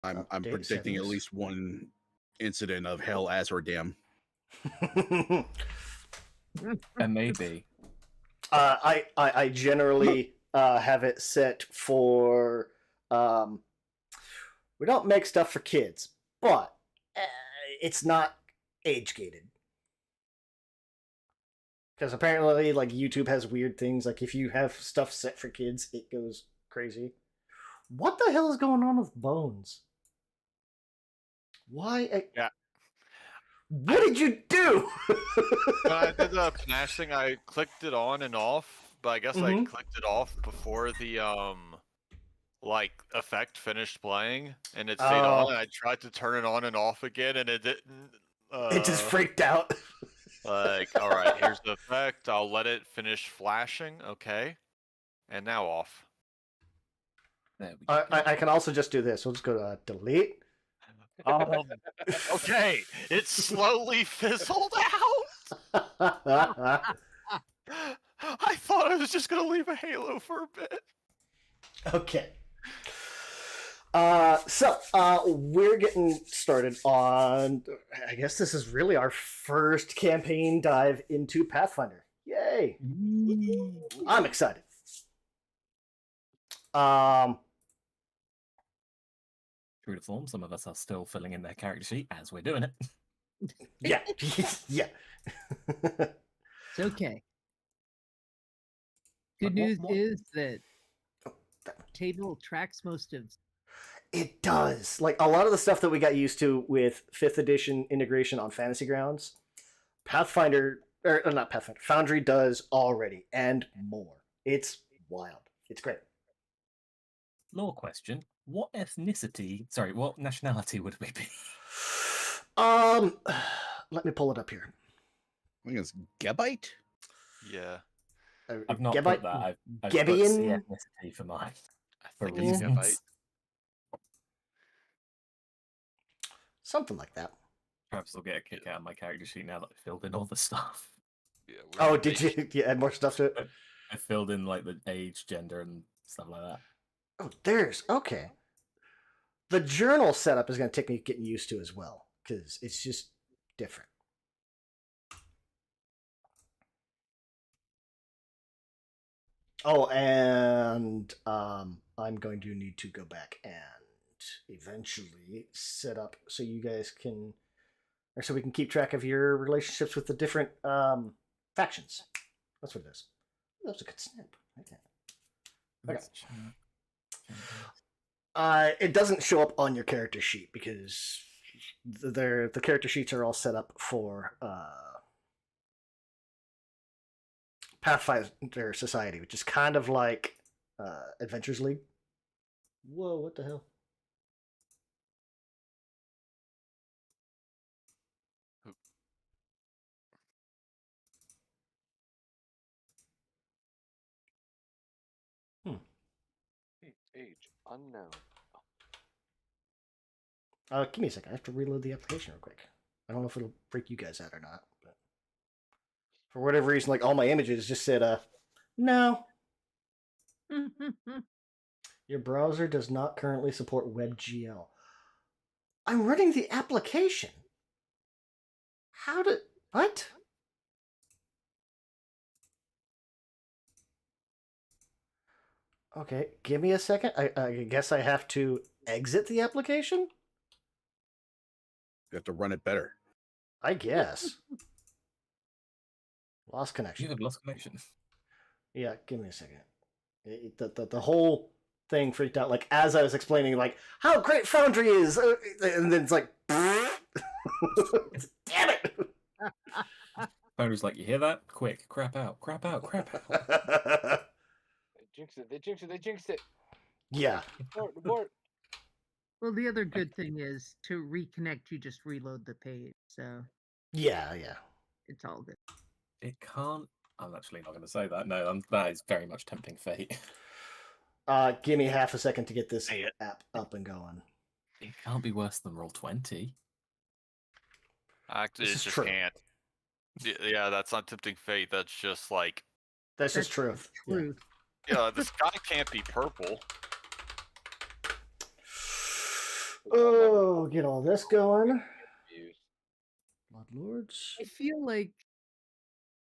I'm predicting at least one incident of hell as or damn. And maybe. I generally have it set for we don't make stuff for kids, but it's not age gated. Because apparently, like, YouTube has weird things. Like, if you have stuff set for kids, it goes crazy. What the hell is going on with Bones? Why? Yeah. What did you do? When I did the panache thing, I clicked it on and off, but I guess I Mhm. clicked it off before the like effect finished playing, and it stayed Oh. on. And I tried to turn it on and off again, and it didn't. It just freaked out. Like, all right, here's the effect. I'll let it finish flashing. Okay, and now off. There we go. I can also just do this. We'll just go to delete. Okay, it slowly fizzled out. I thought I was just gonna leave a halo for a bit. Okay. So we're getting started on. I guess this is really our first campaign dive into Pathfinder. Yay! I'm excited. True to form, some of us are still filling in their character sheet as we're doing it. Yeah, yeah. It's okay. Good news is that table tracks most of. It does. Like a lot of the stuff that we got used to with 5th edition integration on Fantasy Grounds, Pathfinder, or not Pathfinder, Foundry does already, and more. It's wild. It's great. Lore question. What nationality would we be? Let me pull it up here. I think it's Gebite? Yeah, I've not Gebite? put that. I've put Gebian? the ethnicity for mine. I For think it's reasons. Gebite. Something like that. Perhaps I'll get a kick out of my character sheet now that I filled in all the stuff. Yeah, Oh, did you add more stuff to it? I filled in like the age, gender, and stuff like that. Oh, there's okay. The journal setup is going to take me getting used to as well because it's just different. Oh, and I'm going to need to go back and eventually set up so you guys can, or so we can keep track of your relationships with the different factions. That's what it is. That was a good snap. Okay. It doesn't show up on your character sheet because the character sheets are all set up for Pathfinder Society, which is kind of like Adventures League. Whoa, what the hell? Age unknown. Give me a second. I have to reload the application real quick. I don't know if it'll freak you guys out or not, but for whatever reason, like all my images just said, no. Your browser does not currently support WebGL. I'm running the application. What? Okay, give me a second. I guess I have to exit the application? You have to run it better. I guess. Lost connection. You have lost connection. Yeah, give me a second. The whole thing freaked out. Like, as I was explaining, like, how great Foundry is! And then it's like, damn it! Foundry's like, you hear that? Quick, crap out, crap out, crap out. They jinxed it. Yeah. Abort. Well, the other good thing is to reconnect, you just reload the page, so Yeah. it's all good. It can't. I'm actually not going to say that. No, that is very much tempting fate. Give me half a second to get this app up and going. It can't be worse than Roll20. Actually, This it is just true. can't. Yeah, that's not tempting fate. That's just like, That's just truth. Yeah. Truth. yeah, the sky can't be purple. Oh, get all this going. Bloodlords. I feel like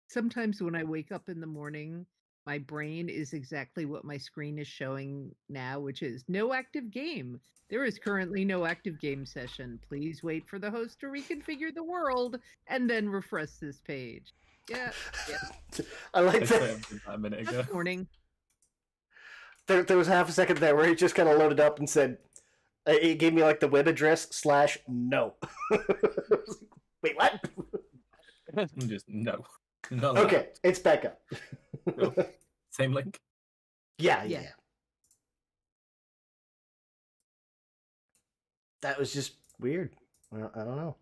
sometimes when I wake up in the morning, my brain is exactly what my screen is showing now, which is no active game. There is currently no active game session. Please wait for the host to reconfigure the world and then refresh this page. Yeah. I like I that. said that a minute ago. Good morning. There was half a second there where he just kind of loaded up and said, it gave me like the web address / no. Wait, what? Just no. Not Okay, it's back up. Cool. Same link. Yeah. Yeah. That was just weird. Well, I don't know.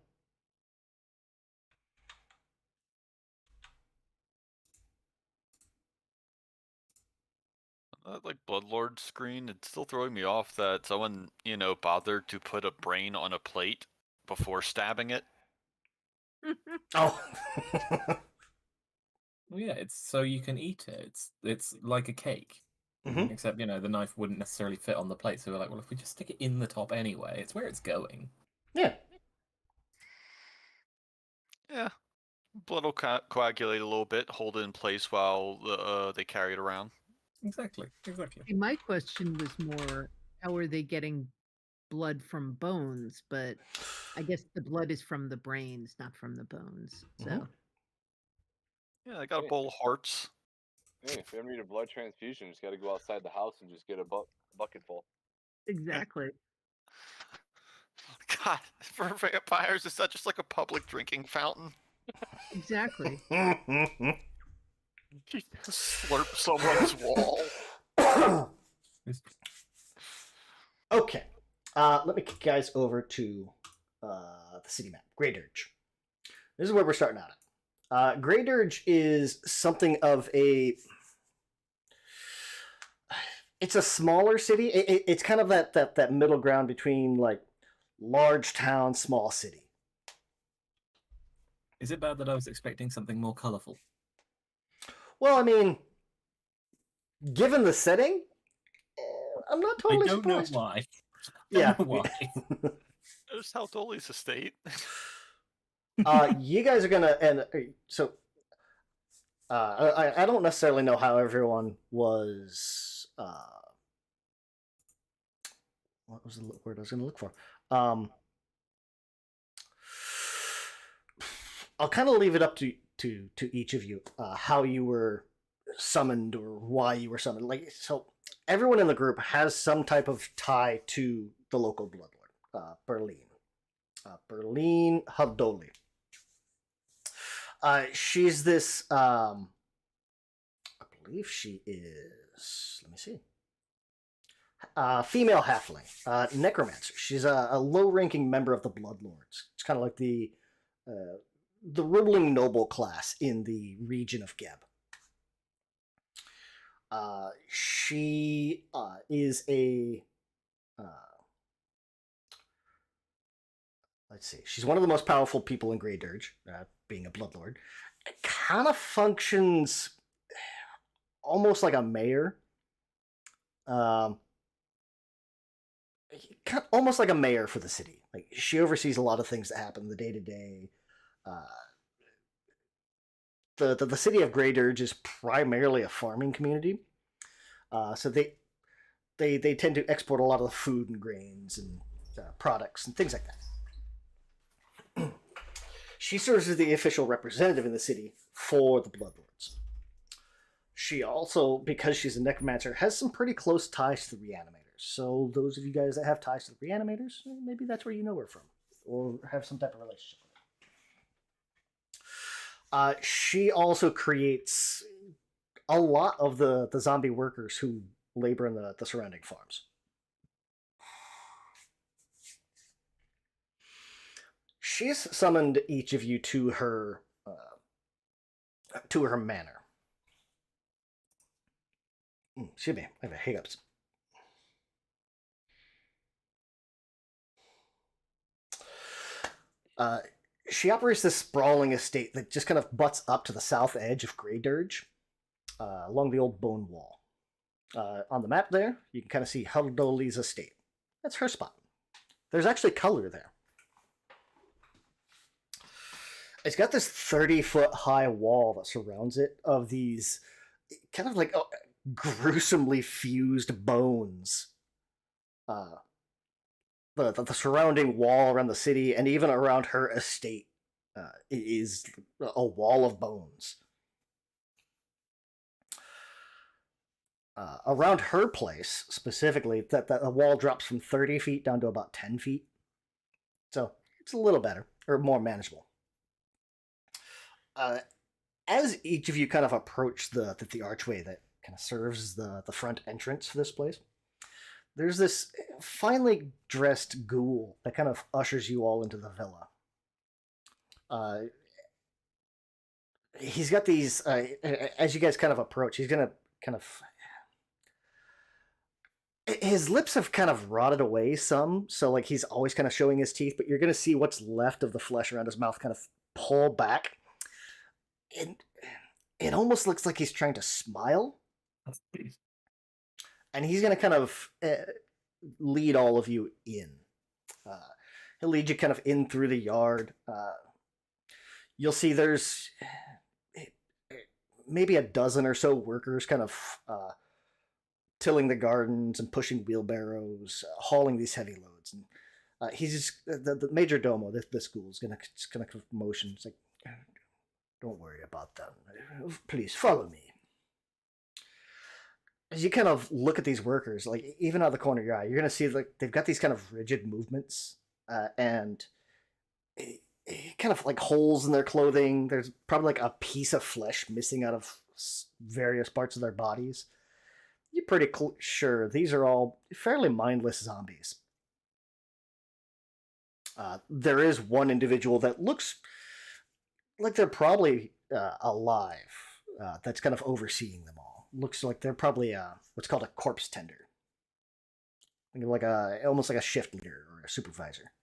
That like Bloodlord screen, it's still throwing me off that someone, bothered to put a brain on a plate before stabbing it. Oh. Well, yeah, it's so you can eat it. It's like a cake, Mhm. except the knife wouldn't necessarily fit on the plate. So we're like, well, if we just stick it in the top anyway, it's where it's going. Yeah. Yeah. Blood will coagulate a little bit, hold it in place while they carry it around. Exactly. See, my question was more, how are they getting blood from bones? But I guess the blood is from the brains, not from the bones. So Mhm. Yeah, I got a Yeah. bowl of hearts. Hey, if you ever need a blood transfusion, you just got to go outside the house and just get a bucket full. exactly. God, for vampires, is that just like a public drinking fountain? Exactly. You just slurp someone's wall. Okay. Let me kick you guys over to the city map, Grey Dirge. This is where we're starting out at. Grey Dirge is something of a... It's a smaller city. It's kind of that middle ground between like large town, small city. Is it bad that I was expecting something more colourful? Well, I mean, given the setting, I'm not totally I don't surprised. know why. Yeah. Don't know why. There's how Dolly's estate. You guys are gonna so. I don't necessarily know how everyone was. What was the word I was going to look for? I'll kind of leave it up to each of you how you were summoned or why you were summoned. Like, so everyone in the group has some type of tie to the local bloodlord, Berlin. Berlin Hadoli. She's this. I believe she is. Let me see. Female halfling, necromancer. She's a low-ranking member of the Bloodlords. It's kind of like the ruling noble class in the region of Geb. She is a let's see. She's one of the most powerful people in Grey Dirge, being a Bloodlord. It kind of functions almost like a mayor. Almost like a mayor for the city. Like, she oversees a lot of things that happen the day to day. The city of Grey Dirge is primarily a farming community, so they tend to export a lot of the food and grains and products and things like that. She serves as the official representative in the city for the Bloodlords. She also, because she's a necromancer, has some pretty close ties to the Reanimators. So those of you guys that have ties to the Reanimators, maybe that's where you know her from, or have some type of relationship with her. She also creates a lot of the zombie workers who labor in the surrounding farms. She's summoned each of you to her manor. Excuse me, I have hiccups. She operates this sprawling estate that just kind of butts up to the south edge of Grey Dirge, along the old bone wall. On the map there, you can kind of see Huldoli's estate. That's her spot. There's actually color there. It's got this 30-foot high wall that surrounds it of these kind of like gruesomely fused bones. The surrounding wall around the city and even around her estate is a wall of bones. Around her place, specifically, that the wall drops from 30 feet down to about 10 feet. So it's a little better, or more manageable. As each of you kind of approach the archway that kind of serves the front entrance for this place, there's this finely dressed ghoul that kind of ushers you all into the villa. He's got these, as you guys kind of approach, he's going to kind of... His lips have kind of rotted away some, so like he's always kind of showing his teeth, but you're going to see what's left of the flesh around his mouth kind of pull back. And it almost looks like he's trying to smile. And he's going to kind of lead all of you in. He'll lead you kind of in through the yard. You'll see there's maybe a dozen or so workers kind of tilling the gardens and pushing wheelbarrows, hauling these heavy loads. And he's just, the major domo, this ghoul, is going to motion. It's like, don't worry about them. Please follow me. As you kind of look at these workers, like even out of the corner of your eye, you're going to see like they've got these kind of rigid movements and kind of like holes in their clothing. There's probably like a piece of flesh missing out of various parts of their bodies. You're pretty sure these are all fairly mindless zombies. There is one individual that looks like they're probably alive. That's kind of overseeing them all. Looks like they're probably what's called a corpse tender, like almost like a shift leader or a supervisor.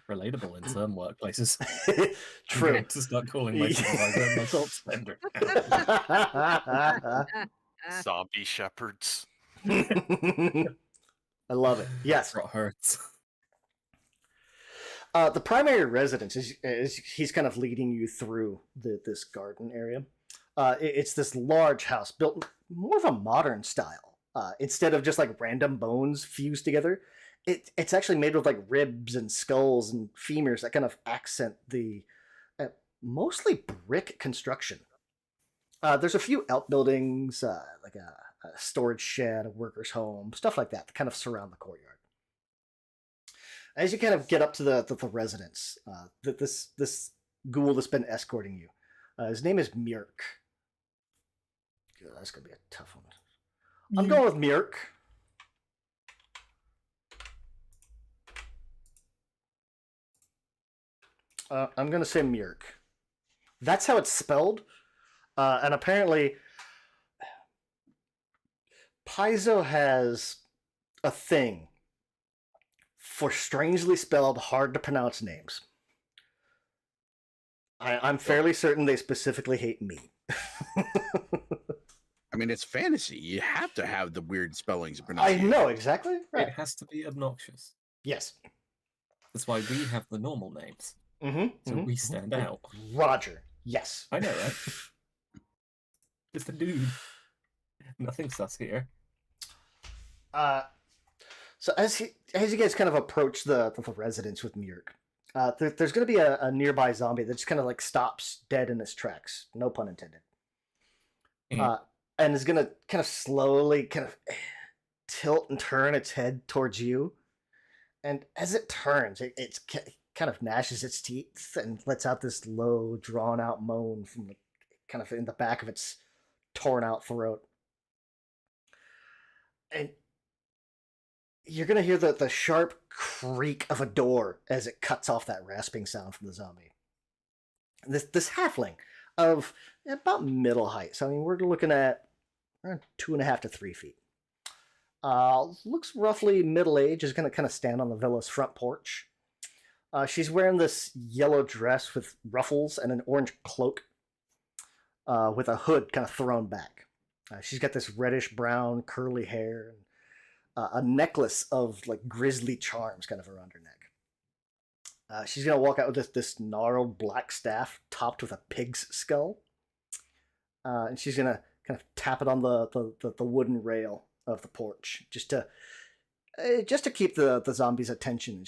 Relatable in some workplaces. True. To start calling my supervisor my corpse tender. Zombie shepherds. I love it. Yes. What hurts. The primary residence is he's kind of leading you through this garden area. It's this large house built more of a modern style. Instead of just like random bones fused together, it's actually made with like ribs and skulls and femurs that kind of accent the mostly brick construction. There's a few outbuildings, like a storage shed, a worker's home, stuff like that kind of surround the courtyard. As you kind of get up to the residence, this ghoul that's been escorting you, his name is Murk. That's gonna be a tough one. I'm going with Murk. I'm gonna say Murk. That's how it's spelled, and apparently, Paizo has a thing for strangely spelled, hard to pronounce names. I'm fairly certain they specifically hate me. I mean, it's fantasy. You have to have the weird spellings. And I know, exactly. Right. It has to be obnoxious. Yes. That's why we have the normal names. So we stand out. Roger. Yes. I know, right? Just a dude. Nothing sus here. So as you guys kind of approach the residence with Murk, there's going to be a nearby zombie that just kind of like stops dead in its tracks. No pun intended. And is going to kind of slowly kind of tilt and turn its head towards you. And as it turns, it kind of gnashes its teeth and lets out this low, drawn-out moan from kind of in the back of its torn-out throat. And you're going to hear the sharp creak of a door as it cuts off that rasping sound from the zombie. This halfling of about middle height. So, I mean, we're looking at around 2.5 to 3 feet. Looks roughly middle age, is going to kind of stand on the villa's front porch. She's wearing this yellow dress with ruffles and an orange cloak with a hood kind of thrown back. She's got this reddish-brown curly hair. a necklace of like grisly charms kind of around her neck. She's gonna walk out with this gnarled black staff topped with a pig's skull, and she's gonna kind of tap it on the wooden rail of the porch just to keep the zombies' attention.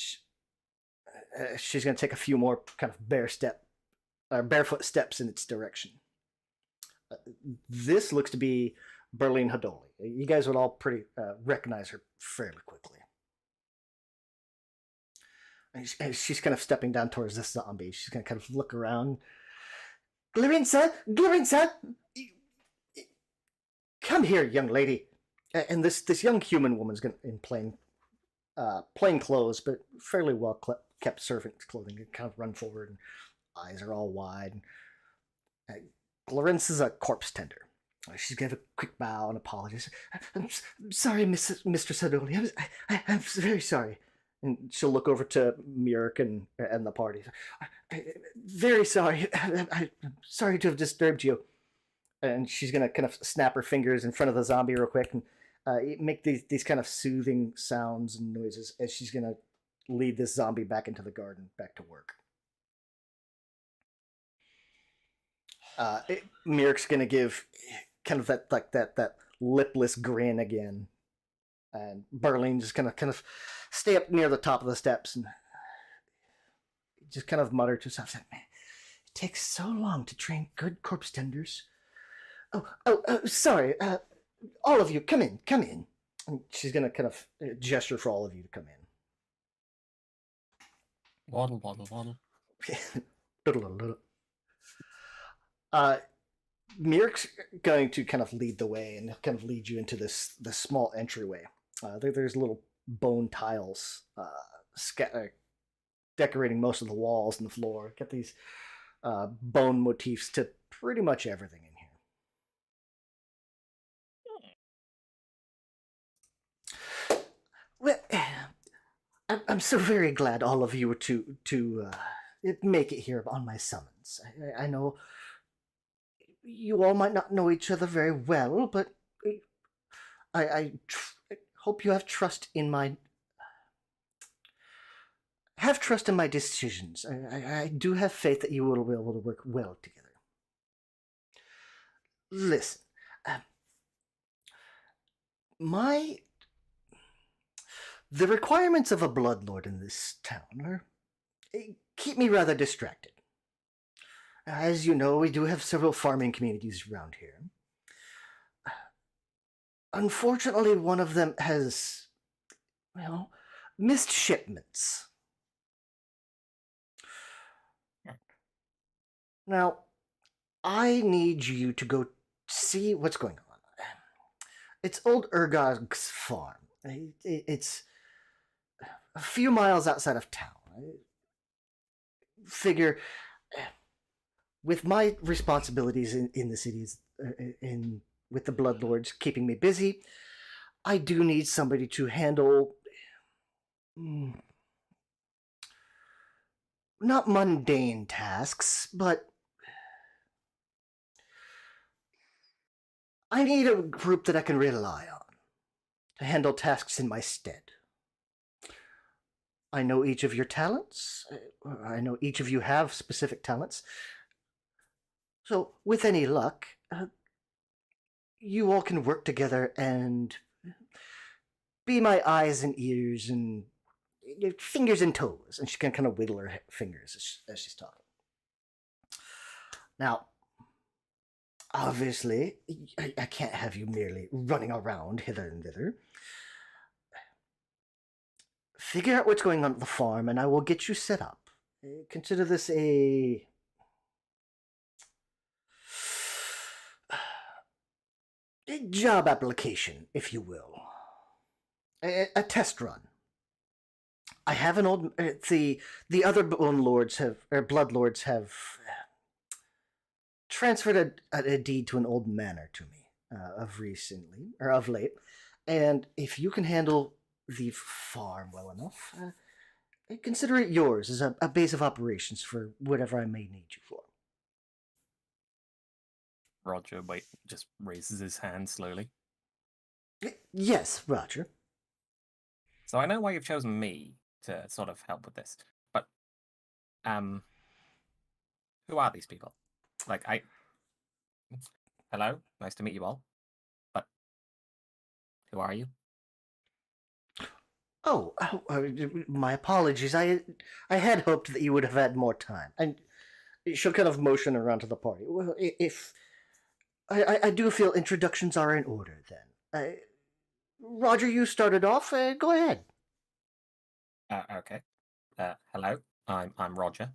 She's gonna take a few more kind of barefoot steps in its direction. This looks to be Berlin Hadoli. You guys would all pretty recognize her fairly quickly. And she's kind of stepping down towards this zombie. She's going to kind of look around. Glorinsa! Come here, young lady. And this young human woman's in plain clothes, but fairly well kept servant clothing. You kind of run forward, and eyes are all wide. Glorinsa's a corpse tender. She's going to have a quick bow and apologize. I'm sorry, Mistress Hadoli. I'm very sorry. And she'll look over to Murk and the party. Very sorry. I'm sorry to have disturbed you. And she's going to kind of snap her fingers in front of the zombie real quick and make these kind of soothing sounds and noises as she's going to lead this zombie back into the garden, back to work. Murk's going to give kind of that lipless grin again. And Berlin just kind of stay up near the top of the steps and just kind of mutter to himself, "Man, it takes so long to train good corpse tenders. Oh, sorry. All of you, come in. And she's going to kind of gesture for all of you to come in. Waddle, waddle, waddle. Murk's going to kind of lead the way and kind of lead you into this small entryway. There's little bone tiles decorating most of the walls and the floor. Got these bone motifs to pretty much everything in here. Well, I'm so very glad all of you were to make it here on my summons. I know you all might not know each other very well, but I hope you have trust in my decisions. I do have faith that you will be able to work well together. Listen, the requirements of a bloodlord in this town keep me rather distracted. As you know, we do have several farming communities around here. Unfortunately, one of them has, missed shipments. Now, I need you to go see what's going on. It's old Urgog's farm. It's a few miles outside of town. I figure, with my responsibilities in the cities, with the bloodlords keeping me busy, I do need somebody to handle not mundane tasks, but I need a group that I can rely on to handle tasks in my stead. I know each of your talents. I know each of you have specific talents. So, with any luck, you all can work together and be my eyes and ears and fingers and toes. And she can kind of wiggle her fingers as she's talking. Now, obviously, I can't have you merely running around hither and thither. Figure out what's going on at the farm, and I will get you set up. Consider this a job application, if you will. A test run. I have an old... The other blood lords have transferred a deed to an old manor to me of late. And if you can handle the farm well enough, consider it yours as a base of operations for whatever I may need you for. Roger just raises his hand slowly. Yes, Roger. So I know why you've chosen me to sort of help with this, but who are these people? Like, hello, nice to meet you all, but who are you? Oh, my apologies. I had hoped that you would have had more time. And she'll kind of motion around to the party. Well, if I do feel introductions are in order, then. Roger, you started off. Go ahead. Okay. Hello, I'm Roger.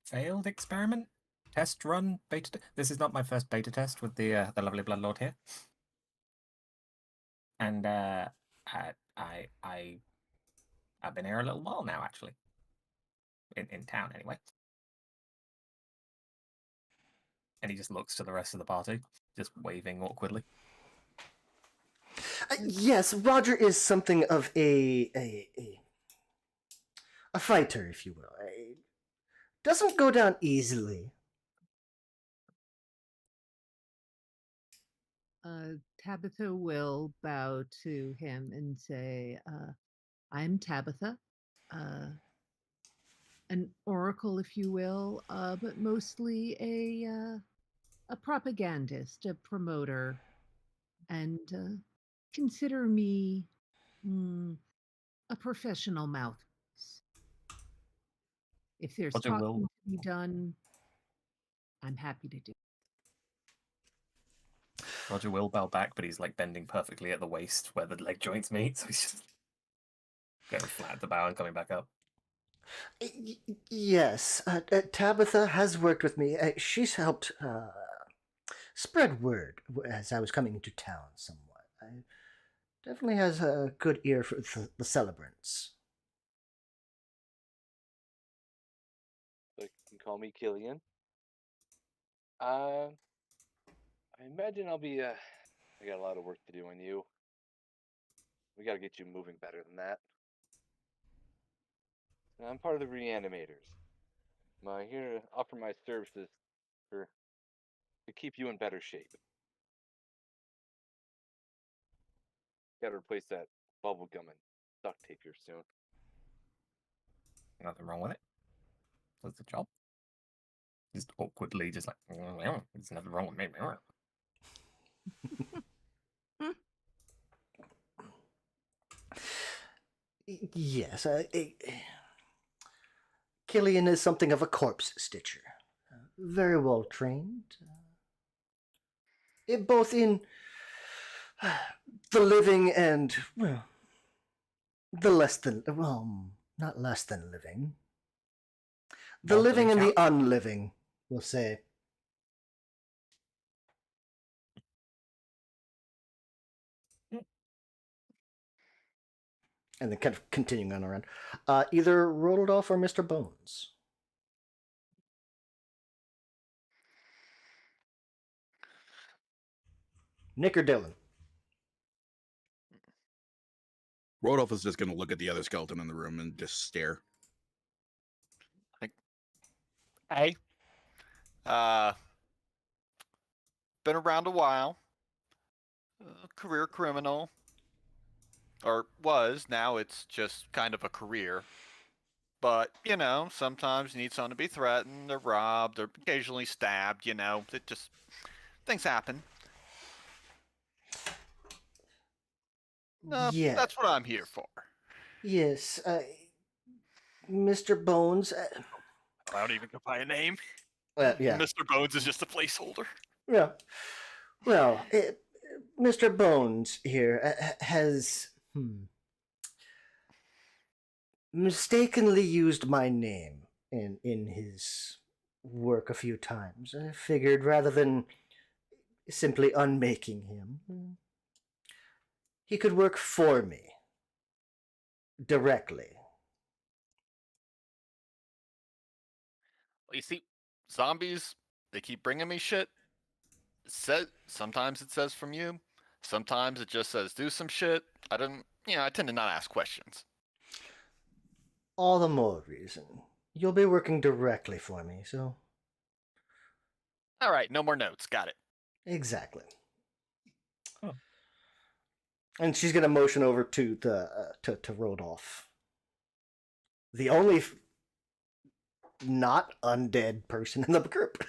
Failed experiment, test run, beta. This is not my first beta test with the lovely Bloodlord here. And I've been here a little while now, actually. In town, anyway. And he just looks to the rest of the party, just waving awkwardly. Yes, Roger is something of a fighter, if you will. Doesn't go down easily. Tabitha will bow to him and say, I'm Tabitha, an oracle, if you will, but mostly a propagandist, a promoter, and consider me a professional mouthpiece. If there's Roger talking will to be done, I'm happy to do it. Roger will bow back, but he's like bending perfectly at the waist where the leg joints meet, so he's just going flat at the bow and coming back up. Yes, Tabitha has worked with me. She's helped spread word as I was coming into town somewhat. Definitely has a good ear for the celebrants. So you can call me Killian. I imagine I'll be. I got a lot of work to do on you. We got to get you moving better than that. And I'm part of the reanimators. I'm here to offer my services to keep you in better shape. Got to replace that bubble gum and duct tape here soon. Nothing wrong with it. That's the job. Just awkwardly, just like, there's nothing wrong with me. Yes, Killian is something of a corpse stitcher. Very well trained. Both in the living and, well, the less than, well, not less than living. The Both living and the each unliving, we'll say. And then kind of continuing on around. Either Rodolph or Mr. Bones. Nick or Dylan? Rodolph is just going to look at the other skeleton in the room and just stare. Hey. Been around a while. Career criminal. Or was. Now it's just kind of a career. But, you know, sometimes you need someone to be threatened or robbed or occasionally stabbed, you know. It just... Things happen. Yeah. That's what I'm here for. Yes, Mr. Bones. I don't even go by a name. Yeah. Mr. Bones is just a placeholder. Yeah. Well, Mr. Bones here has mistakenly used my name in his work a few times. I figured rather than simply unmaking him, he could work for me directly. Well, you see, zombies, they keep bringing me shit. Sometimes it says from you. Sometimes it just says do some shit. I tend to not ask questions. All the more reason. You'll be working directly for me, so... All right, no more notes. Got it. Exactly. Oh. And she's gonna motion over to the to Rodolph, the only not undead person in the group.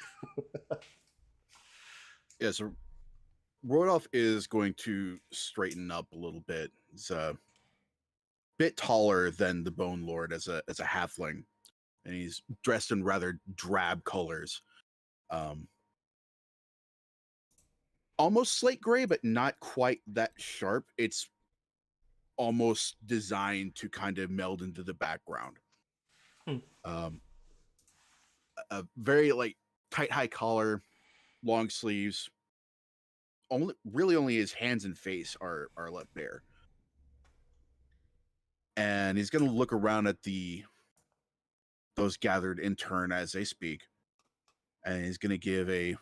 Yeah, so Rodolph is going to straighten up a little bit. He's a bit taller than the Bone Lord as a halfling, and he's dressed in rather drab colors. Almost slate gray, but not quite that sharp. It's almost designed to kind of meld into the background. A very like tight high collar, long sleeves. Only his hands and face are left bare. And he's gonna look around at those gathered in turn as they speak, and he's gonna give a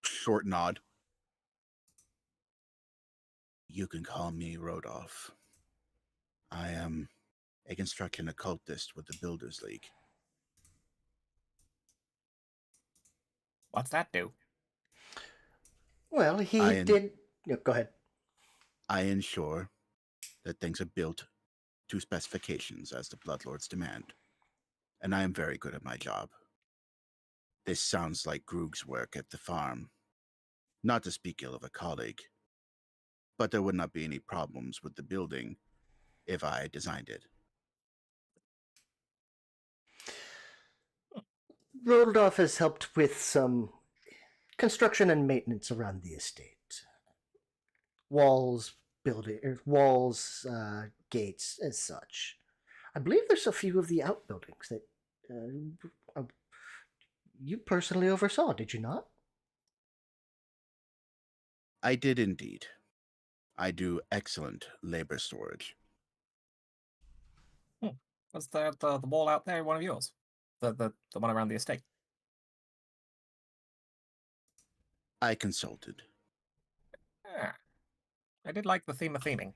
short nod. You can call me Rodolph. I am a construction occultist with the Builders League. What's that do? Well, he did. No, go ahead. I ensure that things are built to specifications as the Bloodlords demand, and I am very good at my job. This sounds like Groog's work at the farm. Not to speak ill of a colleague, but there would not be any problems with the building if I designed it. Rodolph has helped with some construction and maintenance around the estate. Walls, gates, as such. I believe there's a few of the outbuildings that you personally oversaw, did you not? I did indeed. I do excellent labor storage. Was the wall out there one of yours? The one around the estate? I consulted. Yeah. I did like the theme of theming.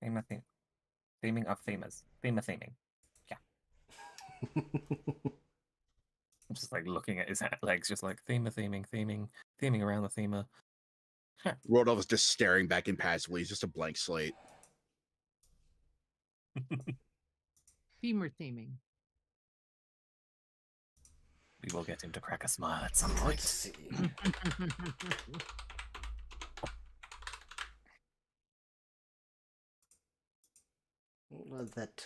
Theme of theming of themers. Theme of theming. Yeah. I'm just like looking at his legs, just like theme of theming around the themer. Rodolph is just staring back impassively. He's just a blank slate. Femur theming. We will get him to crack a smile at some point. Let's see. That.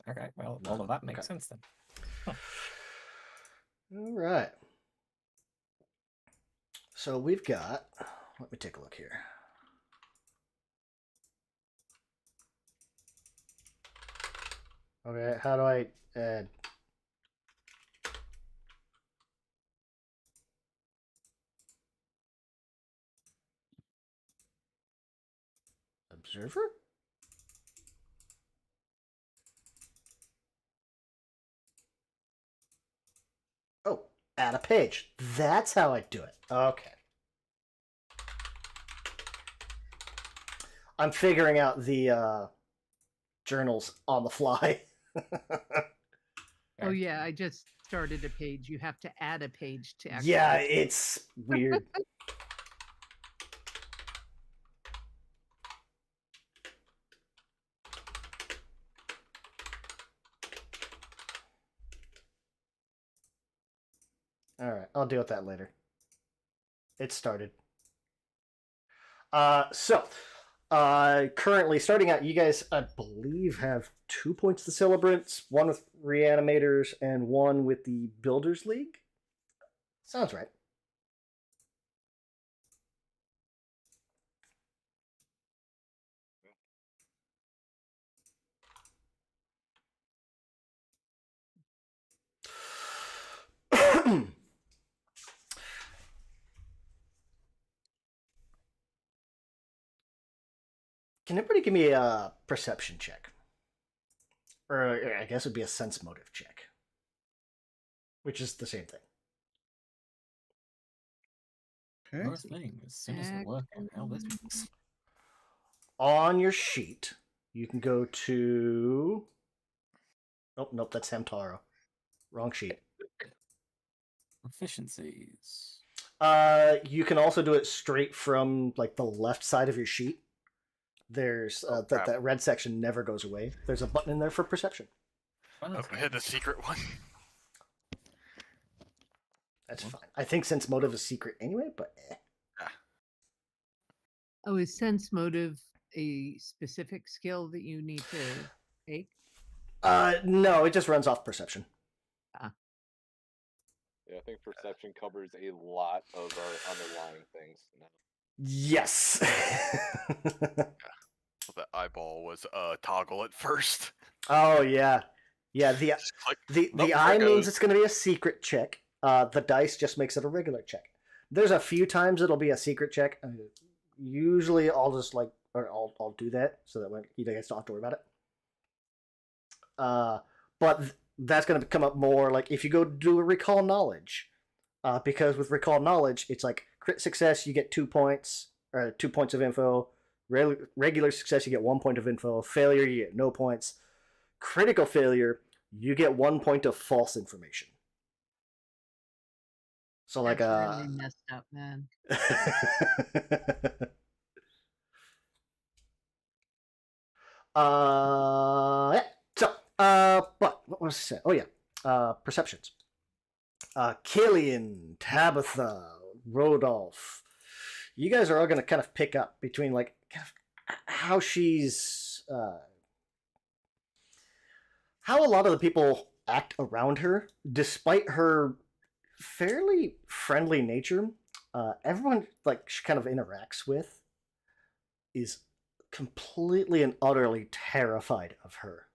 Okay, well, all of that makes sense then. All right. So we've got. Let me take a look here. Okay, how do I add? Observer? Oh, add a page. That's how I do it. Okay. I'm figuring out the journals on the fly. Oh yeah, I just started a page. You have to add a page to actually. Yeah, it's weird. All right, I'll deal with that later. It started. Currently starting out, you guys, I believe, have 2 points to celebrants, one with reanimators and one with the Builders League. Sounds right. Can everybody give me a perception check? Or I guess it would be a sense motive check. Which is the same thing. Okay. First thing, as soon as we work on how this works. On your sheet, you can go to... Oh, nope, that's Hamtaro. Wrong sheet. Efficiencies. You can also do it straight from like the left side of your sheet. There's Oh, that crap. that red section never goes away. There's a button in there for perception. Oh, Oh, I hit the secret one. That's fine. I think sense motive is secret anyway, but Oh, is sense motive a specific skill that you need to take? no, it just runs off perception. Yeah, I think perception covers a lot of our underlying things. No. Yes. Well, that eyeball was toggle at first. Oh yeah, yeah. The Just click. the Nope, there eye it means goes. it's going to be a secret check. The dice just makes it a regular check. There's a few times it'll be a secret check. Usually, I'll just I'll do that so that when you guys don't have to worry about it. But that's going to come up more like if you go do a recall knowledge, because with recall knowledge, it's like crit success you get 2 points or 2 points of info. Regular success you get 1 point of info. Failure you get no points. Critical failure you get 1 point of false information. So like That's really messed up, man. Yeah. So, but what was I saying? Oh yeah, perceptions. Killian, Tabitha, Rodolph. You guys are all gonna kind of pick up between like kind of how she's, how a lot of the people act around her, despite her fairly friendly nature. Everyone like she kind of interacts with is completely and utterly terrified of her.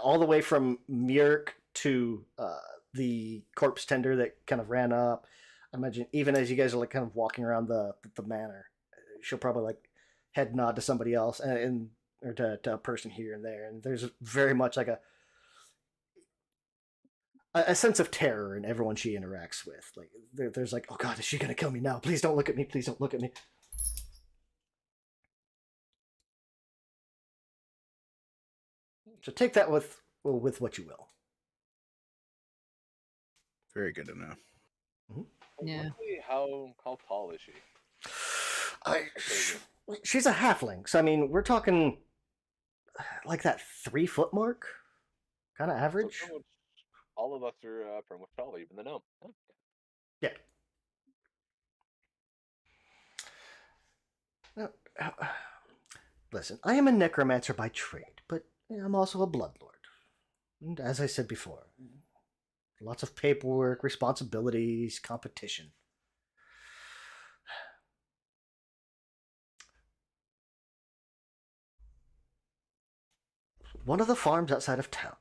All the way from Mirk to the corpse tender that kind of ran up. I imagine even as you guys are like kind of walking around the manor, she'll probably like head nod to somebody else and or to a person here and there. And there's very much like a sense of terror in everyone she interacts with. Like there's like, oh God, is she gonna kill me now? Please don't look at me. Please don't look at me. So take that with what you will. Very good to know. Yeah. Roughly how tall is she? She's a halfling, so I mean, we're talking like that 3 foot mark, kind of So average. pretty much all of us are pretty much tall, even the gnome. Oh, Yeah. Now, listen, I am a necromancer by trade, but I'm also a bloodlord. And as I said before, lots of paperwork, responsibilities, competition. One of the farms outside of town.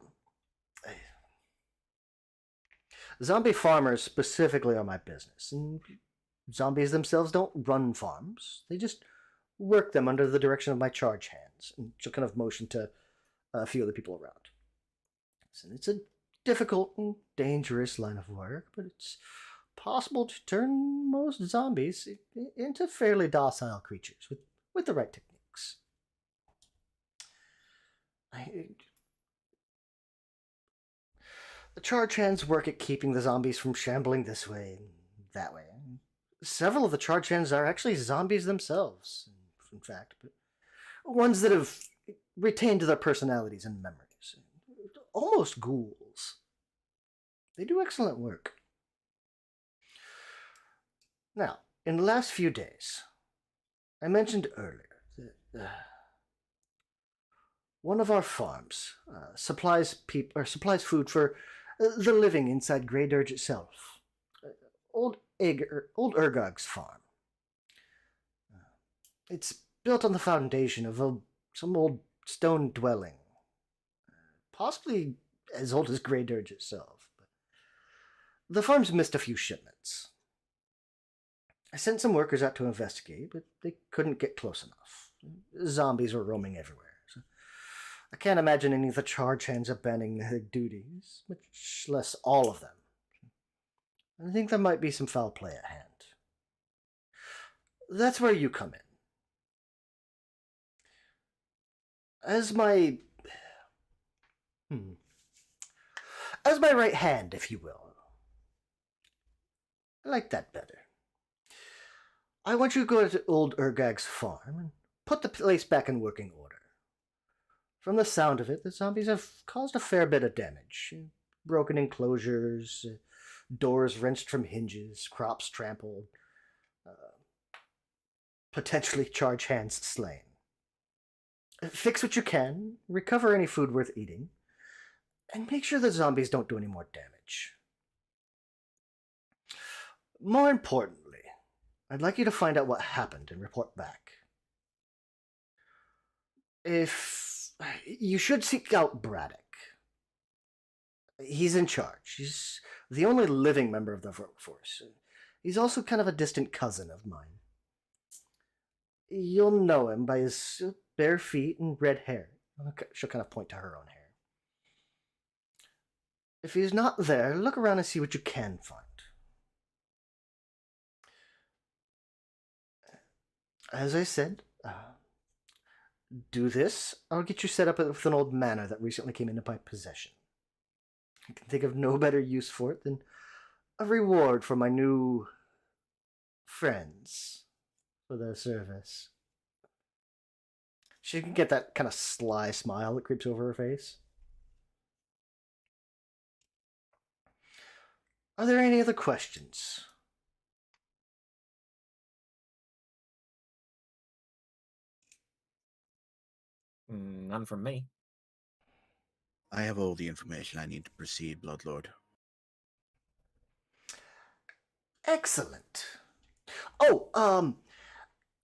Zombie farmers specifically are my business. And zombies themselves don't run farms. They just work them under the direction of my charge hands. And she'll kind of motion to a few of the people around. And it's a difficult and dangerous line of work, but it's possible to turn most zombies into fairly docile creatures with the right techniques. The charge hands work at keeping the zombies from shambling this way and that way. Several of the charge hands are actually zombies themselves, in fact, but ones that have retained their personalities and memories. Almost ghouls. They do excellent work. Now, in the last few days, I mentioned earlier that one of our farms supplies food for the living inside Grey Dirge itself. Old Urgog's farm. It's built on the foundation of some old stone dwelling, possibly as old as Grey Dirge itself. But the farm's missed a few shipments. I sent some workers out to investigate, but they couldn't get close enough. Zombies were roaming everywhere. So I can't imagine any of the charge hands abandoning their duties, much less all of them. I think there might be some foul play at hand. That's where you come in. As my As my right hand, if you will. I like that better. I want you to go to old Urgag's farm and put the place back in working order. From the sound of it, the zombies have caused a fair bit of damage. Broken enclosures, doors wrenched from hinges, crops trampled, potentially charge hands slain. Fix what you can, recover any food worth eating, and make sure the zombies don't do any more damage. More importantly, I'd like you to find out what happened and report back. If you should seek out Braddock. He's in charge. He's the only living member of the workforce. He's also kind of a distant cousin of mine. You'll know him by his bare feet and red hair. She'll kind of point to her own hair. If he's not there, look around and see what you can find. As I said, do this. I'll get you set up with an old manor that recently came into my possession. I can think of no better use for it than a reward for my new friends for their service. She can get that kind of sly smile that creeps over her face. Are there any other questions? None from me. I have all the information I need to proceed, Bloodlord. Excellent. Oh,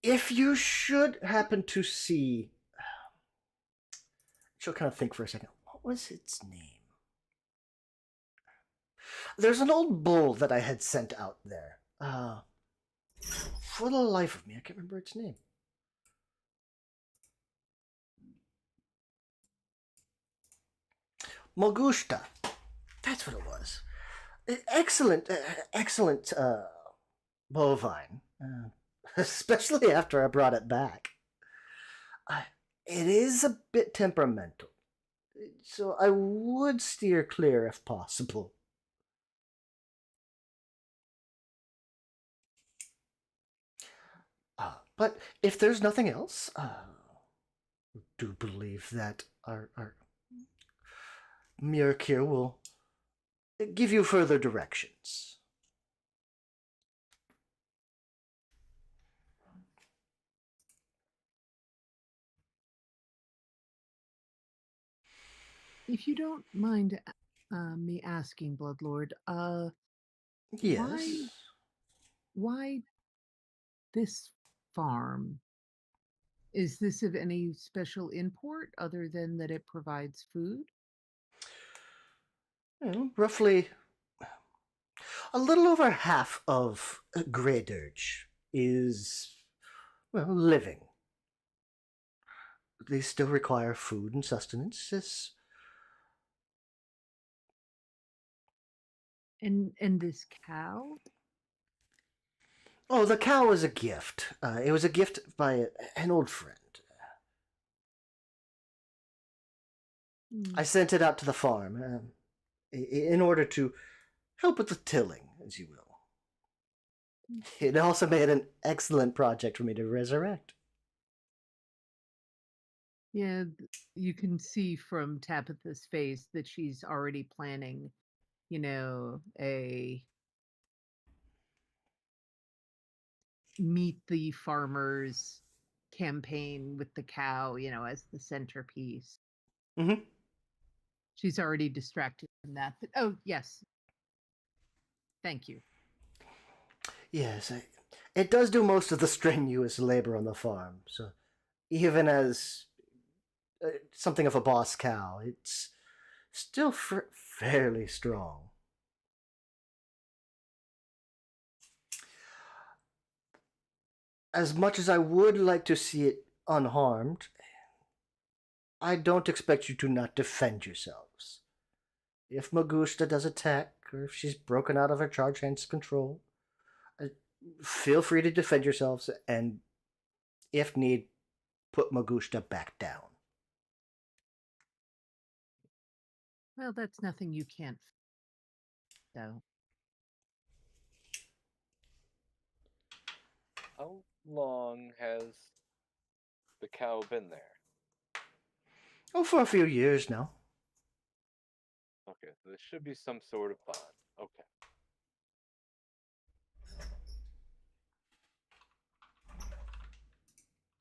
if you should happen to see... She'll kind of think for a second. What was its name? There's an old bull that I had sent out there. For the life of me, I can't remember its name. Mogusta. That's what it was. Excellent bovine. Especially after I brought it back. It is a bit temperamental. So I would steer clear if possible. But if there's nothing else, do believe that our Mirk here will give you further directions. If you don't mind me asking, Bloodlord, Yes. why this farm? Is this of any special import other than that it provides food? Roughly a little over half of Grey Dirge is, well, living. They still require food and sustenance. And this cow? Oh, the cow was a gift. It was a gift by an old friend. I sent it out to the farm in order to help with the tilling, as you will. It also made an excellent project for me to resurrect. Yeah, you can see from Tabitha's face that she's already planning, a meet the farmers campaign with the cow, as the centerpiece. Mm-hmm. She's already distracted from that. But, oh, yes. Thank you. Yes, it does do most of the strenuous labor on the farm. So even as something of a boss cow, it's still fairly strong. As much as I would like to see it unharmed, I don't expect you to not defend yourselves. If Magusta does attack, or if she's broken out of her charge hand's control, feel free to defend yourselves, and if need, put Magusta back down. Well, that's nothing you can't. So How long has the cow been there? Oh, for a few years now. Okay, so there should be some sort of bond. Okay.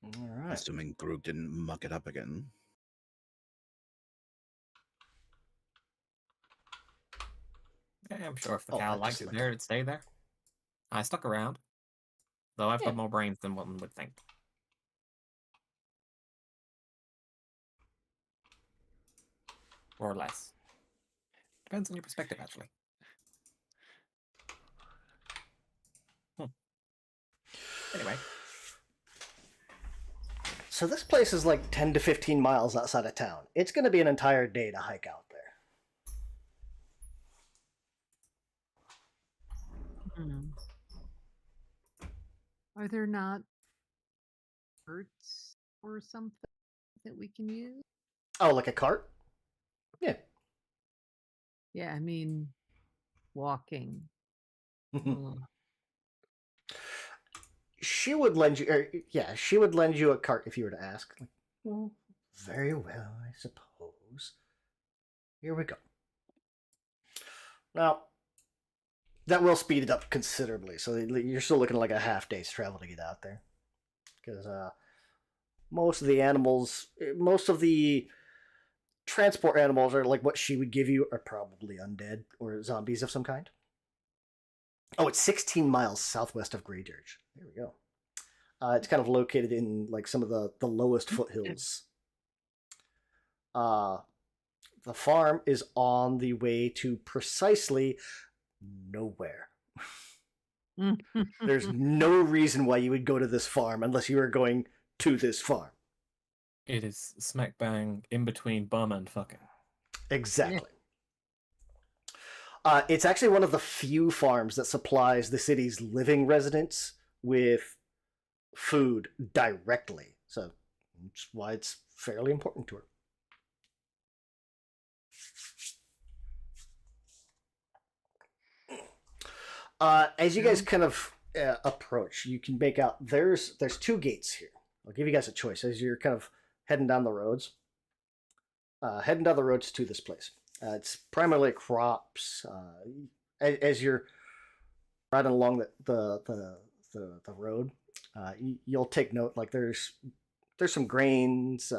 All right. Assuming Groog didn't muck it up again. Yeah, I'm sure if the Oh, cow I liked just it like there, it'd stay there. I stuck around, though I've Yeah. got more brains than one would think. Or less. Depends on your perspective, actually. Anyway, So this place is like 10 to 15 miles outside of town. It's going to be an entire day to hike out there. are there not birds or something that we can use? Oh, like a cart? Yeah. Yeah, I mean, walking. Ugh. She would lend you, she would lend you a cart if you were to ask. Like, well, very well, I suppose. Here we go. Now, that will speed it up considerably. So you're still looking at like a half day's travel to get out there. Because most of the transport animals are like what she would give you are probably undead or zombies of some kind. Oh, it's 16 miles southwest of Grey Dirge. There we go. It's kind of located in like some of the lowest foothills. The farm is on the way to precisely nowhere. There's no reason why you would go to this farm unless you were going to this farm. it is smack bang in between bum and fucking. Exactly. It's actually one of the few farms that supplies the city's living residents with food directly. So that's why it's fairly important to her. As you guys kind of approach, you can make out there's two gates here. I'll give you guys a choice as you're kind of heading down the roads. To this place. It's primarily crops. As you're riding along the road, you'll take note like there's some grains,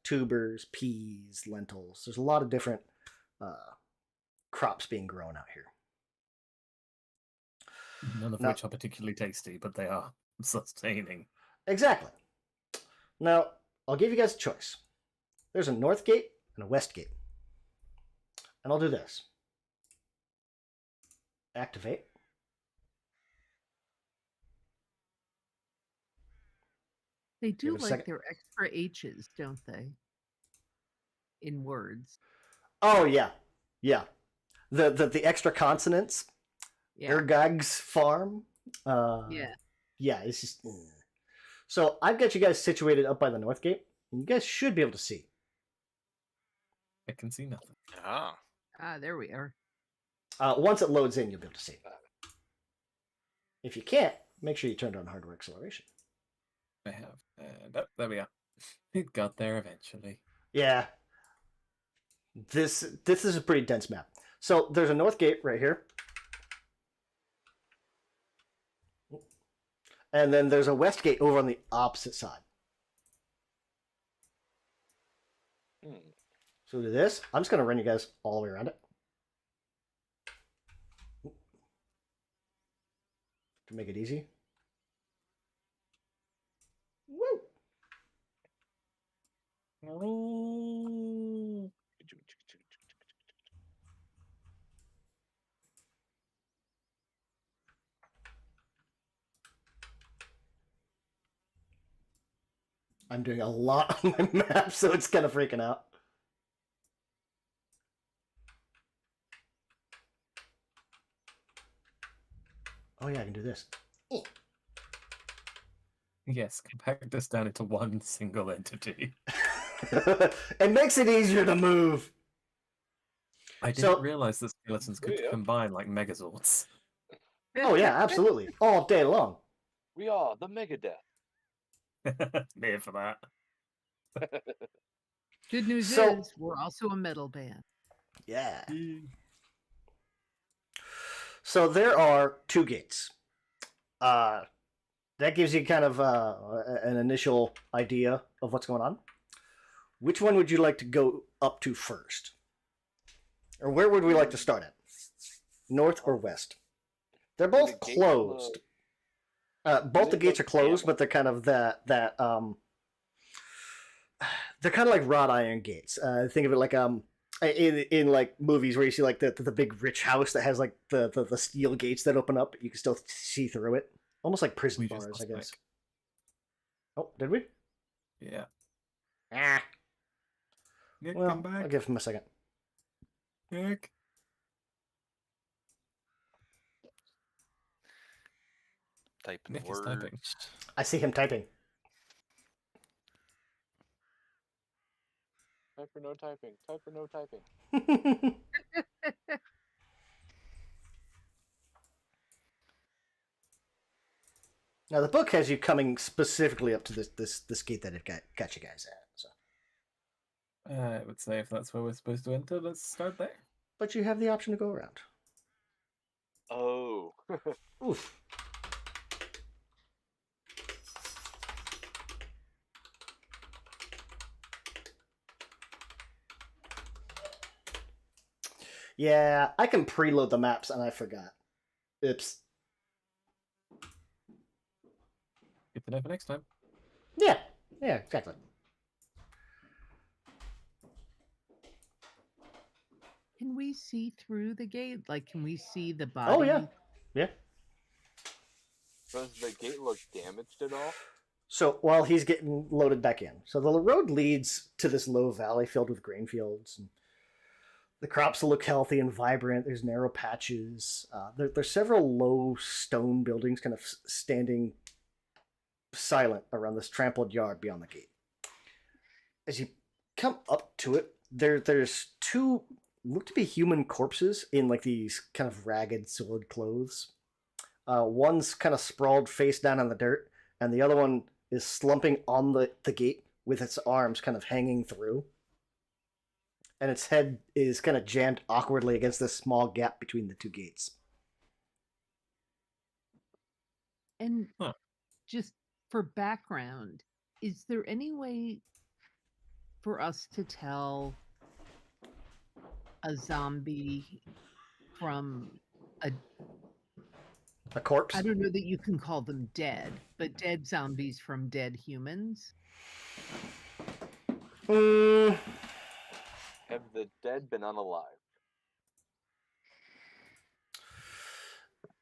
tubers, peas, lentils. There's a lot of different crops being grown out here. None of Now- which are particularly tasty, but they are sustaining. Exactly. Now, I'll give you guys a choice. There's a north gate and a west gate. And I'll do this. Activate. They do Give it a like second. their extra H's, don't they? In words. Oh, yeah. Yeah. The extra consonants. Yeah. Ergag's farm. Yeah. Yeah, it's just... So I've got you guys situated up by the north gate. And you guys should be able to see. I can see nothing. Ah. Ah, there we are. Once it loads in, you'll be able to see. If you can't, make sure you turn on hardware acceleration. I have. And there we are. It got there eventually. Yeah. This is a pretty dense map. So there's a north gate right here. And then there's a west gate over on the opposite side. So to this, I'm just going to run you guys all the way around it. To make it easy. Woo! Oh. I'm doing a lot on my map, so it's kind of freaking out. Oh yeah, I can do this. Yes, compact this down into one single entity. It makes it easier to move. I didn't So- realize that skeletons could Yeah. combine like Megazords. Oh yeah, absolutely, all day long. We are the Megadeth. I'm here for that. Good news So- is we're also a metal band. Yeah. So there are 2 gates. That gives you kind of an initial idea of what's going on. Which one would you like to go up to first? Or where would we like to start at? North or west? They're I mean, both the gates closed. Both the they gates are look closed, damaged? but they're kind of they're kind of like wrought iron gates. Think of it like in like movies where you see like the big rich house that has like the steel gates that open up, you can still see through it, almost like prison We just bars, I lost guess. Nick. Oh, did we? Yeah. Ah, Nick, well, come back. I'll give him a second. Nick. Typing Nick is words. typing. I see him typing. Type for no typing. Type for no typing. Now the book has you coming specifically up to this gate that it got you guys at. So, I would say if that's where we're supposed to enter, let's start there. but you have the option to go around. Oh. Oof. Yeah, I can preload the maps and I forgot. Oops. Good to know for next time. Yeah, exactly. Can we see through the gate? Like, can we see the body? Oh yeah, yeah. Does the gate look damaged at all? So while he's getting loaded back in, so the road leads to this low valley filled with grain fields. And the crops look healthy and vibrant. There's narrow patches. There's several low stone buildings kind of standing silent around this trampled yard beyond the gate. As you come up to it, there's 2 look to be human corpses in like these kind of ragged, soiled clothes. One's kind of sprawled face down in the dirt, and the other one is slumping on the gate with its arms kind of hanging through. And its head is kind of jammed awkwardly against this small gap between the 2 gates. And Huh. just for background, is there any way for us to tell a zombie from A corpse? I don't know that you can call them dead, but dead zombies from dead humans? Mm, Have the dead been unalive?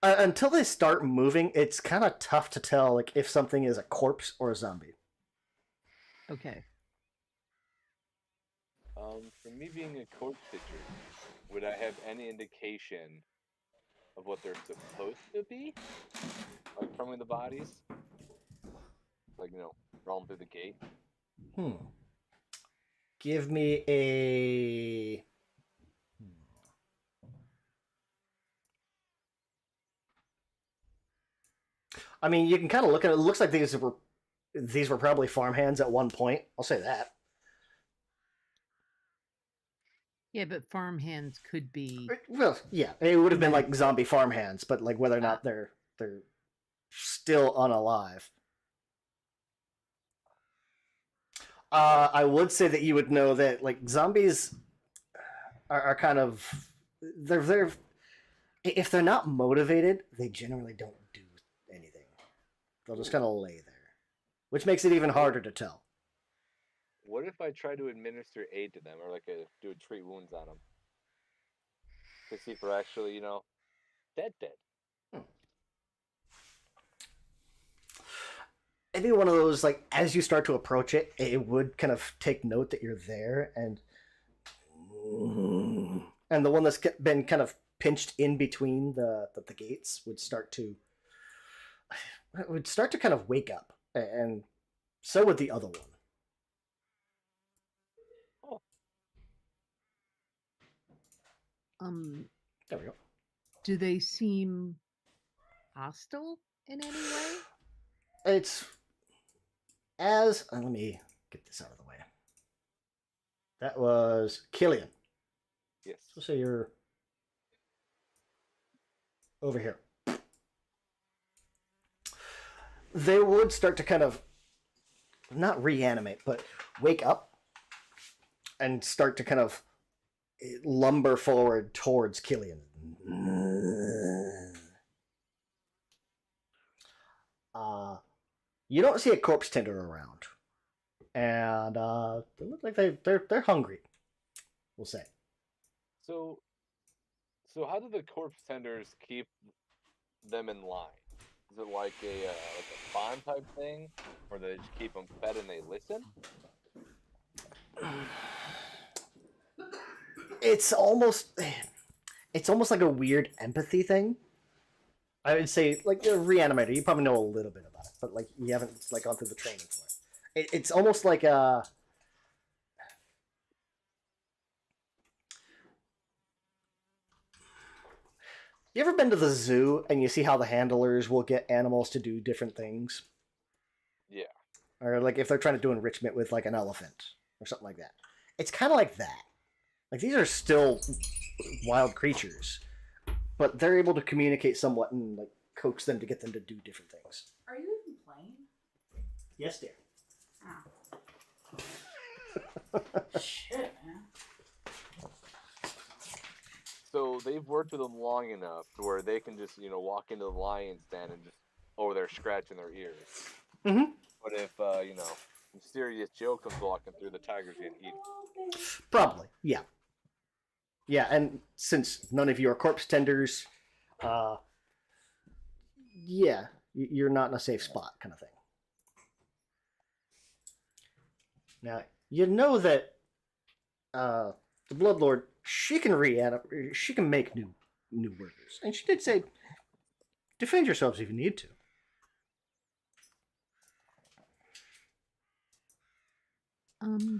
until they start moving, it's kind of tough to tell like if something is a corpse or a zombie. Okay. For me being a corpse pitcher, would I have any indication of what they're supposed to be? Like from the bodies? Like, rolling through the gate? Give me a. I mean, you can kind of look at it. It looks like these were probably farmhands at one point. I'll say that. Yeah, but farmhands could be. Well, yeah, it would have been like zombie farmhands, but like whether or not they're still unalive. I would say that you would know that like zombies are kind of they're if they're not motivated, they generally don't do anything. They'll just kind of lay there, which makes it even harder to tell. What if I try to administer aid to them, or do a treat wounds on them? To see if they're actually, dead. Maybe one of those like as you start to approach it, it would kind of take note that you're there, and the one that's been kind of pinched in between the gates would start to kind of wake up, and so would the other one. There we go. Do they seem hostile in any way? It's as let me get this out of the way. That was Killian. Yes. So say you're over here. They would start to kind of not reanimate, but wake up and start to kind of lumber forward towards Killian. You don't see a corpse tender around, and they look like they're hungry. We'll say. So how do the corpse tenders keep them in line? Is it like a bond type thing, or they just keep them fed and they listen? It's almost like a weird empathy thing. I would say like a reanimator. You probably know a little bit about it, but like you haven't like gone through the training for it. It's almost like a. You ever been to the zoo and you see how the handlers will get animals to do different things? Yeah. Or like if they're trying to do enrichment with like an elephant or something like that. It's kind of like that. Like these are still wild creatures, but they're able to communicate somewhat and like coax them to get them to do different things. Are you even playing? Yes, dear. Oh. Shit, man. So they've worked with them long enough to where they can just, walk into the lion's den and just over there scratching their ears. Mm-hmm. But if, Mysterious Joe comes walking through, the tiger's gonna eat him. Probably, yeah. Yeah, and since none of you are corpse tenders, yeah, you're not in a safe spot, kind of thing. Now you know that the Bloodlord, she can make new workers, and she did say, defend yourselves if you need to. Mm-hmm.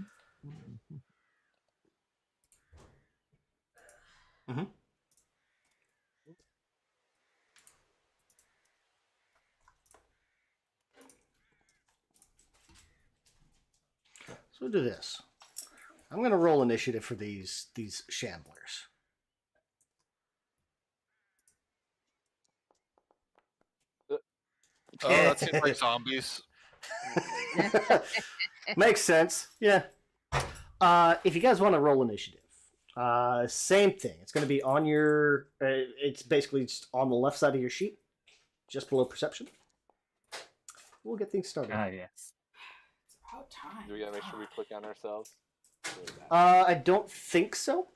So we'll do this. I'm going to roll initiative for these shamblers. Oh, that seems like zombies. Makes sense. Yeah. If you guys want to roll initiative, same thing. It's going to be on your. It's basically just on the left side of your sheet, just below perception. We'll get things started. Ah, yes. It's about time. Do we gotta make sure we click on ourselves? I don't think so.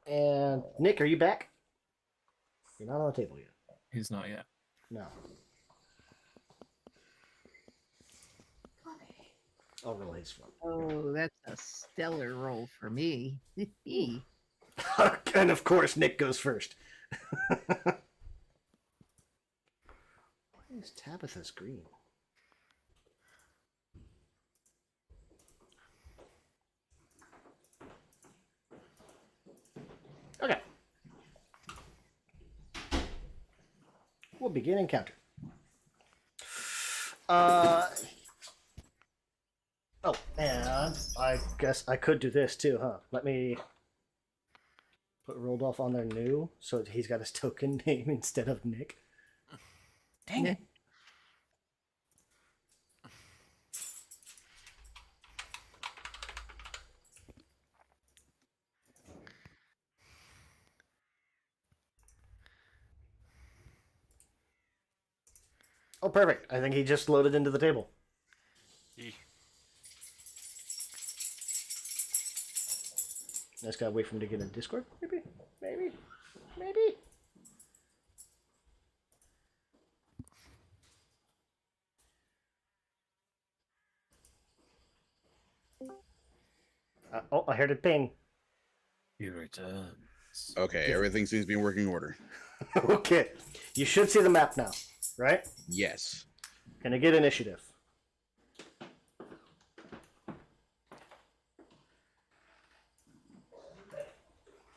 And Nick, are you back? You're not on the table yet. He's not yet. No. I'll roll his one. Oh, that's a stellar roll for me. And of course, Nick goes first. Why is Tabitha's green? Okay. We'll begin encounter. Oh, and I guess I could do this too, huh? Let me put Rodolph on there new, so he's got his token name instead of Nick. Dang it. Oh, perfect. I think he just loaded into the table. I just gotta wait for him to get in Discord. Maybe. Oh, I heard it ping. You return. Okay, everything seems to be in working order. Okay. You should see the map now, right? Yes. Can I get initiative?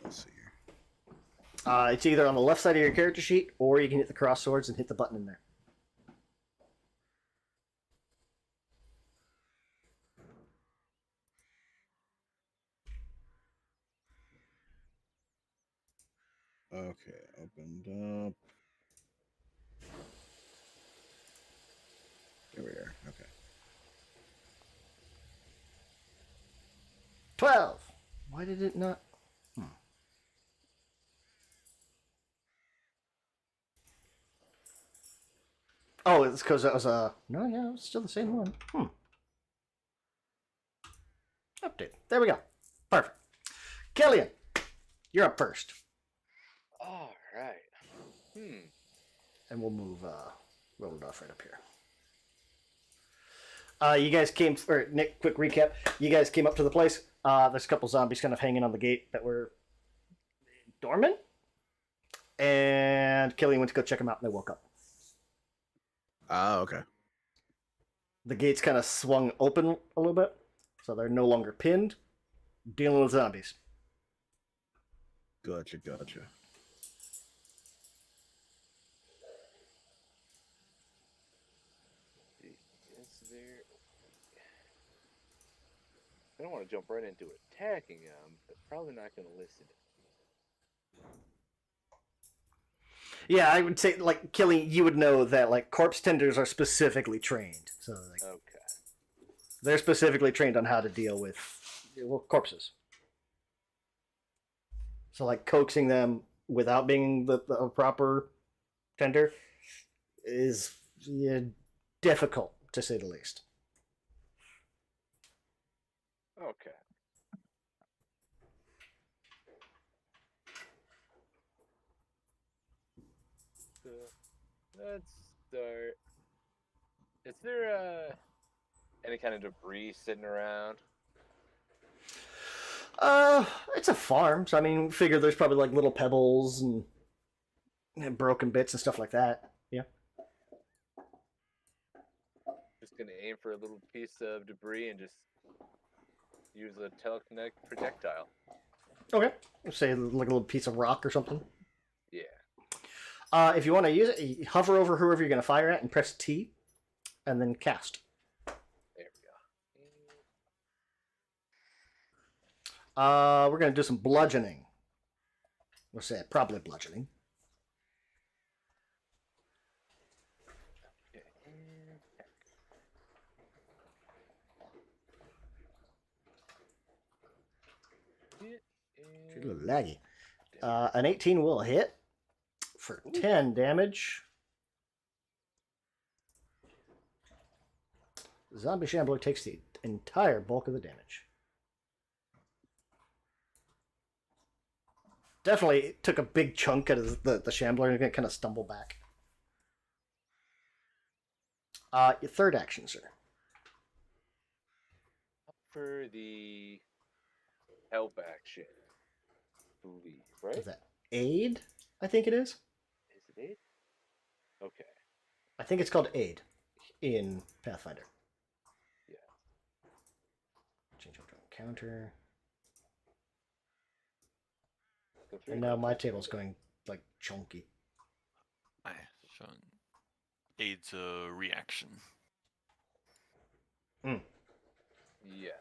Let's see here. It's either on the left side of your character sheet, or you can hit the cross swords and hit the button in there. Okay, opened up. There we are. Okay. 12. Why did it not? Oh, it's because that was a. No, yeah, it was still the same one. Update. There we go. Perfect. Killian, you're up first. All right. And we'll move Roldorf right up here. You guys came, or Nick, quick recap. You guys came up to the place. There's a couple zombies kind of hanging on the gate that were dormant. And Killian went to go check them out, and they woke up. Okay. The gates kind of swung open a little bit, so they're no longer pinned. Dealing with zombies. Gotcha. Is there? I don't want to jump right into attacking them, but probably not going to listen. Yeah, I would say, like, Killian, you would know that, like, corpse tenders are specifically trained. So, like, Okay. they're specifically trained on how to deal with corpses. So, like, coaxing them without being the proper tender is difficult, to say the least. Okay. So, let's start. Is there any kind of debris sitting around? It's a farm, so I mean, figure there's probably like little pebbles and broken bits and stuff like that. Yeah. Just gonna aim for a little piece of debris and just use a telekinetic projectile. Okay. Say like a little piece of rock or something. Yeah. If you want to use it, you hover over whoever you're going to fire at and press T, and then cast. There we We're going to do some bludgeoning. We'll say probably bludgeoning. go. It's a little laggy. An 18 will hit for 10 damage. Zombie Shambler takes the entire bulk of the damage. Definitely took a big chunk out of the Shambler and going to kind of stumble back. Your third action, sir. For the help action, believe, right? Is that aid? I think it is. Is it 8? Okay. I think it's called aid in Pathfinder. Yeah. Change up to encounter. So 3 And now my attacks. table's going like chunky. Showing aids a reaction. Yes.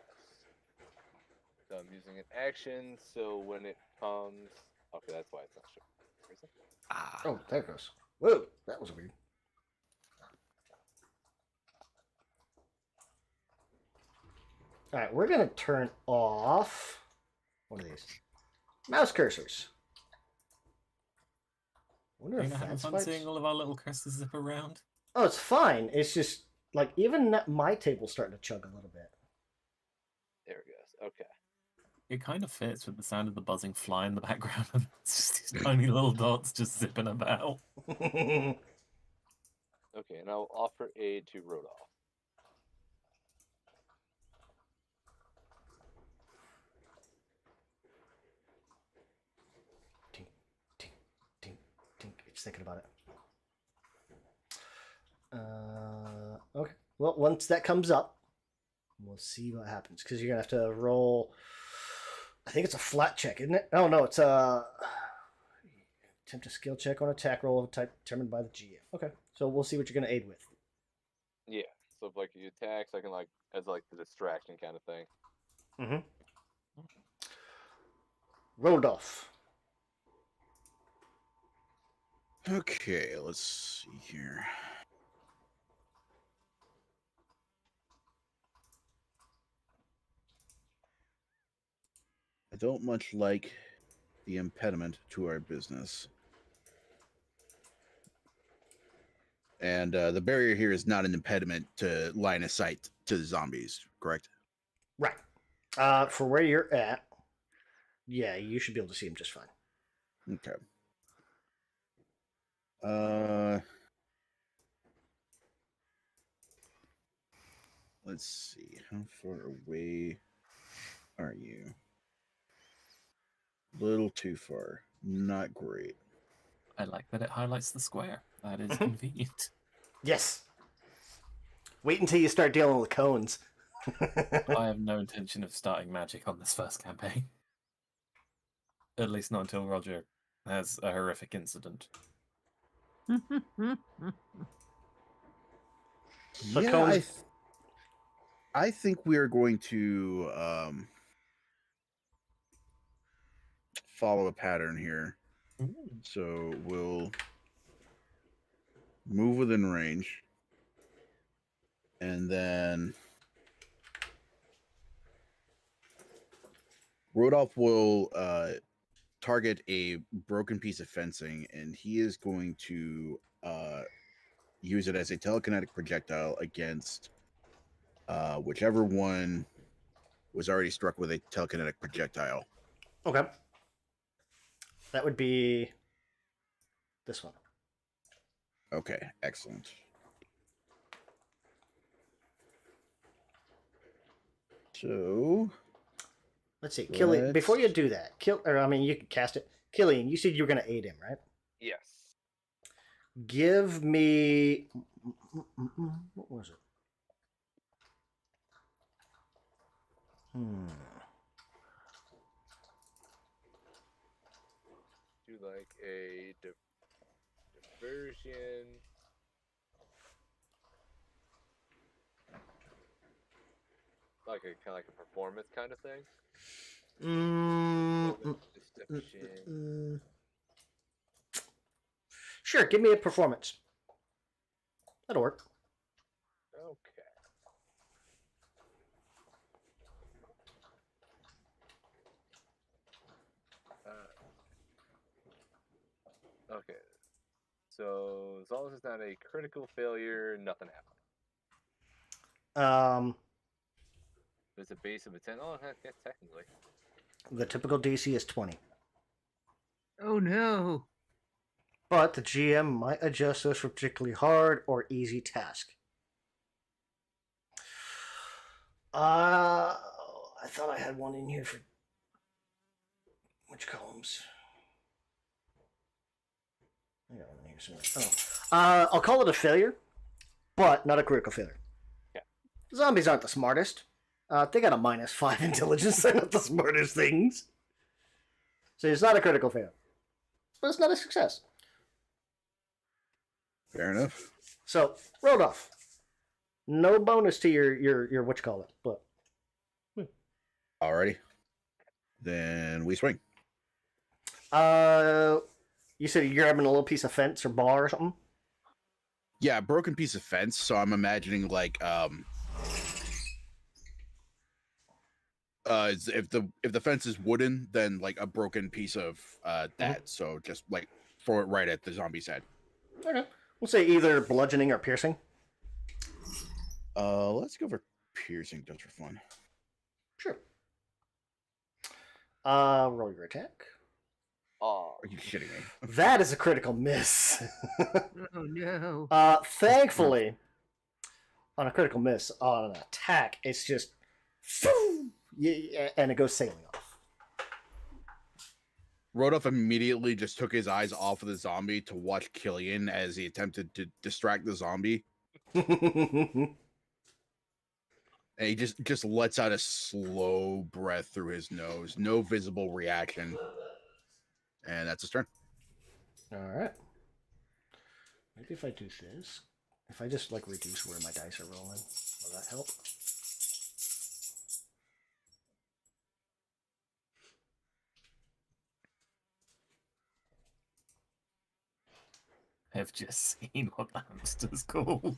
So I'm using an action, so when it comes... Okay, that's why it's not showing. Where is it? Ah. Oh, there it goes. Whoa, that was weird. All right, we're going to turn off one of these mouse cursors. Wonder Are you if not having that's fun why seeing all of our little cursors zip around? Oh, it's fine. It's just like even my table's starting to chug a little bit. There it goes. Okay. It kind of fits with the sound of the buzzing fly in the background. It's just these tiny little dots just zipping about. Okay, and I'll offer aid to Rodolph. Just thinking about it. Okay. Well, once that comes up, we'll see what happens. Because you're going to have to roll... I think it's a flat check, isn't it? Oh, no, it's a... Attempt a skill check on attack roll of a type determined by the GM. Okay. So we'll see what you're going to aid with. Yeah. So if like you attack, so I can like as like the distraction kind of thing. Mm-hmm. Rodolph. Okay, let's see here. I don't much like the impediment to our business. And the barrier here is not an impediment to line of sight to the zombies, correct? Right. For where you're at, yeah, you should be able to see him just fine. Okay. Let's see. How far away are you? Little too far. Not great. I like that it highlights the square. That is convenient. Yes. Wait until you start dealing with cones. I have no intention of starting magic on this first campaign. At least not until Roger has a horrific incident. So Yeah, cones... I think we are going to follow a pattern here. So we'll move within range. And then Rodolph will target a broken piece of fencing, and he is going to use it as a telekinetic projectile against whichever one was already struck with a telekinetic projectile. Okay. That would be this one. Okay, excellent. So Let's see, Killian. Before you do that, you can cast it. Killian, you said you were going to aid him, right? Yes. Give me. What was it? Do like a diversion. Like a kind of like a performance kind of thing. Deception. Sure, give me a performance. That'll work. Okay. Okay. So as long as it's not a critical failure, nothing happened. If it's a base of a 10, yeah, technically. The typical DC is 20. Oh no. But the GM might adjust those for particularly hard or easy task. I thought I had one in here for which columns? I got one in here somewhere. Oh. I'll call it a failure, but not a critical failure. Yeah. Zombies aren't the smartest. They got a -5 intelligence. They're not the smartest things. So it's not a critical failure. But it's not a success. fair enough. So, Rodolph. No bonus to your what you call it, but Alrighty. Then we swing. you said you're grabbing a little piece of fence or bar or something? Yeah, a broken piece of fence, so I'm imagining like if the fence is wooden, then like a broken piece of that. So just like throw it right at the zombie's head. Okay. We'll say either bludgeoning or piercing. Let's go for piercing just for fun. Sure. Roll your attack. Oh. Are you kidding me? That is a critical miss. Oh no. Thankfully, on a critical miss, on an attack, it's just and it goes sailing off. Rodolph immediately just took his eyes off of the zombie to watch Killian as he attempted to distract the zombie. And he just lets out a slow breath through his nose. No visible reaction. And that's his turn. All right. Maybe if I do this, if I just like reduce where my dice are rolling, will that help? I've just seen what the hamster's called.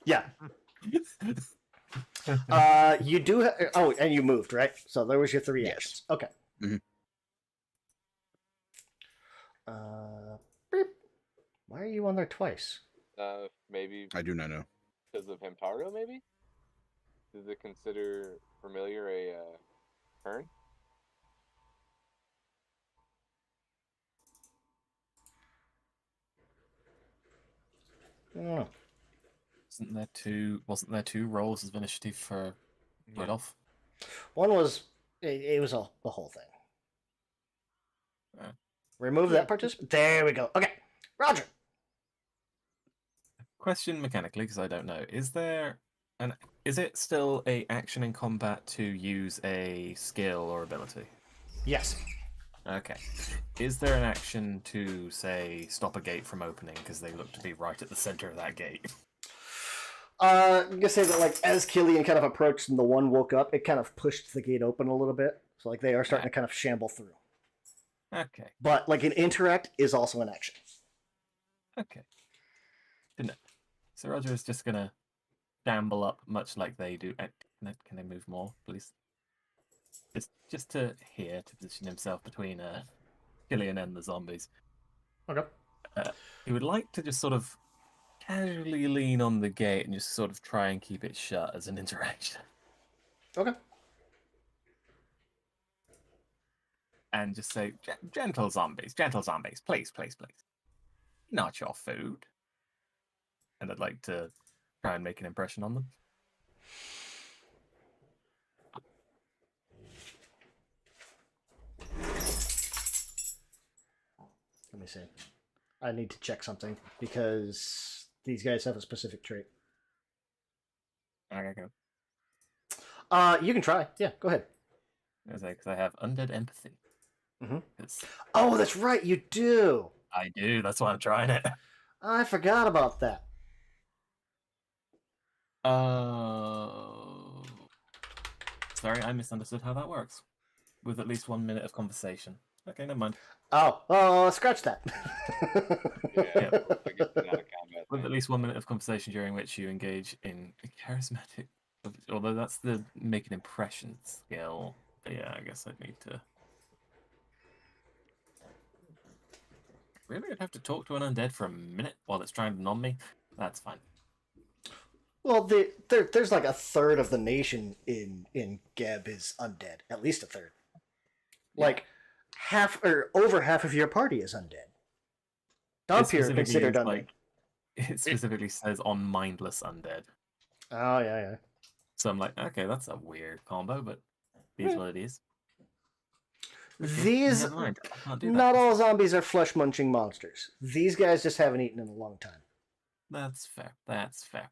Yeah. You do. Oh, and you moved, right? So there was your 3 Yes. actions. Okay. Mhm. Beep. Why are you on there twice? Maybe I do not know. because of Hemparo, maybe? Does it consider familiar a turn? I don't know. Wasn't there two rolls of initiative for Rodolph? One was it was the whole thing. Uh, Remove that participant. There we go. Okay, Roger. Question mechanically, because I don't know. Is it still a action in combat to use a skill or ability? Yes. Okay. Is there an action to, say, stop a gate from opening because they look to be right at the center of that gate? I'm gonna say that like as Killian kind of approached and the one woke up, it kind of pushed the gate open a little bit. So like they are starting to kind of shamble through. Okay. But like an interact is also an action. Okay. Didn't know. So Roger is just gonna shamble up, much like they do. Can they move more, please? Just to here to position himself between Killian and the zombies. Okay. He would like to just sort of casually lean on the gate and just sort of try and keep it shut as an interaction. Okay. And just say, gentle zombies, please, please, please. Not your food. And I'd like to try and make an impression on them. Let me see. I need to check something because these guys have a specific trait. Okay, go. You can try. Yeah, go ahead. Because I have undead empathy. Mhm. 'Cause Oh, that's right. You do. I do, that's why I'm trying it. I forgot about that. Sorry, I misunderstood how that works. With at least 1 minute of conversation. Okay, never mind. Oh, scratch that. Yeah, I guess not a combat With thing. at least 1 minute of conversation during which you engage in a charismatic. Although that's the make an impression skill. But yeah, I guess I'd need to. Really? I'd have to talk to an undead for a minute while it's trying to nom me? That's fine. Well, there's like a third of the nation in Geb is undead. At least a third. Yeah. Like half or over half of your party is undead. Dompier specifically considered is, undead. like, it specifically says on mindless undead. Oh yeah. So I'm like, okay, that's a weird combo, but it is what it is. Okay, These never mind. I can't do that. not all zombies are flesh munching monsters. These guys just haven't eaten in a long time. That's fair. That's fair.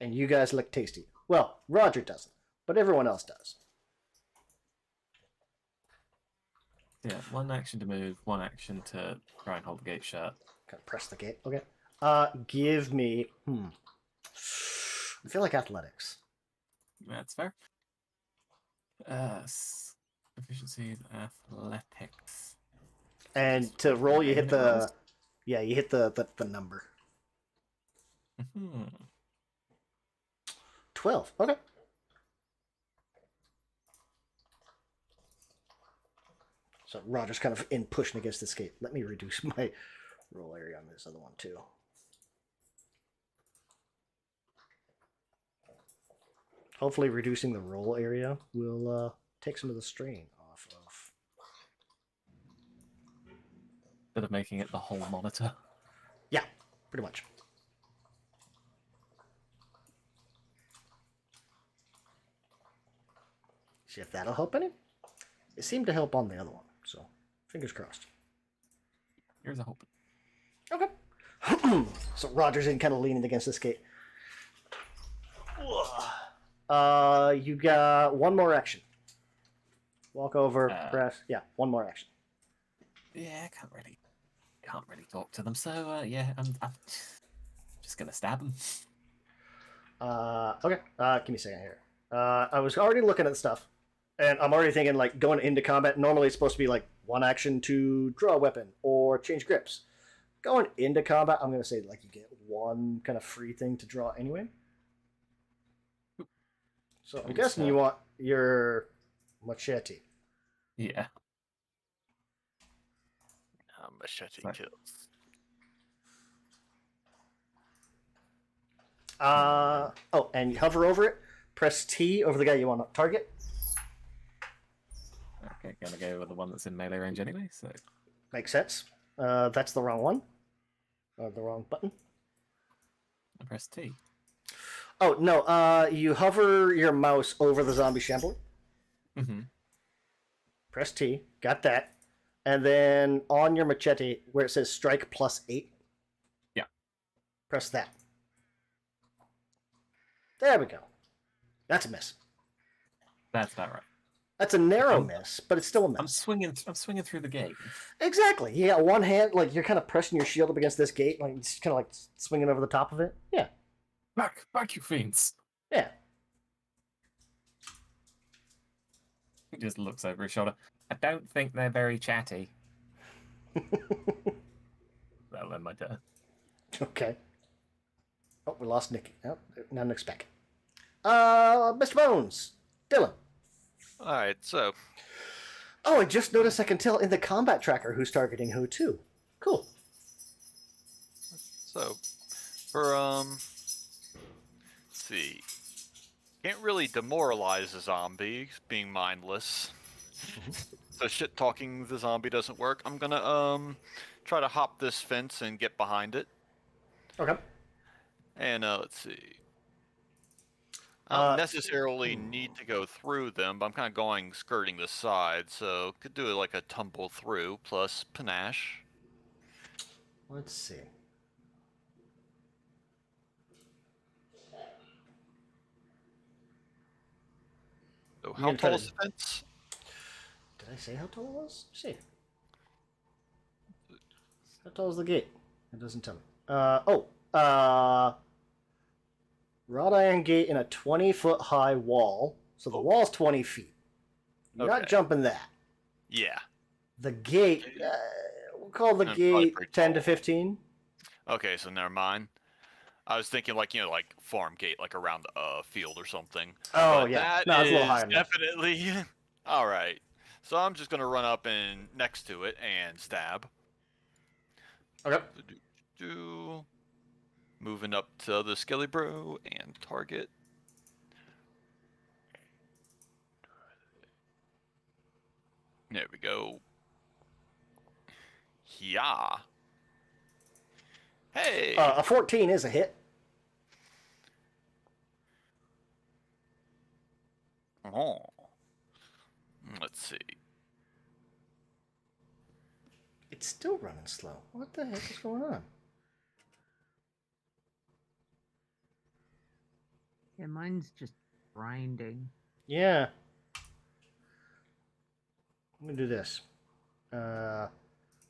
And you guys look tasty. Well, Roger doesn't, but everyone else does. Yeah, one action to move, one action to try and hold the gate shut. Kind of press the gate. Okay. Give me. I feel like athletics. That's fair. Efficiency, athletics. And to roll, you hit the. Yeah, you hit the number. 12. Okay. So Roger's kind of in pushing against this gate. Let me reduce my roll area on this other one too. Hopefully reducing the roll area will take some of the strain off of. Instead of making it the whole monitor. Yeah, pretty much. See if that'll help any. It seemed to help on the other one, so fingers crossed. Here's a hope. Okay. So Roger's in, kind of leaning against this gate. You got one more action. Walk over, press. Yeah, one more action. Yeah, I can't really talk to them. So yeah, I'm just gonna stab them. Okay. Give me a second here. I was already looking at stuff, and I'm already thinking like going into combat. Normally, it's supposed to be like one action to draw a weapon or change grips. Going into combat, I'm gonna say like you get one kind of free thing to draw anyway. So I'm guessing you want your machete. Yeah. Machete Sorry. kills. Oh, and you hover over it. Press T over the guy you want to target. Okay, gonna go with the one that's in melee range anyway. So Makes sense. That's the wrong one. The wrong button. I press T. Oh no. You hover your mouse over the zombie shambler. Mm-hmm. Press T. Got that. And then on your machete, where it says strike +8. Yeah. Press that. There we go. That's a miss. That's about right. That's a narrow miss, but it's still a miss. I'm swinging through the gate. Exactly. You got one hand, like you're kind of pressing your shield up against this gate, like just kind of like swinging over the top of it. Yeah. Back, you fiends! Yeah. He just looks over his shoulder. I don't think they're very chatty. That'll end my turn. Okay. Oh, we lost Nicky. Oh, not expect. Mr. Bones, Dylan. All right, so Oh, I just noticed I can tell in the combat tracker who's targeting who too. Cool. for let's see, can't really demoralize a zombie being mindless. So shit talking the zombie doesn't work. I'm gonna try to hop this fence and get behind it. Okay. And let's see. I don't necessarily need to go through them, but I'm kind of going skirting the side, so could do it like a tumble through plus panache. Let's see. So You how gonna try tall to- is the fence? Did I say how tall it was? Let's see. How tall is the gate? It doesn't tell me. Wrought iron gate in a 20-foot high wall. So the wall's 20 feet. You're not Okay. jumping that. Yeah. The gate, we'll call the Probably gate pretty 10 to tall. 15. Okay, so never mind. I was thinking like, you know, like farm gate, like around a field or something. Oh, But yeah. that No, it's a little is higher than that. definitely all right. So I'm just gonna run up and next to it and stab. Okay. Moving up to the skelly bro and target. There we go. Yeah. Hey. A 14 is a hit. Oh. Let's see. It's still running slow. What the heck is going on? Yeah, mine's just grinding. Yeah. I'm going to do this.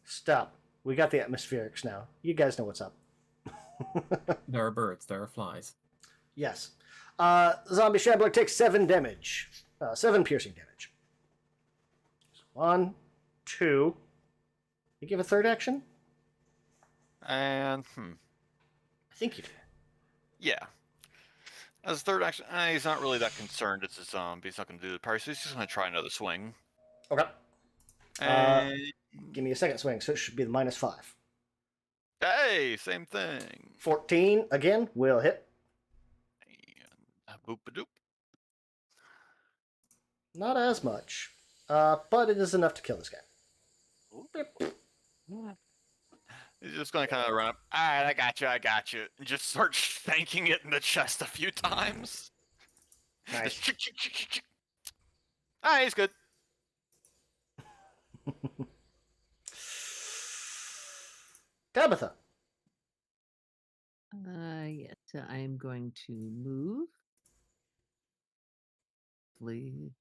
Stop. We got the atmospherics now. You guys know what's up. There are birds. There are flies. Yes. Zombie Shambler takes 7 damage. 7 piercing damage. 1, 2. You give a third action? And I think you do. yeah. As a third action, he's not really that concerned. It's a zombie. He's not going to do the parry, so he's just going to try another swing. Okay. And Give me a second swing, so it should be the -5. hey, same thing. 14 again will hit. And boop-a-doop. Not as much, but it is enough to kill this guy. He's just going to kind of run up. All right, I got you. And just start shanking it in the chest a few times. Nice. All right, he's good. Tabitha. Yes, so I am going to move. Please.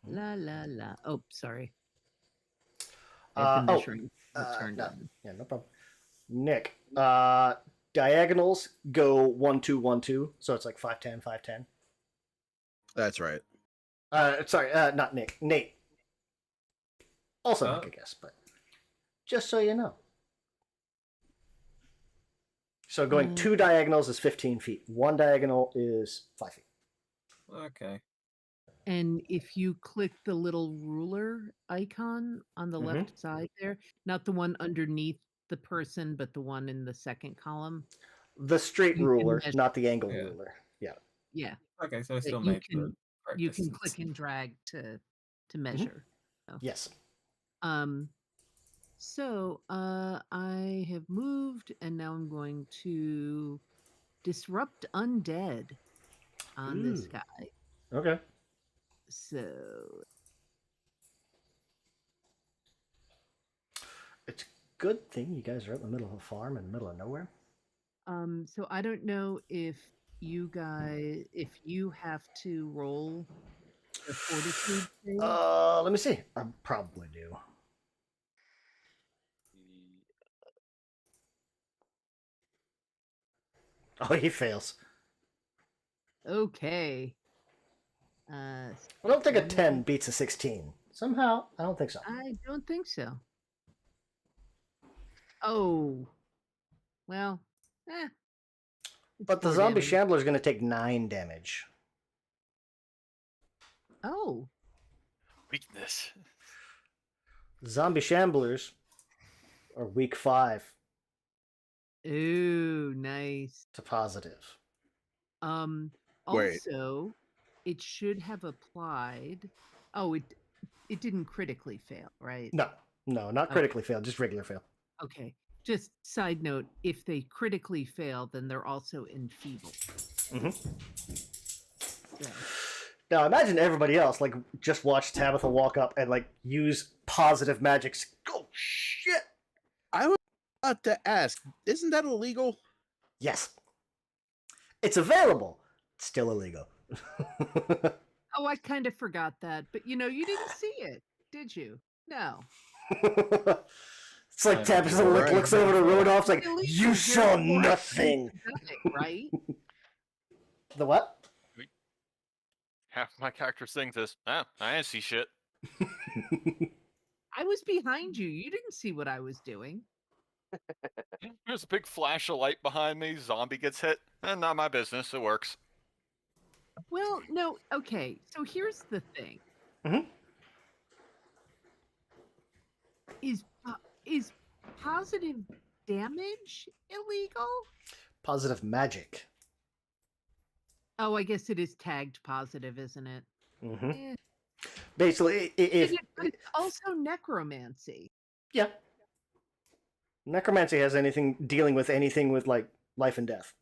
La la la. Oh, sorry. I have the measuring turned no. on. Yeah, no problem. Nick, diagonals go 1 2 1 2, so it's like 5 10 5 10. That's right. Sorry, not Nick. Nate. Also Nick, I guess, but just so you know. So going 2 diagonals is 15 feet. 1 diagonal is 5 feet. Okay. And if you click the little ruler icon on the left side there, not the one underneath the person, but the one in the second column. The straight You can ruler, measure- not the angle Yeah. ruler. Yeah. Yeah. Okay, so I that still you made the can correct you can distance. click and drag to measure. Yes. So I have moved and now I'm going to disrupt undead on this Ooh. guy. Okay. So It's a good thing you guys are out in the middle of a farm in the middle of nowhere. so I don't know if you have to roll the fortitude save. Let me see. I probably do. Oh, he fails. Okay. I don't think a 10 beats a 16. Somehow, I don't think so. I don't think so. Oh. Well, it's But the 4 zombie damage. shambler is going to take 9 damage. Oh. Weakness. Zombie shamblers are weak 5 Ooh, nice. to positive. Wait. Also, it should have applied. Oh, it didn't critically fail, right? No, not critically fail, just regular fail. Okay. Just side note, if they critically fail, then they're also enfeebled. So, Now imagine everybody else like just watch Tabitha walk up and like use positive magics. Oh shit! I was about to ask, isn't that illegal? Yes, it's available. It's still illegal. oh, I kind of forgot that, but you didn't see it, did you? No. It's like I Tabitha know, right? looks over to Rodolph, like, Illegal, you saw therefore, nothing. it's pathetic, right? The what? Half my character sings this. Ah, I didn't see shit. I was behind you. You didn't see what I was doing. There's a big flash of light behind me. Zombie gets hit. Not my business. It works. Well, no. Okay. So here's the thing. Is positive damage illegal? Positive magic. Oh, I guess it is tagged positive, isn't it? Eh. Basically, if But it's also necromancy. yeah, necromancy has anything dealing with anything with like life and death.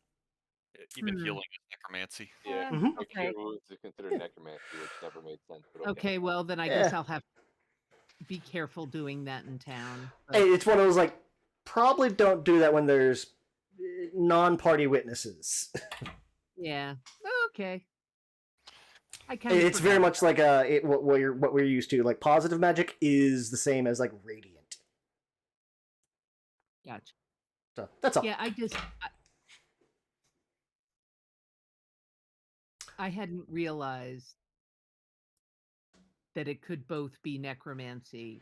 Even healing is necromancy. Yeah. Okay. Cure wounds is considered necromancy, which never made sense. But okay. Okay. Well, then I guess I'll have to be careful doing that in town. But... Hey, it's one of those like probably don't do that when there's non-party witnesses. Yeah. Okay. I kind of. It's very much like what we're used to. Like positive magic is the same as like radiant. Gotcha. So that's all. Yeah, I hadn't realized that it could both be necromancy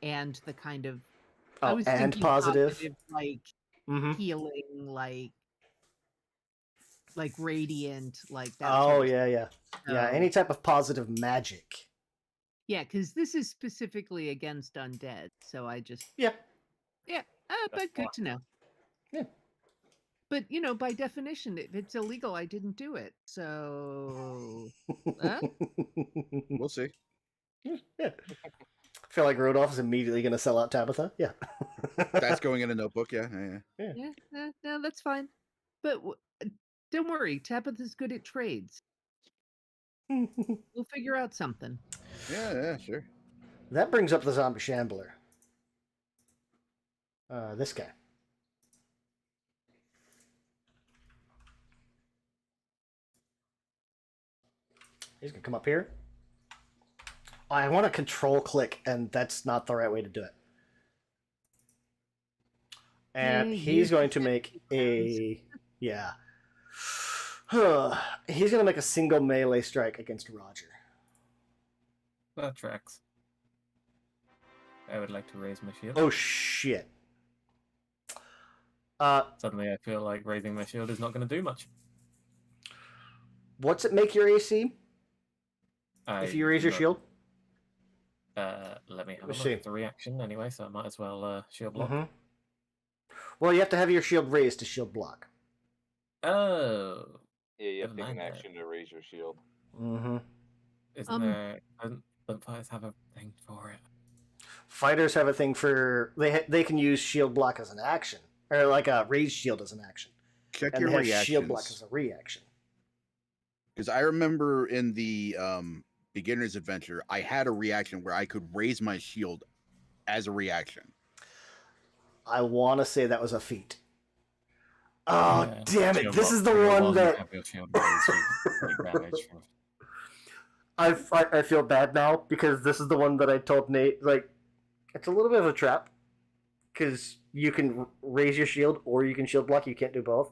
and the kind of I was and thinking positive, like healing, like radiant, like that. Oh sort of yeah. Yeah, any type of positive magic. Yeah, because this is specifically against undead, so I just Yeah. but good to know. Yeah. But by definition, if it's illegal, I didn't do it. So We'll see. Yeah. I feel like Rodolph is immediately going to sell out Tabitha. Yeah. That's going in a notebook. Yeah. No, that's fine. But don't worry, Tabitha's good at trades. We'll figure out something. Yeah, sure. That brings up the zombie shambler. This guy. He's gonna come up here. I want to control click, and that's not the right way to do it. And Hey, he's you going to just make have a he's going to make a single melee strike against Roger. That tracks. I would like to raise my shield. Oh shit! Suddenly, I feel like raising my shield is not going to do much. What's it make your AC if you raise your not- shield? Let me have a Let's look. see. It's a reaction anyway, so I might as well shield block. Mm-hmm. Well, you have to have your shield raised to shield block. Oh, Yeah, you have to Never take an mind that. action to raise your shield. Mm-hmm. isn't there? Don't fighters have a thing for it? Fighters have a thing for they can use shield block as an action, or like a raised shield as an action, Check and your they have shield block reactions. as a reaction. Because I remember in the beginner's adventure, I had a reaction where I could raise my shield as a reaction. I want to say that was a feat. Oh Yeah, damn it! shield This block is the trigger one while you that have your shield raised, you take damage from. I feel bad now because this is the one that I told Nate. Like, it's a little bit of a trap because you can raise your shield or you can shield block. You can't do both.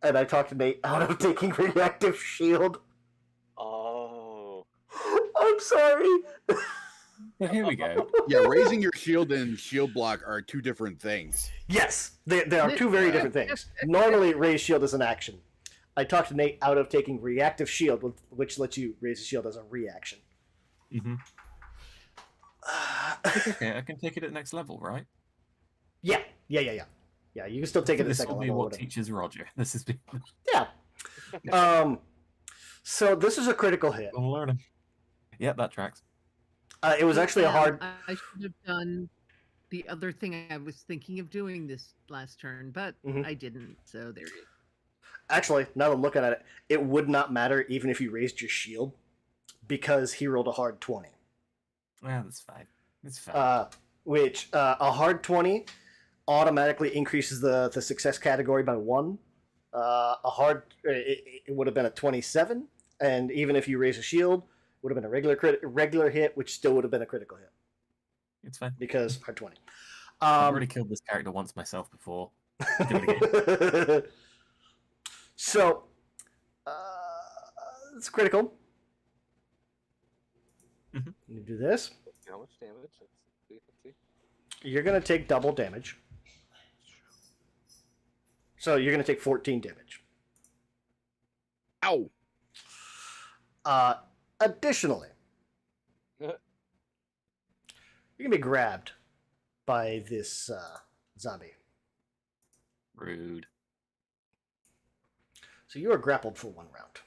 And I talked to Nate out of taking reactive shield. Oh. I'm sorry. So here we go. Yeah, raising your shield and shield block are two different things. Yes, they are two very different things. Normally, raise shield is an action. I talked to Nate out of taking reactive shield, which lets you raise a shield as a reaction. Mm-hmm. It's okay, I can take it at next level, right? Yeah. Yeah, you can still take it at This second will be level. what teaches Roger. This has been Yeah. So this is a critical hit. I'm learning. Yep, that tracks. It was actually a hard. I should have done the other thing I was thinking of doing this last turn, but Mhm. I didn't. So there it is. Actually, now that I'm looking at it, it would not matter even if you raised your shield because he rolled a hard 20. Yeah, that's fine. It's fine. Which a hard 20 automatically increases the success category by 1. It would have been a 27, and even if you raise a shield, it would have been a regular hit, which still would have been a critical hit It's fine. because hard 20. I've already killed this character once myself before. Do it again. So, it's critical. Mhm. You do this. How much damage? Let's see. You're going to take double damage. So you're going to take 14 damage. Ow! Additionally, you're going to be grabbed by this zombie. Rude. So you are grappled for 1 round.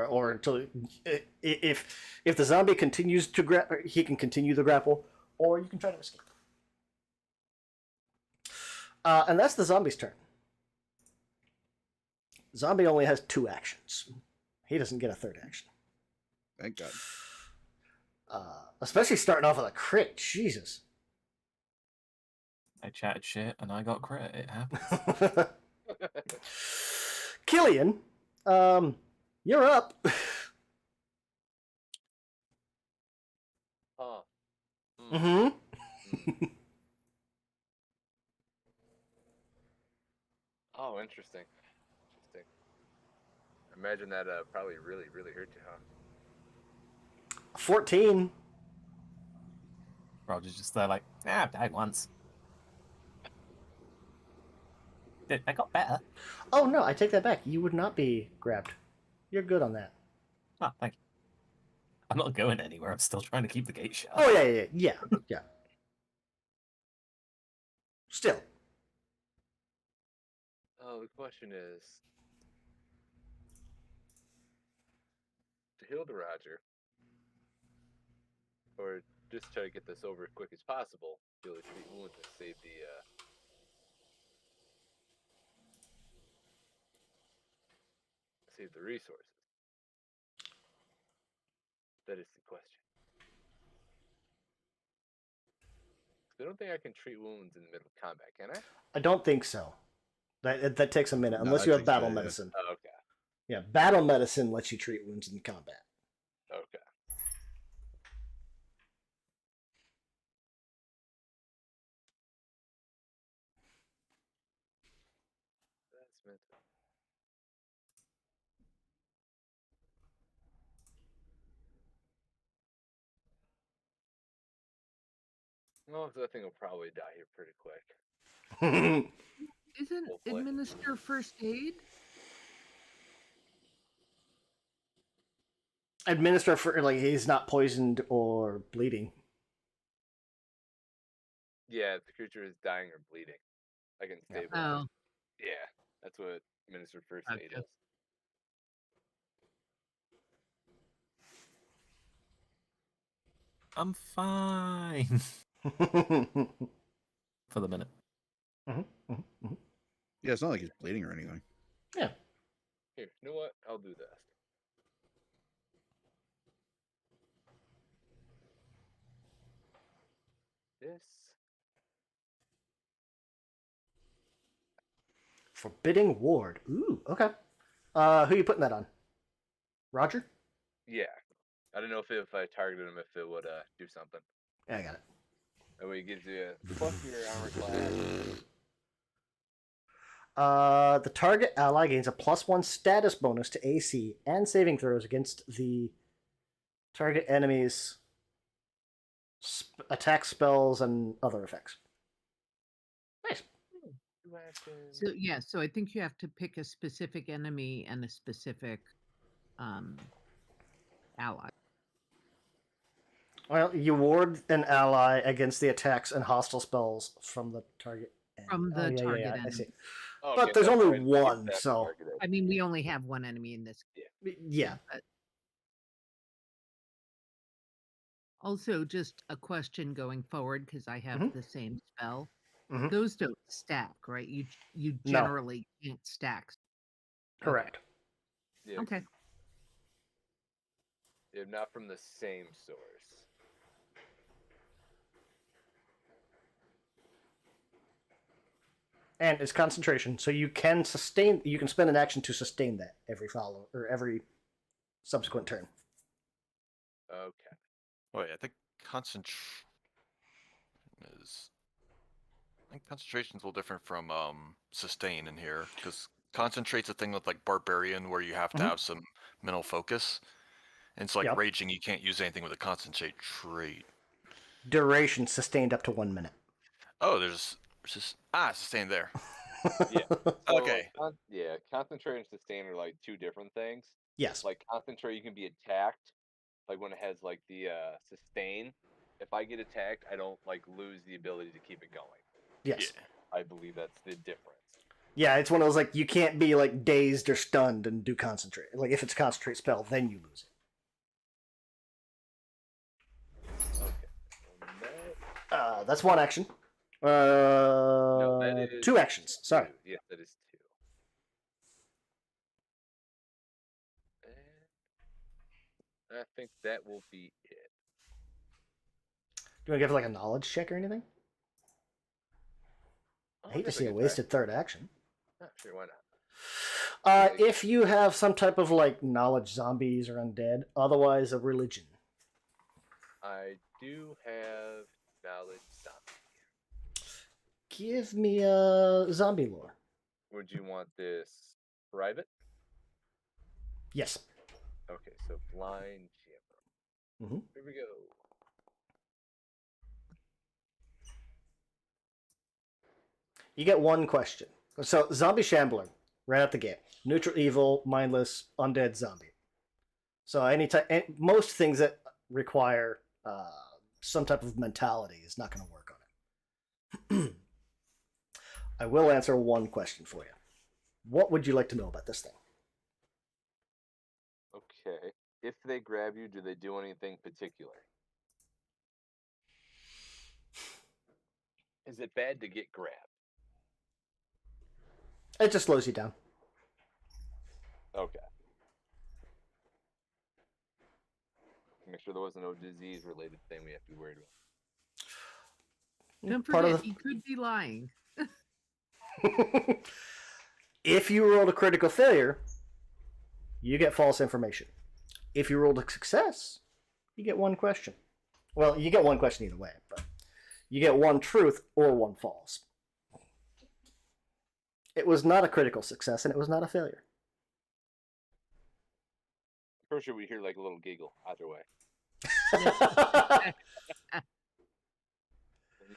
Or until if the zombie continues to grapple, he can continue the grapple, or you can try to escape. And that's the zombie's turn. Zombie only has 2 actions. He doesn't get a third action. Thank God. Especially starting off with a crit. Jesus. I chatted shit and I got crit. It happens. Killian, you're up. Huh. Mm-hmm. Oh, interesting. Imagine that probably really, really hurt you, huh? 14. Roger's just there like, I've died once. I got better. Oh no, I take that back. You would not be grabbed. You're good on that. Oh, thank you. I'm not going anywhere. I'm still trying to keep the gate shut. Oh yeah. Still. Oh, the question is, to heal the Roger, or just try to get this over as quick as possible, heal the treat wound to save the resources. That is the question. I don't think I can treat wounds in the middle of combat, can I? I don't think so. That takes a minute, No, unless that you have takes battle a- yeah. medicine. Oh, okay. Yeah, battle medicine lets you treat wounds in combat. Okay. That's meant to. Well, that thing will probably die here pretty quick. Isn't Hopefully. administer first aid? Administer for like he's not poisoned or bleeding. Yeah, if the creature is dying or bleeding, I can Yeah. stabilize. Oh, Yeah, that's what minister first aid Gotcha. is. I'm fine for the minute. Yeah, it's not like he's bleeding or anything. Yeah. Here, you know what? I'll do this. This. Forbidding ward. Ooh, okay. Who are you putting that on? Roger? Yeah. I don't know if I targeted him, if it would do something. Yeah, I got it. That way it gives you plus your armor class. The target ally gains a +1 status bonus to AC and saving throws against the target enemy's attack spells and other effects. Nice. So yeah, so I think you have to pick a specific enemy and a specific ally. Well, you ward an ally against the attacks and hostile spells from the target. From the target I enemy. see. Oh, But there's that's only right, one, that's so- targeted. I mean, we only have one enemy in this. Yeah. But also, just a question going forward because I have Mhm. the same spell. Mhm. Those don't stack, right? You No. generally can't stack. Correct. Yeah, Okay. They're not from the same source. And it's concentration, so you can sustain. You can spend an action to sustain that every follow or every subsequent turn. Okay. Wait, I think concentration's a little different from sustain in here, because concentrate's a thing with like barbarian where you have to Mhm. have some mental focus. And it's like Yep. raging, you can't use anything with a concentrate trait. Duration sustained up to 1 minute. Oh, there's just sustain there. Yeah. So, Okay. Yeah, concentrate and sustain are like two different things. Yes. Like concentrate, you can be attacked. Like when it has like the sustain. If I get attacked, I don't like lose the ability to keep it going. Yes. I believe that's the difference. Yeah, it's one of those like you can't be like dazed or stunned and do concentrate. Like if it's a concentrate spell, then you lose it. Okay. That's one action. No, that is 2 actions. Sorry. two. Yes, that is 2. And I think that will be it. Do you want to give like a knowledge check or anything? Oh, I hate to guess see a can wasted third action. try. Sure, why not? If you have some type of like knowledge zombies or undead, otherwise a religion. I do have knowledge zombie. Give me a zombie lore. Would you want this private? Yes. Okay, so blind jammer. Mhm. Here we go. You get one question. So zombie shambler, right out the gate. Neutral evil, mindless, undead zombie. So most things that require some type of mentality is not going to work on it. I will answer one question for you. What would you like to know about this thing? Okay. If they grab you, do they do anything particular? Is it bad to get grabbed? It just slows you down. Okay. Make sure there wasn't no disease-related thing we have to be worried about. Don't Part forget, of he could be lying. the... If you rolled a critical failure, you get false information. If you rolled a success, you get one question. Well, you get one question either way, but you get one truth or one false. It was not a critical success, and it was not a failure. I'm pretty sure we hear like a little giggle either way. It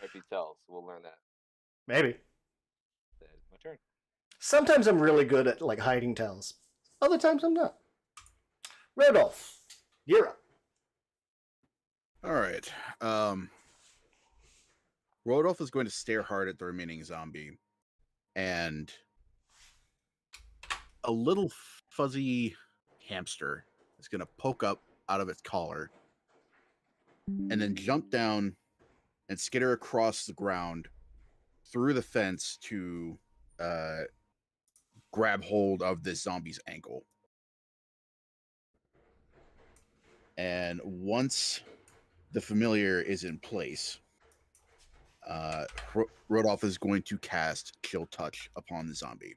might be tells. We'll learn that. Maybe. That is my turn. Sometimes I'm really good at like hiding tells. Other times I'm not. Rodolph, you're up. All right. Rodolph is going to stare hard at the remaining zombie, and a little fuzzy hamster is going to poke up out of its collar and then jump down and skitter across the ground through the fence to grab hold of this zombie's ankle. And once the familiar is in place, Rodolph is going to cast Chill Touch upon the zombie.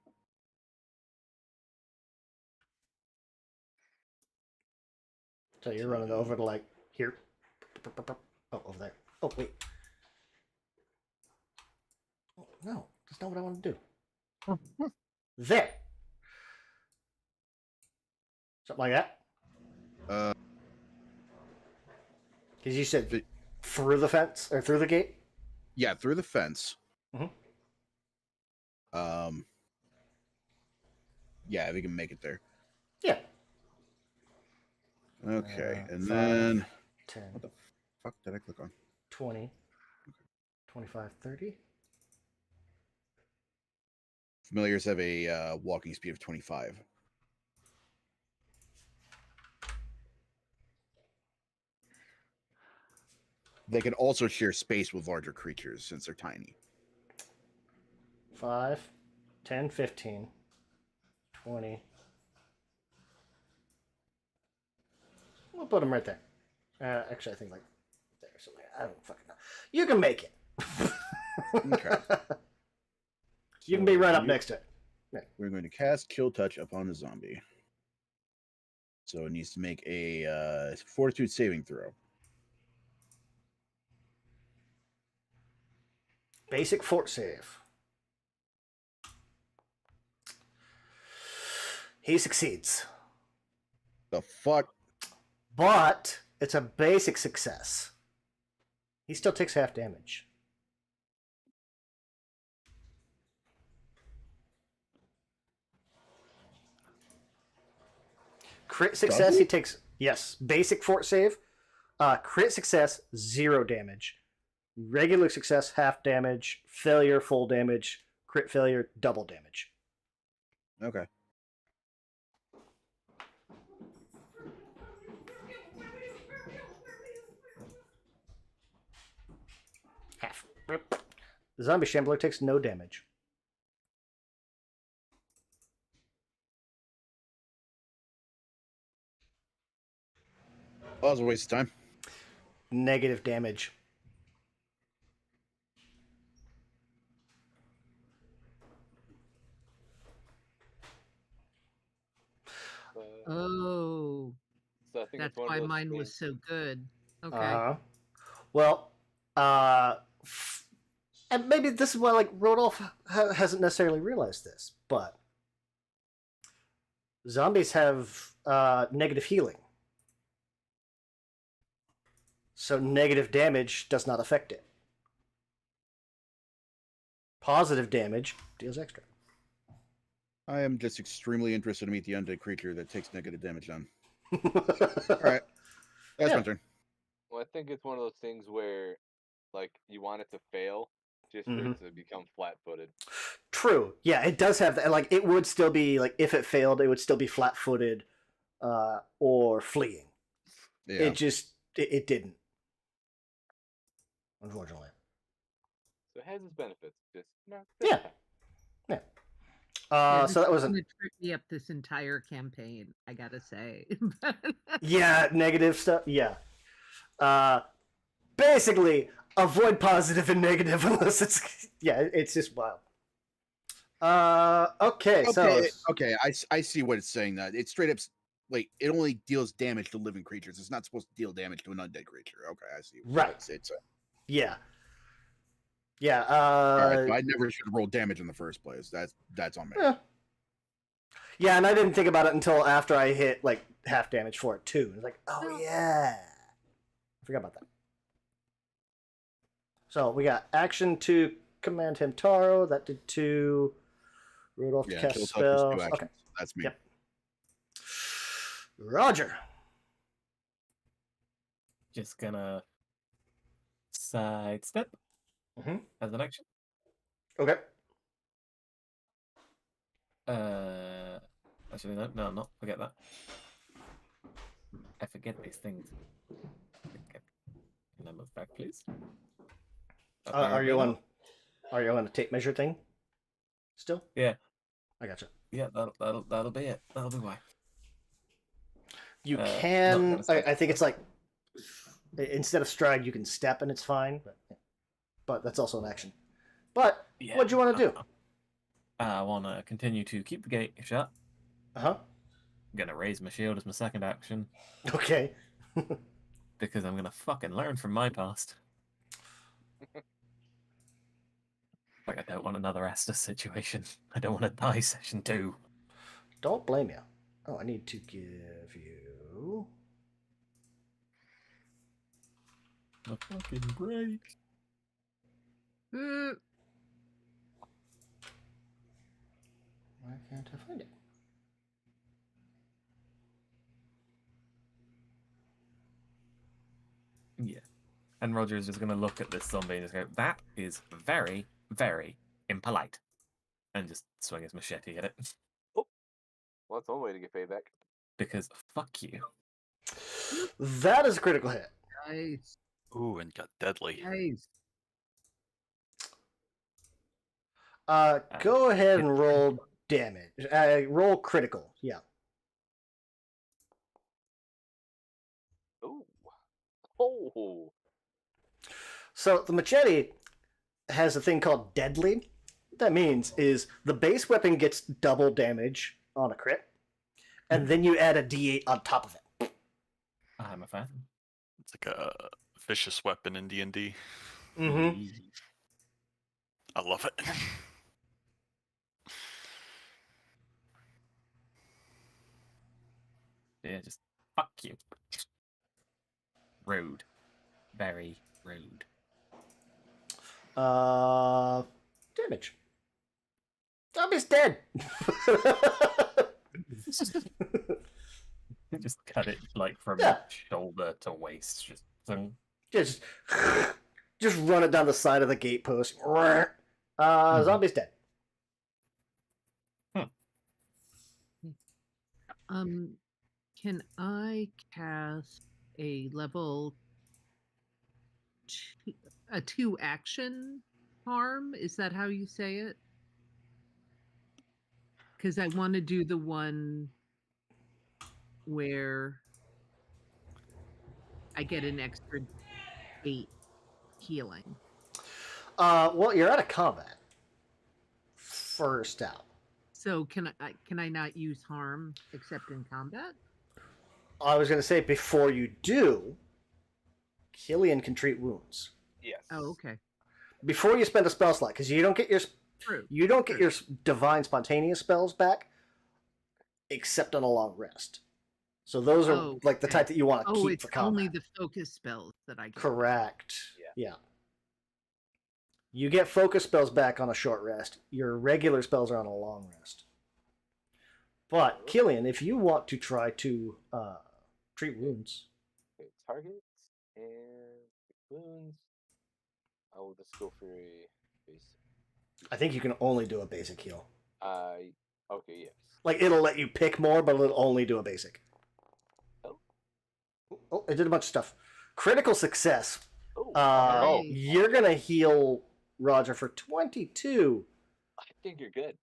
So you're running over to like here. Oh, over there. Oh, wait. Oh, no, that's not what I want to do. There. Something like that. Because you said through the fence or through the gate. Yeah, through the fence. Mhm. Yeah, if we can make it there. Yeah. Okay, and 5, then 10, what the fuck did I click on? 20, 25, 30. Familiars have a walking speed of 25. They can also share space with larger creatures since they're tiny. 5, 10, 15, 20. We'll put them right there. Actually, I think like there. Something. I don't fucking know. You can make it. Okay. You can be right up next to it. We're going to cast Kill Touch upon the zombie. So it needs to make a Fortitude saving throw. Basic fort save. He succeeds. The fuck? But it's a basic success. He still takes half damage. Crit success, he takes, yes, basic fort save. Crit success, 0 damage. Regular success, half damage. Failure, full damage. Crit failure, double damage. Okay. Half. The zombie shambler takes no damage. Oh, that was a waste of time. Negative damage. Oh, So I think that's it's one why of those mine things. was so good. Okay. Well, and maybe this is why like Rodolph hasn't necessarily realized this, but zombies have negative healing, so negative damage does not affect it. Positive damage deals extra. I am just extremely interested to meet the undead creature that takes negative damage on. All right. That's my turn. Well, I think it's one of those things where, like, you want it to fail just for it to become flat-footed. True. Yeah, it does have that. Like, it would still be like if it failed, it would still be flat-footed, or fleeing. Yeah. It just it didn't. Unfortunately. So it has its benefits. Just Yeah. Yeah. This So that is was gonna trip me up this entire campaign, I gotta say. yeah, negative stuff. Yeah. Basically, avoid positive and negative unless it's it's just wild. Okay, so Okay, I see what it's saying. That it's straight up like it only deals damage to living creatures. It's not supposed to deal damage to an undead creature. Okay, I see. Right. It's yeah. all right, so I never should have rolled damage in the first place. That's on me. Yeah, and I didn't think about it until after I hit like half damage for it too. It's like, oh yeah, I forgot about that. So we got action to command Hamtaro. That did 2. Rudolph to cast kill spells. touch is 2 actions. Okay, That's me. Yep. Roger. Just gonna sidestep Mhm. as an action. Okay. Actually, no, I'm not. Forget that. I forget these things. Okay. Can I move back, please? Are you Apparently on a tape measure thing? Still? Yeah. I gotcha. Yeah, that'll be it. That'll be why. You not can. gonna step. I think it's like instead of stride, you can step, and it's fine. But that's also an action. But Yeah, what do you want to do? I want to continue to keep the gate shut. Uh huh. I'm gonna raise my shield as my second action Okay. because I'm gonna fucking learn from my past. Like I don't want another Estus situation. I don't want to die session 2. Don't blame you. Oh, I need to give you. A fucking break. Why can't I find it? Yeah. And Roger is just going to look at this zombie and just go, that is very, very impolite. And just swing his machete at it. Well, that's one way to get payback. Because fuck you. That is a critical hit. Nice. Ooh, and got deadly. Nice. Go ahead and roll damage. Roll critical. Yeah. Ooh. Oh. So the machete has a thing called deadly. What that means is the base weapon gets double damage on a crit, and then you add a D8 on top of it. I'm a fan. It's like a vicious weapon in D&D. Mm-hmm. I love it. Yeah, just fuck you. Rude. Very rude. Damage. Zombie's dead. Just cut it like from Yeah. shoulder to waist. Just thing. just run it down the side of the gate post. Zombie's dead. Can I cast a level 2 action harm? Is that how you say it? Because I want to do the one where I get an extra 8 healing. Well, you're out of combat. First out. So can I not use harm except in combat? I was going to say before you do, Killian can treat wounds. Yes. Oh, okay. Before you spend a spell slot, because you don't get your True. your divine spontaneous spells back, except on a long rest. So those are like the okay. type that you want to Oh, keep it's for combat. only the focus spells that I get. Correct. Yeah. You get focus spells back on a short rest. Your regular spells are on a long rest. But Killian, if you want to try to treat wounds, Okay, targets and wounds. I will just go for a basic. I think you can only do a basic heal. Okay, yes. Like it'll let you pick more, but it'll only do a basic. Oh, it did a bunch of stuff. Critical success. Oh, You're gonna heal Roger for 22. I think you're good.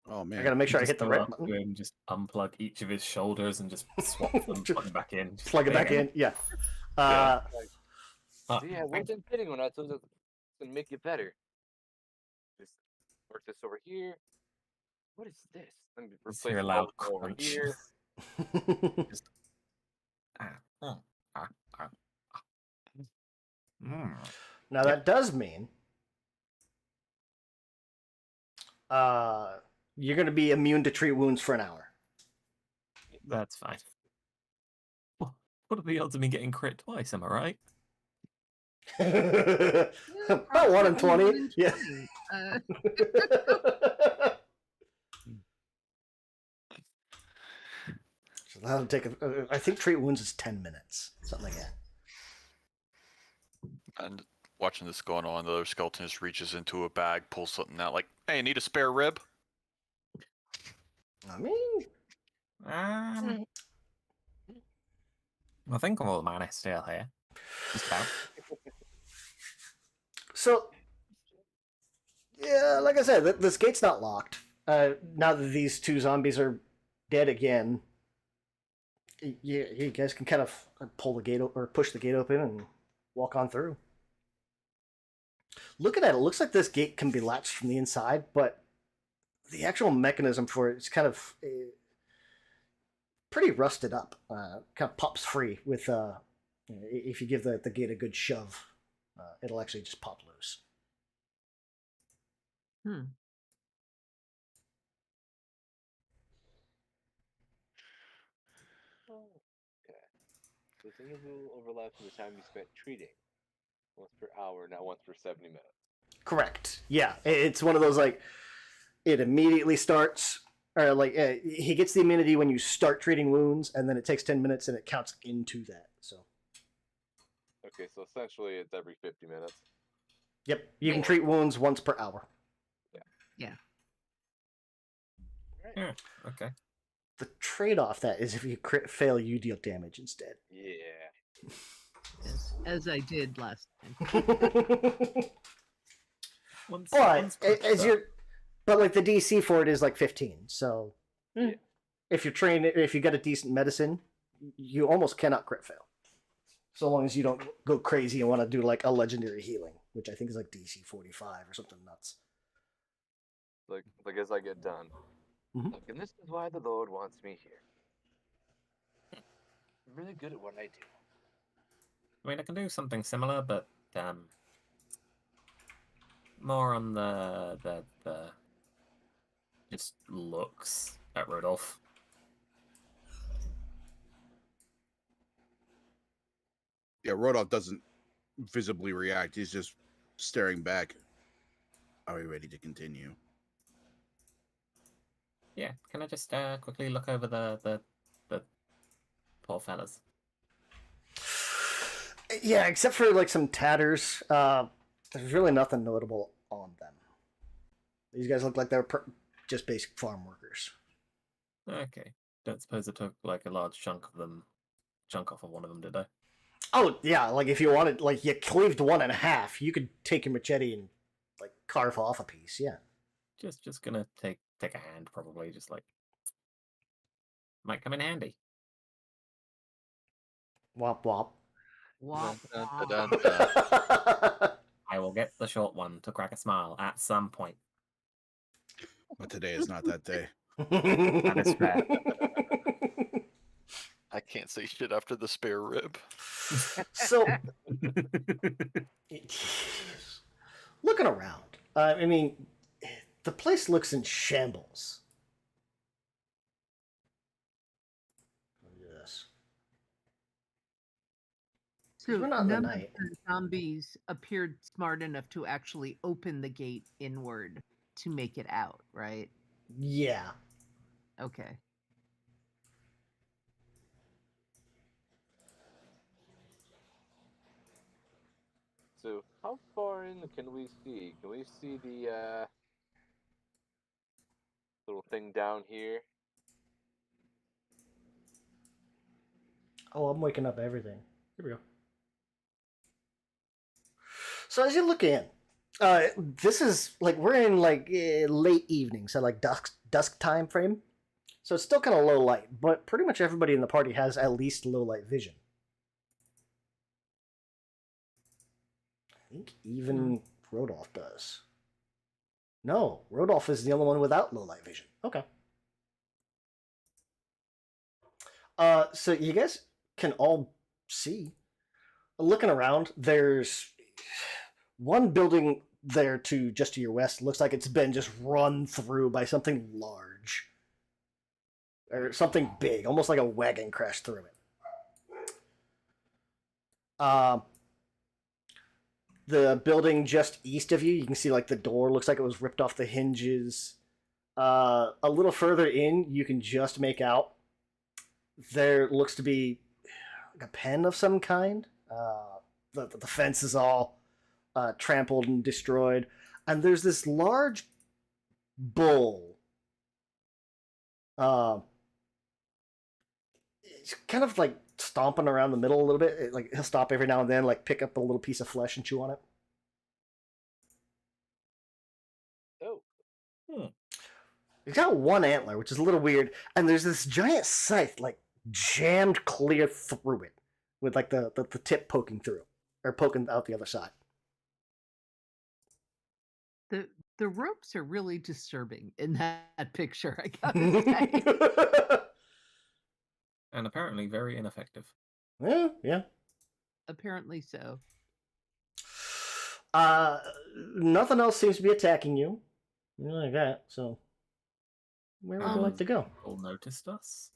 Oh man, I gotta make sure I Just hit the go right up to button. him, just unplug each of his shoulders and just swap them, plug them back in. Just Plug it there back you in. Yeah. See, I wasn't kidding when I told you it's gonna make it better. Just work this over here. What is this? Let me Let's replace hear a the loud button over crunch. here. Mm. Now that does mean you're going to be immune to treat wounds for an hour. That's fine. What are the odds of me getting crit twice? Am I right? About 1 in 20. Yeah. So that'll take. I think treat wounds is 10 minutes, something like that. And watching this going on, the other skeleton just reaches into a bag, pulls something out, like, "Hey, need a spare rib?" I mean, I think all mine is still here. Just about. so yeah, like I said, this gate's not locked. Now that these two zombies are dead again, you guys can kind of pull the gate or push the gate open and walk on through. Looking at it, looks like this gate can be latched from the inside, but the actual mechanism for it is kind of pretty rusted up. Kind of pops free with if you give the gate a good shove, it'll actually just pop loose. Okay. The thing will overlap from the time you spent treating. Once per hour, not once per 70 minutes. Correct. Yeah, it's one of those like it immediately starts, or like he gets the immunity when you start treating wounds, and then it takes 10 minutes and it counts into that. So. Okay, so essentially it's every 50 minutes. Yep, you can treat wounds once per hour. Yeah. Right. Yeah. Okay. The trade-off that is if you crit fail, you deal damage instead. Yeah. As I did last time. But as you're, but like the DC for it is like 15. So Yeah. if you're trained, if you got a decent medicine, you almost cannot crit fail. So long as you don't go crazy and want to do like a legendary healing, which I think is like DC 45 or something nuts. Like as I get done. Mhm. Look, and this is why the Lord wants me here. I'm really good at what I do. I mean, I can do something similar, but more on the just looks at Rudolph. Yeah, Rodolph doesn't visibly react. He's just staring back. Are we ready to continue? Yeah, can I just quickly look over the poor fellas? Yeah, except for like some tatters, there's really nothing notable on them. These guys look like they're just basic farm workers. Okay. Don't suppose I took like a large chunk off of one of them, did I? Oh yeah, like if you wanted, like you cleaved one in half, you could take your machete and like carve off a piece. Yeah. Just gonna take a hand, probably. Just like might come in handy. Womp womp. Womp, Dun, womp. dun, dun, dun. I will get the short one to crack a smile at some point. But today is not that day. That is fair. I can't say shit after the spare rib. So, looking around, I mean, the place looks in shambles. Yes. So We're not in the none night. of the zombies appeared smart enough to actually open the gate inward to make it out, right? Yeah. Okay. So how far in can we see? Can we see the little thing down here? Oh, I'm waking up everything. Here we go. So as you look in, this is like we're in like late evening, so like dusk time frame. So it's still kind of low light, but pretty much everybody in the party has at least low light vision. think even Rodolph does. No, Rodolph is the only one without low light vision. Okay. So you guys can all see. Looking around, there's one building there just to your west. Looks like it's been just run through by something large. Or something big, almost like a wagon crashed through it. The building just east of you, you can see like the door looks like it was ripped off the hinges. A little further in, you can just make out there looks to be like a pen of some kind. The fence is all trampled and destroyed, and there's this large bull. It's kind of like stomping around the middle a little bit. Like he'll stop every now and then, like pick up a little piece of flesh and chew on it. Oh. He's got one antler, which is a little weird, and there's this giant scythe like jammed clear through it, with like the tip poking through, or poking out the other side. The ropes are really disturbing in that picture, I gotta say. And apparently very ineffective. Yeah. Apparently so. Nothing else seems to be attacking you. Like that, so where would you like to go? All noticed us.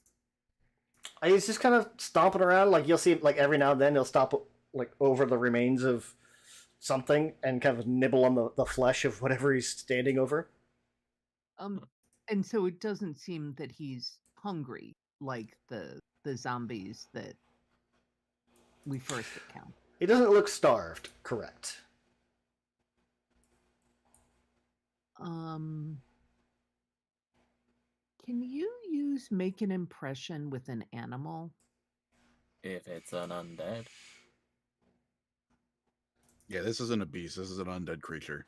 He's just kind of stomping around. Like you'll see, like every now and then he'll stop, like over the remains of something and kind of nibble on the flesh of whatever he's standing over. And so it doesn't seem that he's hungry like the zombies that we first encountered. He doesn't look starved, correct? Can you use make an impression with an animal? If it's an undead. Yeah, this isn't a beast. This is an undead creature.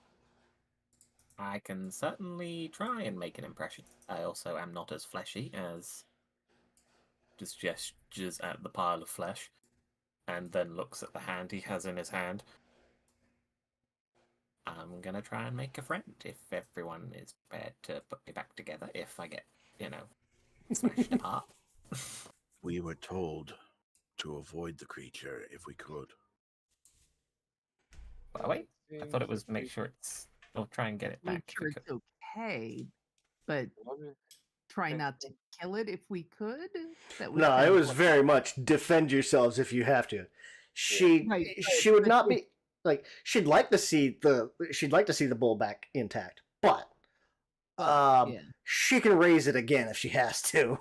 I can certainly try and make an impression. I also am not as fleshy as just gestures at the pile of flesh and then looks at the hand he has in his hand. I'm gonna try and make a friend if everyone is prepared to put me back together if I get, smashed apart. We were told to avoid the creature if we could. Well, wait, I thought it was make sure it's... Or try and get it back. Make sure it's okay, but try not to kill it if we could. That was No, kind it of was what- very much defend yourselves if you have to. She Right, she would but not if- be like she'd like to see the bull back intact, but yeah. she can raise it again if she has to.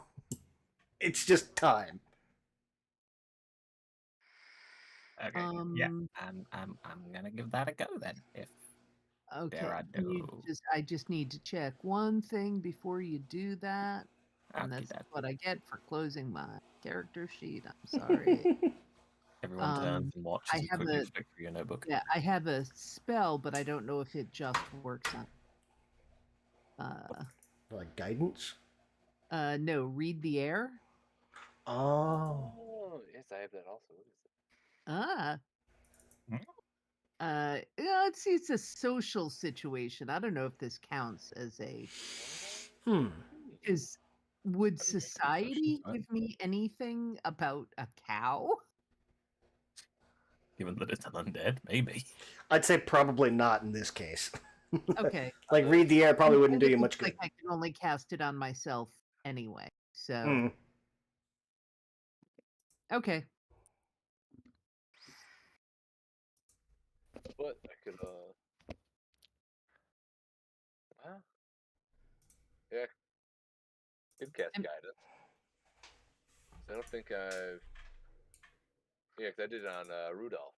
It's just time. Okay, yeah, I'm gonna give that a go then. If Okay. I do. I just need to check one thing before you do that. And I'll do that's that. what I get for closing my character sheet. I'm sorry. Everyone turns and watches I you have quickly a- flick through your notebook. Yeah, I have a spell, but I don't know if it just works on. Like guidance. No, read the air. Oh. Oh, yes, I have that also. What is it? Ah. Hmm? Yeah, it's a social situation. I don't know if this counts as a. Would society right? give me anything about a cow? Given that it's an undead, maybe. I'd say probably not in this case. Okay. Like read the air probably wouldn't do It you looks much good. like I can only cast it on myself anyway. So Hmm. okay. But I could, well, yeah, could cast And- guidance. I don't think I've, yeah, 'cause I did it on Rudolph.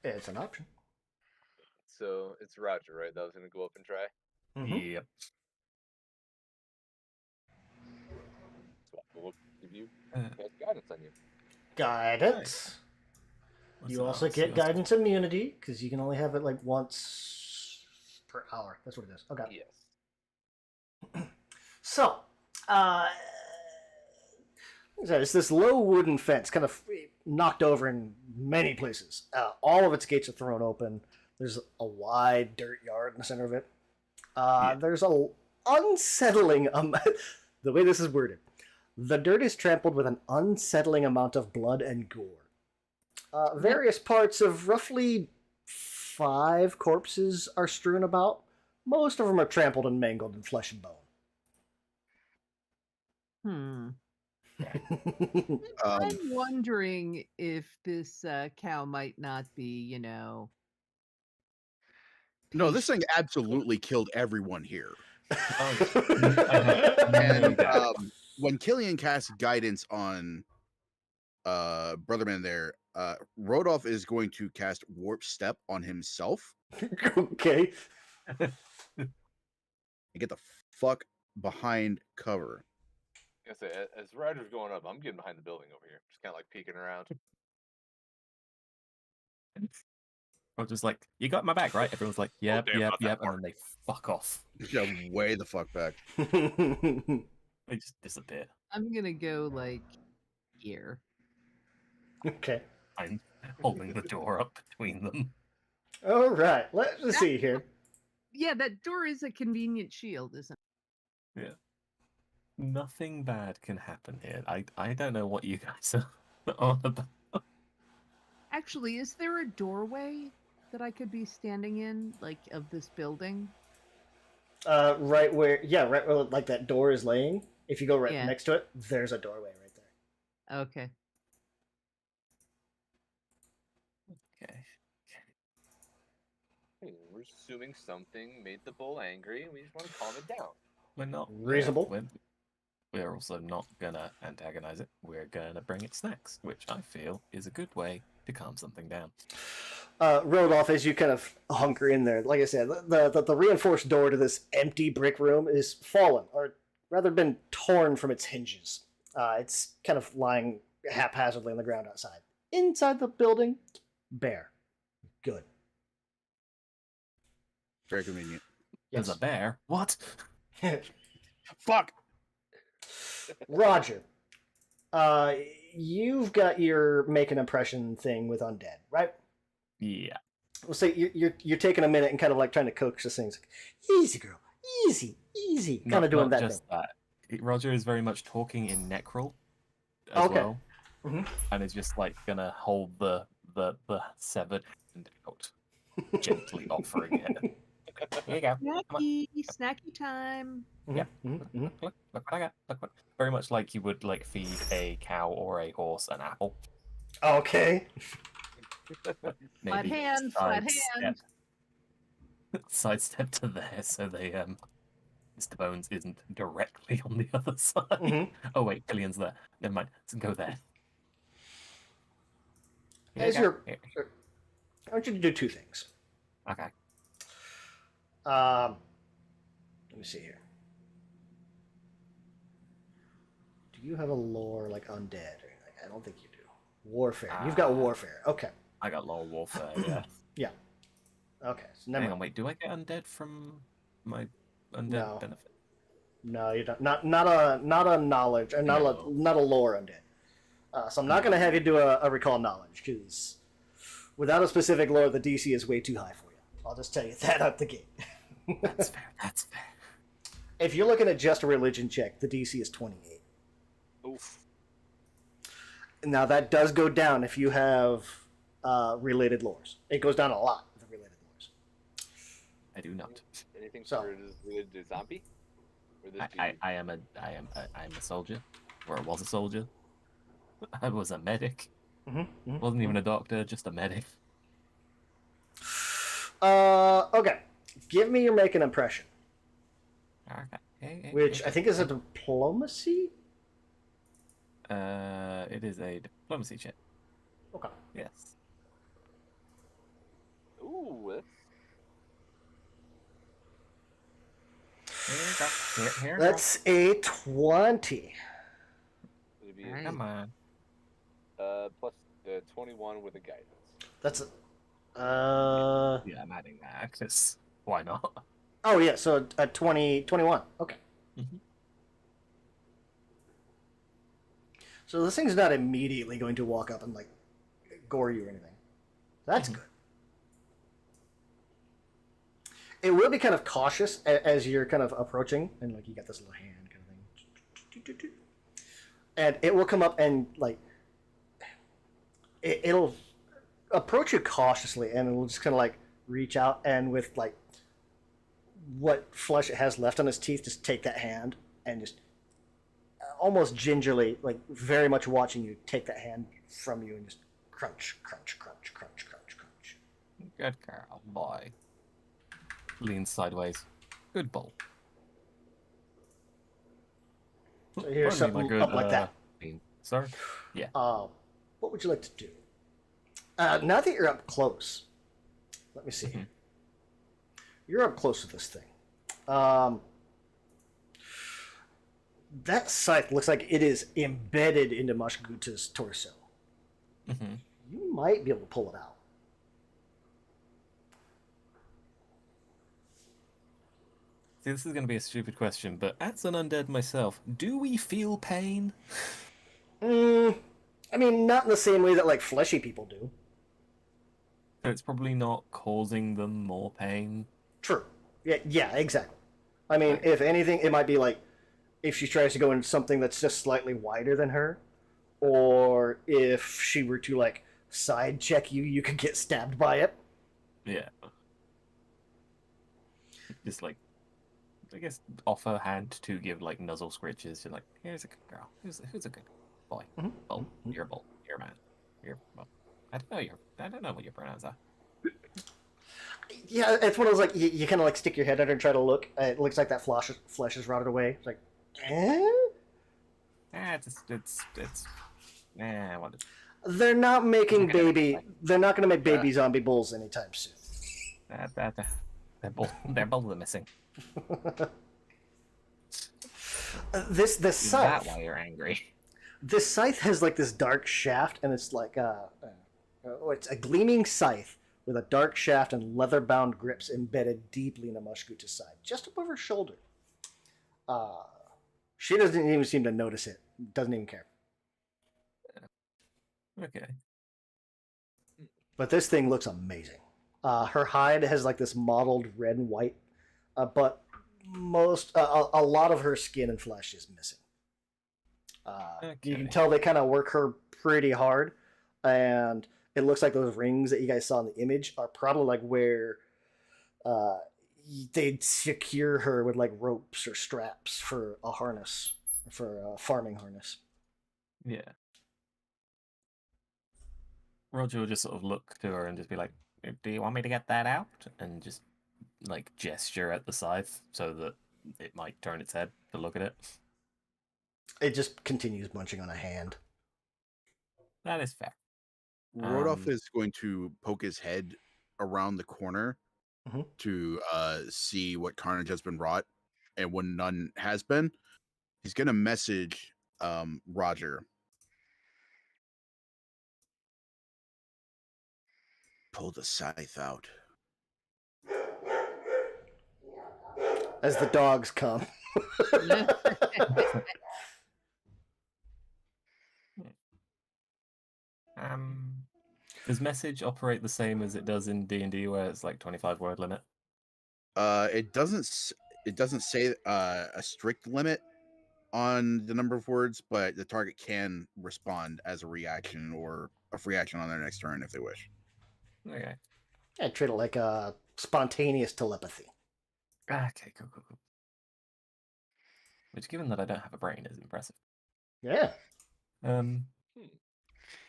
It's an option. So it's Roger, right? That was gonna go up and try. Mhm. Yep. So we'll give you Uh, cast guidance on you. Guidance. what's You that? also Let's see get what's- guidance immunity because you can only have it like once per hour. That's what it is. Okay. Yes. So, So it's this low wooden fence, kind of knocked over in many places. All of its gates are thrown open. There's a wide dirt yard in the center of it. There's a unsettling the way this is worded. The dirt is trampled with an unsettling amount of blood and gore. Various parts of roughly 5 corpses are strewn about. Most of them are trampled and mangled in flesh and bone. I'm wondering if this cow might not be, No, this thing absolutely killed everyone here. And when Killian casts guidance on Brotherman there, Rodolph is going to cast Warp Step on himself. Okay. And get the fuck behind cover. I say, as Ryder's going up, I'm getting behind the building over here, just kind of like peeking around. I'm just like, you got my back, right? Everyone's like, yep, damn, yep, not that yep, and far. then they fuck off. Yeah, way the fuck back. They just disappear. I'm gonna go like here. Okay. I'm holding the door up between them. All right. Let's see here. Yeah, that door is a convenient shield, isn't it? Yeah. Nothing bad can happen here. I don't know what you guys are on about. Actually, is there a doorway that I could be standing in, like, of this building? Right where like that door is laying. If you go right Yeah. next to it, there's a doorway right there. Okay. Okay. Hey, we're assuming something made the bull angry, and we just want to calm it down. We're not Reasonable. We're also not gonna antagonize it. We're gonna bring it snacks, which I feel is a good way to calm something down. Rodolph, as you kind of hunker in there, like I said, the reinforced door to this empty brick room is fallen, or rather been torn from its hinges. It's kind of lying haphazardly on the ground outside. Inside the building, bare. Good. Very convenient. There's a bear. What? Fuck! Roger. You've got your make an impression thing with undead, right? Yeah. Well, say you're taking a minute and kind of like trying to coax this thing. It's like, easy, girl, easy, kind of doing not that just thing. that. Roger is very much talking in necral as Okay. well, Mhm. and is just like gonna hold the severed hand out, gently offering it. Here you go. Come on. Snacky time. Yeah. Mhm. Look what I got. Look what. Very much like you would like feed a cow or a horse an apple. Okay. Flat hand, flat hand. Sidestep to there so they Mr. Bones isn't directly on the other side. Mhm. Oh wait, Killian's there. Never mind. Let's go there. Here As you go. you're, Here. I want you to do 2 things. Okay. Let me see here. Do you have a lore like undead? I don't think you do. Warfare. You've got warfare. Okay. I got lore warfare, yeah. Yeah. Okay. So never Hang on, mind. wait, do I get undead from my undead No. benefit? No, you don't. Not a knowledge or not No. not a lore undead. So I'm not going to have you do a recall knowledge because without a specific lore, the DC is way too high for you. I'll just tell you that out the gate. That's fair, that's fair. If you're looking at just a religion check, the DC is 28. Oof. Now that does go down if you have related lores. It goes down a lot with the related lores. I do not. Anything So- related to zombie? Or this I am a soldier. Or I was a soldier. I was a medic. Wasn't even a doctor, just a medic. Okay. Give me your make an impression, Okay. which I think is a diplomacy. It is a diplomacy check. Okay. Yes. Ooh, that's... Here you go. Here. That's a 20. It'd be Alright. Come on. plus 21 with a guidance. That's Yeah, I'm adding that because why not? oh yeah, so a 21. Okay. Mhm. So this thing's not immediately going to walk up and like gore you or anything. That's good. It will be kind of cautious as you're kind of approaching, and like you got this little hand kind of thing, and it will come up and like it'll approach you cautiously, and it'll just kind of like reach out and with like what flesh it has left on its teeth, just take that hand and just almost gingerly, like very much watching you, take that hand from you and just crunch, crunch, crunch, crunch, crunch, crunch. Good girl, boy. Leans sideways. Good bowl. So here's something up like that. Sorry? Yeah. What would you like to do? Now that you're up close, let me see. Mm-hmm. You're up close to this thing. That scythe looks like it is embedded into Mashguta's torso. Mm-hmm. You might be able to pull it out. See, this is going to be a stupid question, but as an undead myself, do we feel pain? I mean, not in the same way that like fleshy people do. So it's probably not causing them more pain. True. Yeah, exactly. I mean, if anything, it might be like if she tries to go into something that's just slightly wider than her, or if she were to like side check you, you could get stabbed by it. Yeah. Just like, I guess, offer hand to give like nuzzle scritches to like, here's a good girl. Who's a good boy? Bull. You're a bull. You're a man. You're well. I don't know what your pronouns are. Yeah, it's one of those like you kind of like stick your head under and try to look. It looks like that flesh is rotted away. It's like, It's what? They're not making Okay. They're not going to make baby zombie bulls anytime soon. They're both missing. This Is scythe. that why you're angry? This scythe has like this dark shaft, and it's like it's a gleaming scythe with a dark shaft and leather-bound grips embedded deeply in a Mashguta's side, just above her shoulder. She doesn't even seem to notice it. Doesn't even care. Okay. But this thing looks amazing. Her hide has like this mottled red and white, but a lot of her skin and flesh is missing. You can tell they kind of work her pretty hard, and it looks like those rings that you guys saw in the image are probably like where they'd secure her with like ropes or straps for a harness, for a farming harness. Yeah. Roger will just sort of look to her and just be like, "Do you want me to get that out?" And just like gesture at the scythe so that it might turn its head to look at it. It just continues munching on a hand. That is fair. Rodolph is going to poke his head around the corner to see what carnage has been wrought, and when none has been, he's going to message Roger. Pull the scythe out. As the dogs come. Does message operate the same as it does in D&D, where it's like 25-word limit? It doesn't say a strict limit on the number of words, but the target can respond as a reaction or a free action on their next turn if they wish. Okay. Yeah, treat it like a spontaneous telepathy. Okay, cool. Which, given that I don't have a brain, is impressive. Yeah.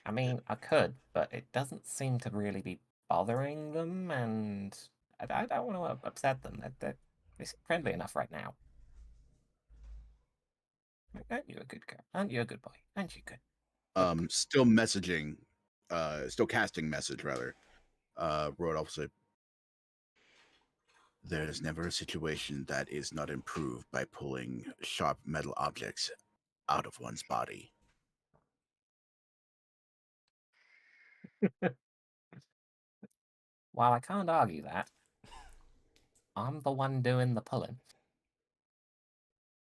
I mean, I could, but it doesn't seem to really be bothering them, and I don't want to upset them. They seem friendly enough right now. Aren't you a good girl? Aren't you a good boy? Aren't you good? Still messaging, still casting message rather. Rodolph said, "There is never a situation that is not improved by pulling sharp metal objects out of one's body." While I can't argue that, I'm the one doing the pulling.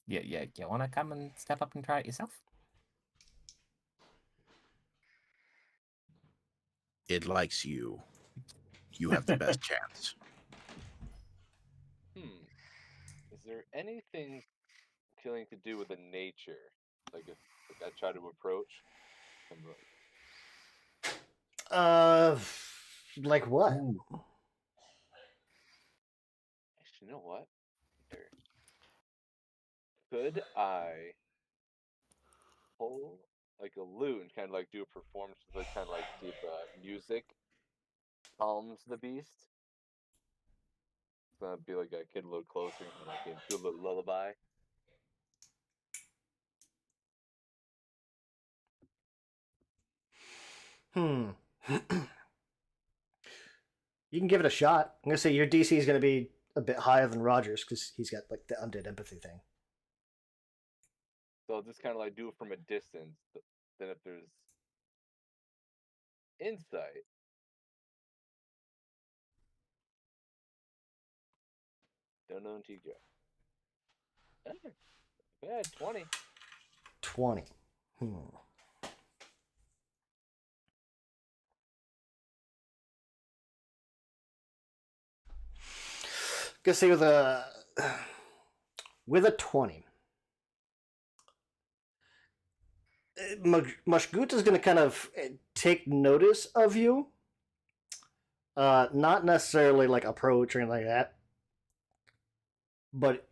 Yeah, you want to come and step up and try it yourself? It likes you. You have the best chance. Is there anything killing to do with the nature? Like if I try to approach, I'm like, Like what? Ooh. actually, you know what? Here. Could I pull like a lute and kind of like do a performance, like kind of like see if music calms the beast? It's gonna be like get a little closer and like do a little lullaby. Hmm. You can give it a shot. I'm gonna say your DC is gonna be a bit higher than Roger's because he's got like the undead empathy thing. So I'll just kind of like do it from a distance. Then if there's insight, don't know until you go. Yeah, 20. 20. Gonna say with a 20. Mushgut is gonna kind of take notice of you. Not necessarily like approach or anything like that, but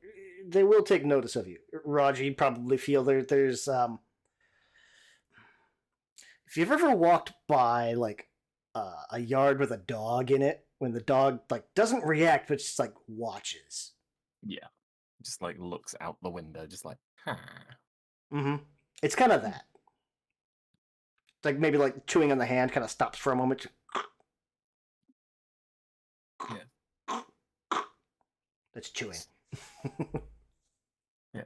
they will take notice of you. Roger, you probably feel there's if you've ever walked by like a yard with a dog in it, when the dog like doesn't react but just like watches. Yeah. Just like looks out the window, just like, huh. Mm-hmm. It's kind of that. Like maybe like chewing on the hand, kind of stops for a moment. Yeah. That's chewing. Yeah.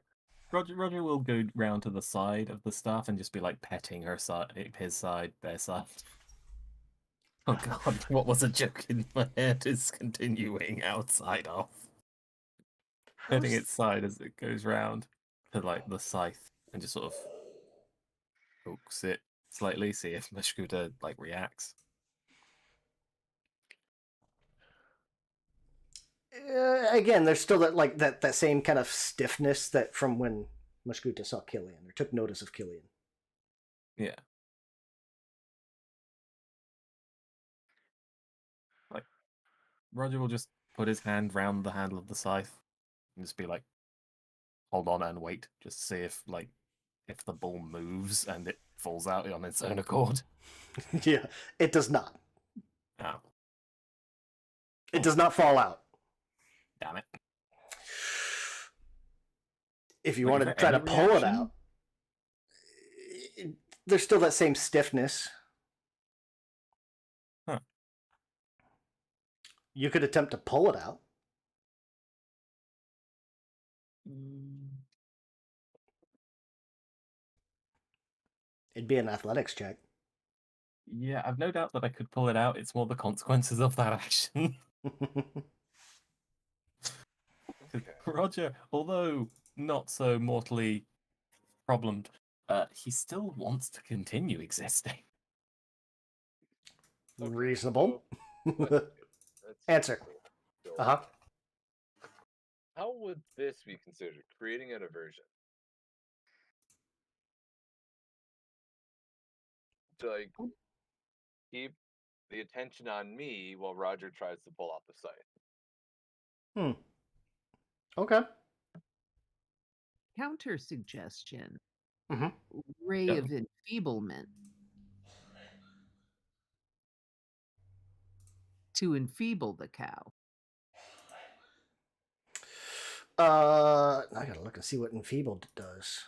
Roger will go round to the side of the staff and just be like petting his side, their side. Oh god, what was a joke in my head is continuing outside of. Petting its side as it goes round to like the scythe and just sort of pokes it slightly, see if Mashkuta like reacts. Again, there's still that same kind of stiffness that from when Mushkuta saw Killian or took notice of Killian. Yeah. Like Roger will just put his hand round the handle of the scythe and just be like, hold on and wait, just see if the ball moves and it falls out on its own accord. Yeah, it does not. Oh, It does not fall out. damn it. If you Like, want is to there try to any pull it reaction? out, there's still that same stiffness. Huh. You could attempt to pull it out. It'd be an athletics check. Yeah, I've no doubt that I could pull it out. It's more the consequences of that action. Okay. Roger, although not so mortally problemed, he still wants to continue existing. Okay, Reasonable. so let's Answer. go. Uh-huh. How would this be considered? Creating an aversion. To like keep the attention on me while Roger tries to pull out the scythe. Okay. Counter suggestion. Mhm. Ray Yeah. of enfeeblement. To enfeeble the cow. I gotta look and see what enfeebled does.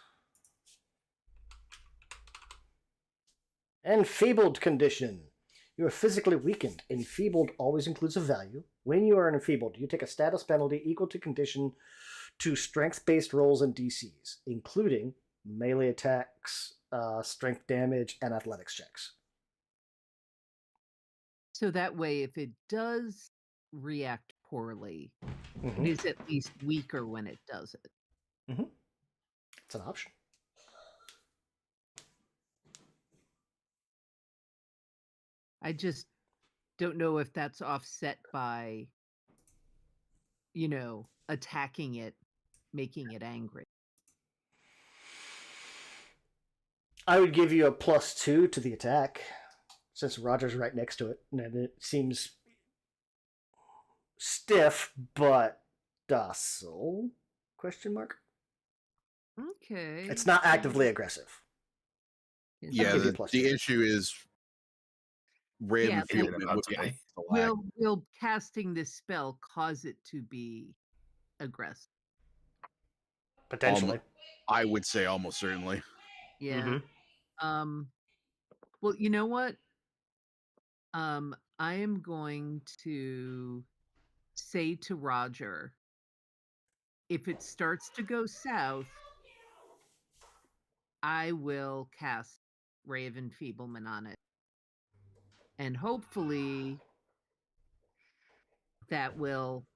Enfeebled condition. You are physically weakened. Enfeebled always includes a value. When you are enfeebled, you take a status penalty equal to condition to strength-based rolls and DCs, including melee attacks, strength damage, and athletics checks. So that way, if it does react poorly, Mhm. it is at least weaker when it does it. It's an option. I just don't know if that's offset by, attacking it, making it angry. I would give you a +2 to the attack, since Roger's right next to it, and it seems stiff but docile? Question mark. Okay. It's not actively aggressive. Yeah, give you a the, +2. the issue is ray of Yeah, enfeeblement about would to be be. against the lag. Will casting this spell cause it to be aggressive? Potentially. I would say almost certainly. Yeah. Mhm. Well, you know what? I am going to say to Roger, if it starts to go south, I will cast Ray of Enfeeblement on it. And hopefully that will,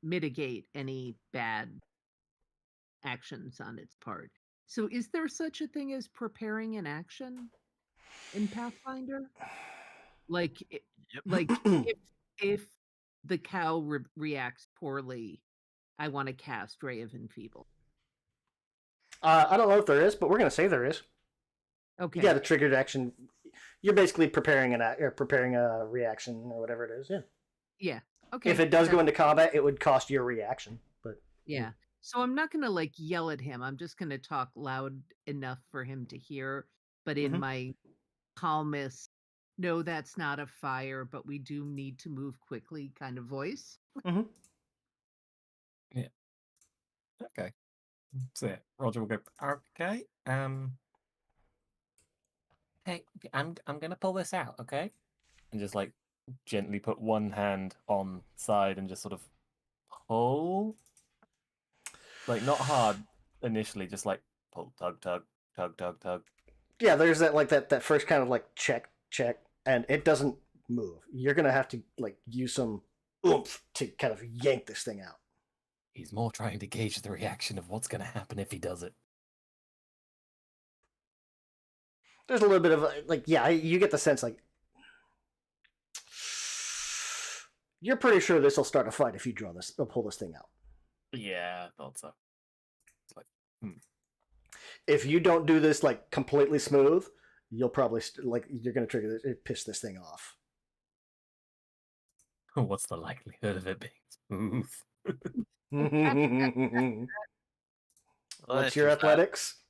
mitigate any bad actions on its part. So is there such a thing as preparing an action in Pathfinder? Like, like if the cow reacts poorly, I want to cast Ray of Enfeeble. I don't know if there is, but we're going to say there is. Okay. You got a triggered action. You're basically preparing preparing a reaction or whatever it is. Yeah. Yeah. Okay. If it does go into combat, it would cost you a reaction. But yeah. So I'm not gonna yell at him. I'm just gonna talk loud enough for him to hear, but in my calmest, no, that's not a fire, but we do need to move quickly kind of voice. Yeah. Okay. So yeah, Roger will go. Okay. Hey, I'm gonna pull this out. Okay. And just gently put one hand on side and just sort of pull. Not hard initially, just pull, tug, tug, tug, tug, tug. yeah, there's that first kind of check, and it doesn't move. You're gonna have to use some oomph to kind of yank this thing out. He's more trying to gauge the reaction of what's going to happen if he does it. There's a little bit of you get the sense you're pretty sure this will start a fight if you pull this thing out. Yeah, I thought so. It's If you don't do this completely smooth, you'll probably you're gonna trigger this, piss this thing off. What's the likelihood of it being What's smooth? your athletics?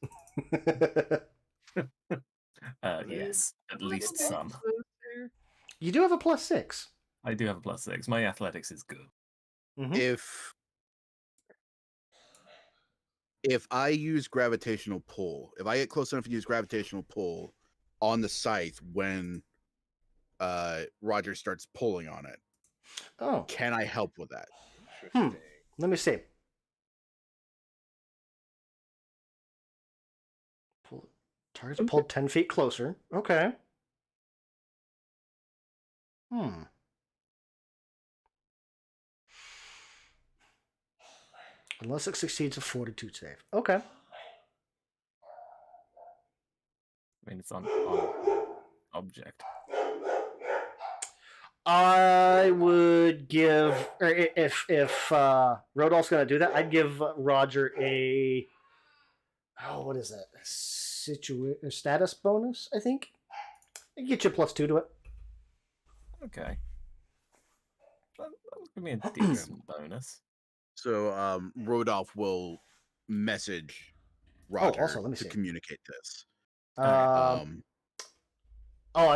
Yes, at least some. You do have a +6. I do have a +6. My athletics is good. If I use gravitational pull, if I get close enough to use gravitational pull on the scythe when Roger starts pulling on it, can I help with that? Let me see. Target's pulled 10 feet closer. Okay. Unless it succeeds a fortitude save. Okay. I mean, it's on object. I would give, or if Rodolph's going to do that, I'd give Roger a, what is that? A status bonus, I think. I'd get you a +2 to it. Okay. That'll give me a decent bonus. So Rodolph will message Roger also, let me to see. communicate this. I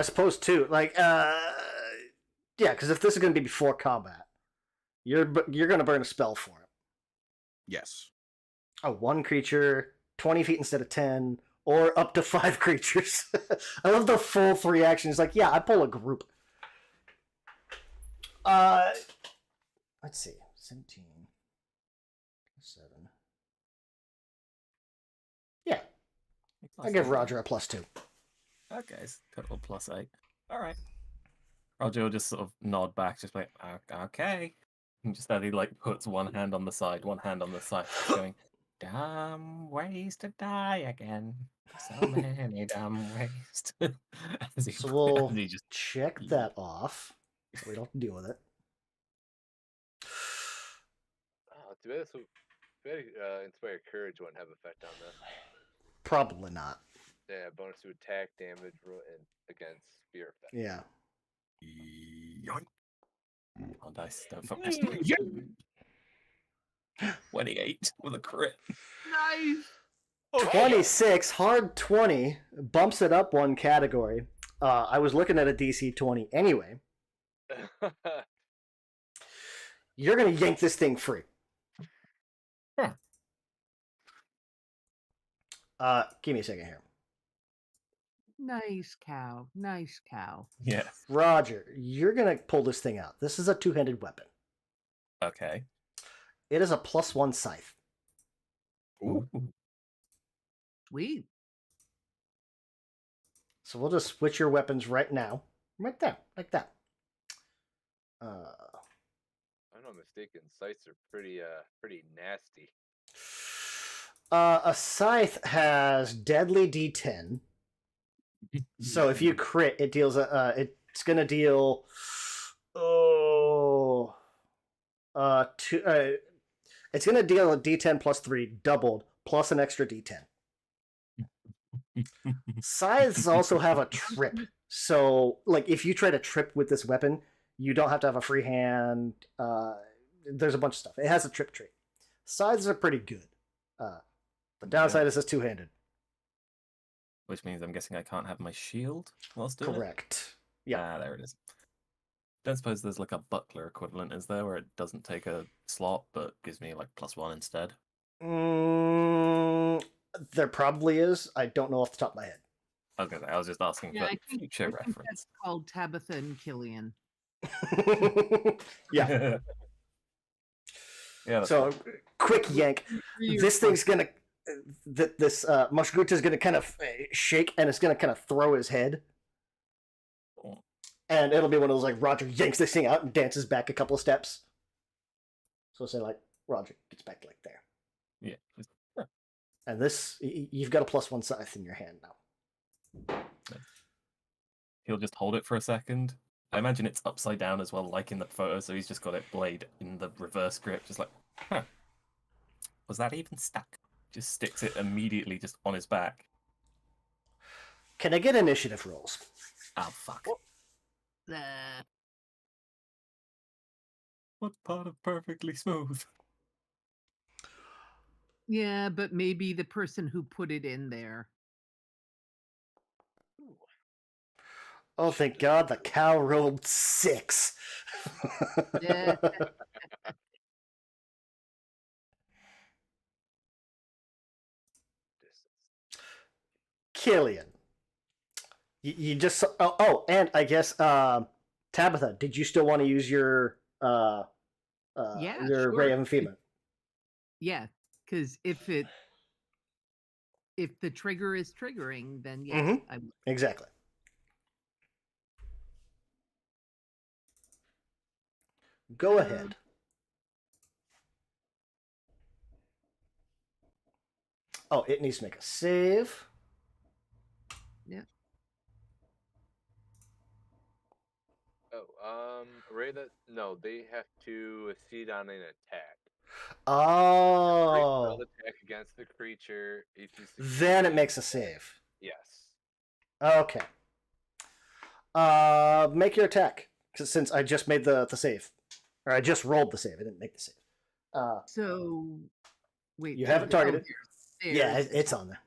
suppose too. Yeah, because if this is going to be before combat, you're going to burn a spell for it. Yes. One creature, 20 feet instead of 10, or up to 5 creatures. I love the full 3 actions. Yeah, I pull a group. Let's see, 17, 7. Yeah, I give Roger a +2. Okay, so total +8. All right. Roger will just sort of nod back, just okay. And just that he puts one hand on the side, going, damn ways to die again. So many dumb ways. As he- So we'll as he just check that off. So we don't have to deal with it. Oh, too bad Inspire Courage won't have effect on this. Probably not. Yeah, bonus to attack, damage, and against fear effect. Yeah. Oh, dice don't fuck this. 28 with a crit. Nice. 26, hard 20, bumps it up one category. I was looking at a DC 20 anyway. You're going to yank this thing free. Give me a second here. Nice cow. Nice cow. Yeah. Roger, you're going to pull this thing out. This is a two-handed weapon. Okay. It is a +1 scythe. Ooh. Sweet. So we'll just switch your weapons right now. Right there, like that. I'm not mistaken. Scythes are pretty nasty. A scythe has deadly D10. So if you crit, it deals it's gonna deal it's gonna deal a D10 plus 3 doubled plus an extra D10. Scythes also have a trip. So like if you try to trip with this weapon, you don't have to have a free hand. There's a bunch of stuff. It has a trip trait. Scythes are pretty good. The downside is it's two-handed. Which means I'm guessing I can't have my shield whilst doing it? Correct. Yeah. Ah, there it is. Don't suppose there's like a buckler equivalent, is there, where it doesn't take a slot but gives me like +1 instead? There probably is. I don't know off the top of my head. Okay, I was just asking Yeah, for I think future that's reference. called Tabitha and Killian. Yeah. Yeah. That's So cool. quick yank. This thing's gonna. This Mushguta's gonna kind of shake and it's gonna kind of throw his head. Cool. And it'll be one of those like Roger yanks this thing out and dances back a couple of steps. So say like Roger gets back like there. Yeah. Just, And this you've got a +1 scythe in your hand now. he'll just hold it for a second. I imagine it's upside down as well, like in the photo, so he's just got it blade in the reverse grip, just like, huh. Was that even stuck? Just sticks it immediately just on his back. Can I get initiative rolls? Oh, fuck. What part of perfectly smooth? Yeah, but maybe the person who put it in there. Oh, thank God, the cow rolled 6. Yeah. Killian. You just and I guess Tabitha, did you still want to use your Yeah, your ray of enfeeblement? Yeah, because if the trigger is triggering, then yes, Mhm. I would. Exactly. Go ahead. Oh, it needs to make a save. No, they have to succeed on an attack. Oh, Attack against the creature. then it makes a save. Yes. Okay. Make your attack since I just made the save, or I just rolled the save. I didn't make the save. So, wait. You have it targeted. There's Yeah, it's on there.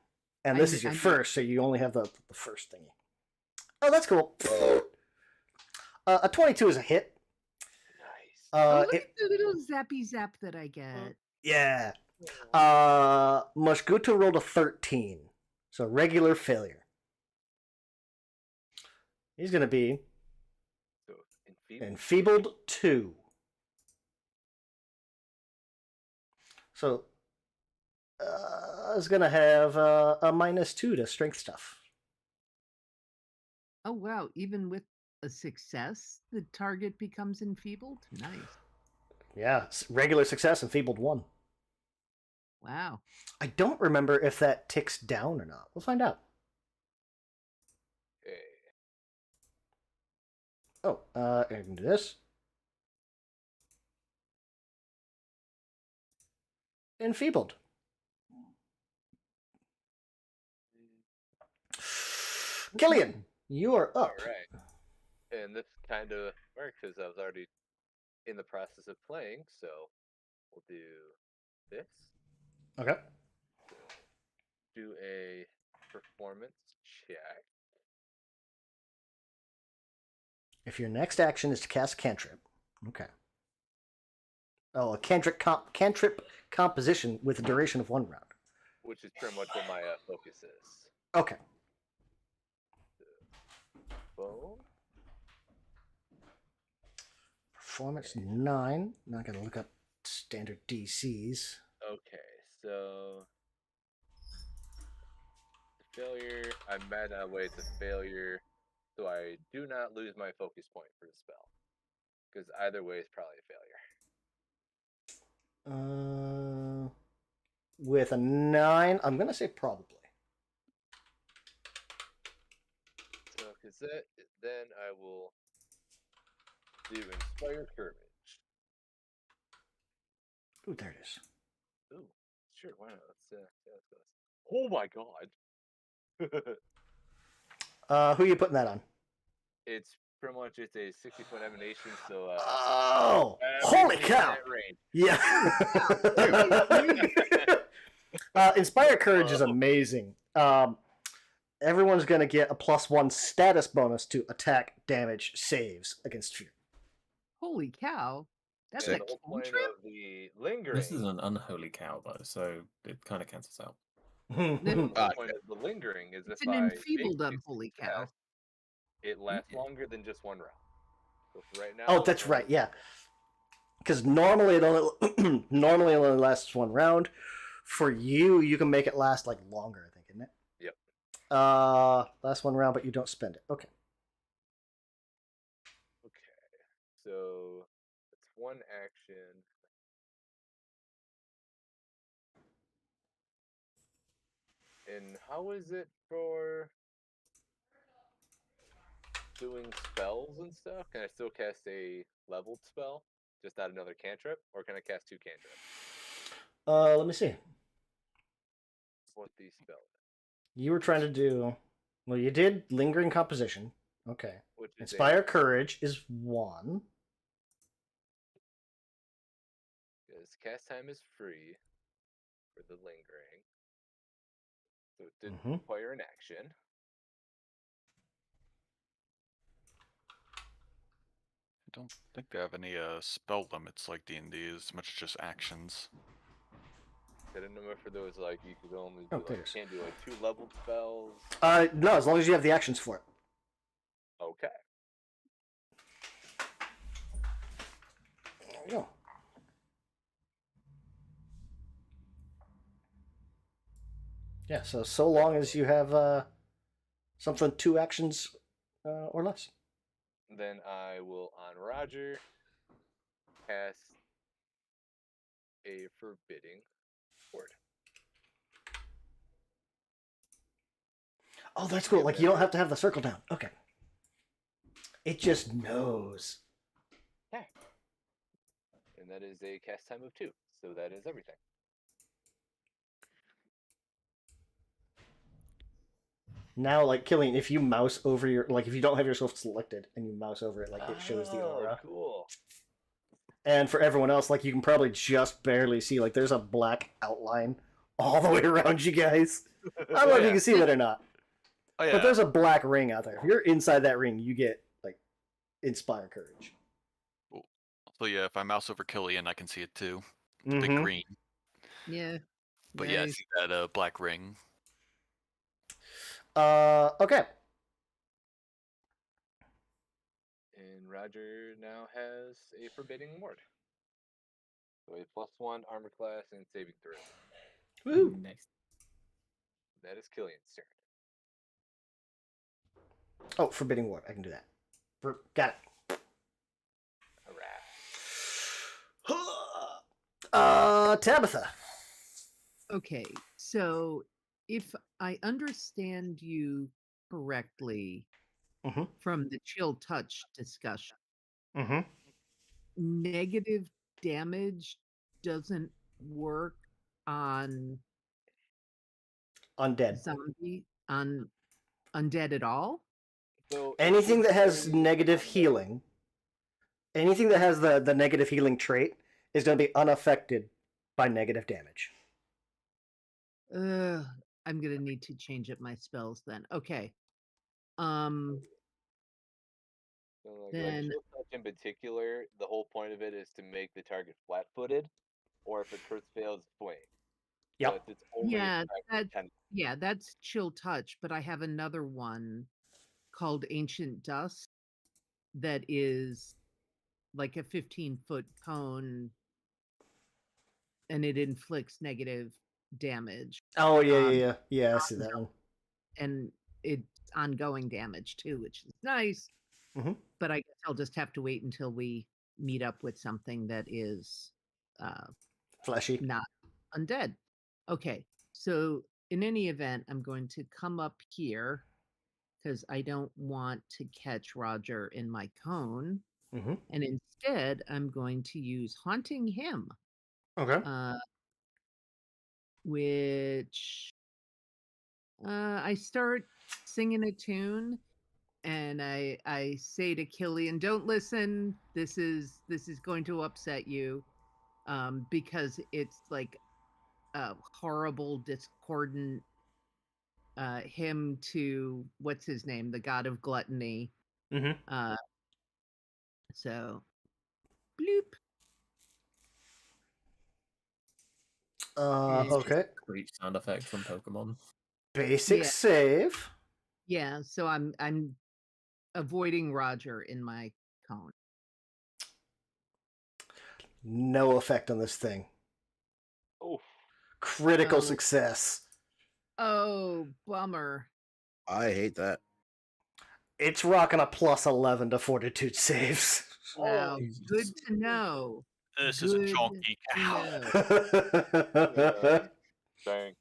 And I this kn- is your I kn- first, so you only have the first thingy. Oh, that's cool. A 22 is a hit. Nice. Oh, look It, at the little zappy zap that I get. yeah. Mushguta rolled a 13, so regular failure. He's gonna be So enfeebled. enfeebled 2. So is gonna have a -2 to strength stuff. Oh wow! Even with a success, the target becomes enfeebled. Nice. Yeah, regular success, enfeebled 1. Wow. I don't remember if that ticks down or not. We'll find out. Okay. Oh, I can do this. Enfeebled. Killian, you are up. All right. And this kind of works because I was already in the process of playing, so we'll do this. Okay. Do a performance check. If your next action is to cast cantrip, okay. Oh, a cantrip composition with a duration of 1 round. Which is pretty much what my focus is. Okay. Boom. Performance 9. Not gonna look up standard DCs. Okay, so the failure. I'm mad that way. It's a failure, so I do not lose my focus point for the spell. Because either way is probably a failure. With a 9, I'm gonna say probably. So, because that, then I will do Inspire Courage. Ooh, there it is. Ooh, sure, why not? Let's see how this goes. Oh my god! Who are you putting that on? It's pretty much it's a 60-foot emanation, so Oh, holy everything in cow! that range. Yeah. Inspire Courage is amazing. Everyone's gonna get a +1 status bonus to attack, damage, saves against fear. Holy cow. That's And a the whole point cantrip? of the lingering. This is an unholy cow, though, so it kind of cancels out. The whole point of the lingering is It's if an I enfeebled make a unholy cow. success, it lasts longer than just 1 round. So for right now. Oh, that's right. Yeah, because normally it only lasts 1 round. For you, you can make it last like longer. I think, isn't it? Yep. Last 1 round, but you don't spend it. Okay. Okay. So it's 1 action. And how is it for doing spells and stuff? Can I still cast a leveled spell? Just add another cantrip? Or can I cast 2 cantrips? Let me see. What these spells? You were trying to do. Well, you did lingering composition. Okay. Which is Inspire Courage is 1. Because cast time is free for the lingering. So it didn't require an action. I don't think they have any spell limits like D&D as much as just actions. I didn't know for those like you could only do like there's- can't do like 2 leveled spells. No, as long as you have the actions for it. Okay. There you go. Yeah, so long as you have something 2 actions or less. Then I will on Roger cast a forbidding word. Oh, that's cool. Like you don't have to have the circle down. Okay. It just knows. Yeah. And that is a cast time of 2. So that is everything. Now, like Killian, if you mouse over your if you don't have yourself selected and you mouse over it, like it shows the aura. Cool. And for everyone else, like you can probably just barely see, like there's a black outline all the way around you guys. I don't know if you can see that or not. Oh yeah. But there's a black ring out there. If you're inside that ring, you get like Inspire Courage. So yeah, if I mouse over Killian, I can see it too. The big Mhm. green. Yeah. But yeah, I nice. see that black ring. Okay. And Roger now has a forbidding ward. So a +1 armor class and saving throw. Woo. Nice. That is Killian's turn. Oh, Forbidding Ward. I can do that. Got it. Alright. Tabitha. Okay, so if I understand you correctly Mm-hmm. from the chill touch discussion, Mm-hmm. negative damage doesn't work on Undead. zombie on undead at all. So it Anything would that has be negative undead. healing, anything that has the negative healing trait is going to be unaffected by negative damage. Ugh, I'm gonna need to change up my spells then. Okay. Um So like then chill touch in particular, the whole point of it is to make the target flat-footed, or if it crit fails, swing. So Yep. it's its only yeah, effect. that Ten. yeah, that's chill touch, but I have another one called Ancient Dust that is like a 15-foot cone and it inflicts negative damage. Oh yeah, Um, yeah, yeah. Yeah, I see that one. and it's ongoing damage too, which is nice. Mhm. But I guess I'll just have to wait until we meet up with something that is Fleshy. not undead. Okay, so in any event, I'm going to come up here because I don't want to catch Roger in my cone. Mm-hmm. And instead, I'm going to use Haunting Him, Okay. which I start singing a tune and I say to Killian, "Don't listen. This is going to upset you, because it's like a horrible, discordant hymn to what's his name, the god of gluttony." Mm-hmm. So, bloop. It's just Okay. a creep sound effect from Pokemon. Basic Yeah. save. Yeah, so I'm avoiding Roger in my cone. No effect on this thing. Oof. Critical Oh. success. Oh, bummer. I hate that. It's rocking a plus 11 to fortitude saves. Wow, Holy good Jesus. to know. This is a Good chunky to cow. know. Dang.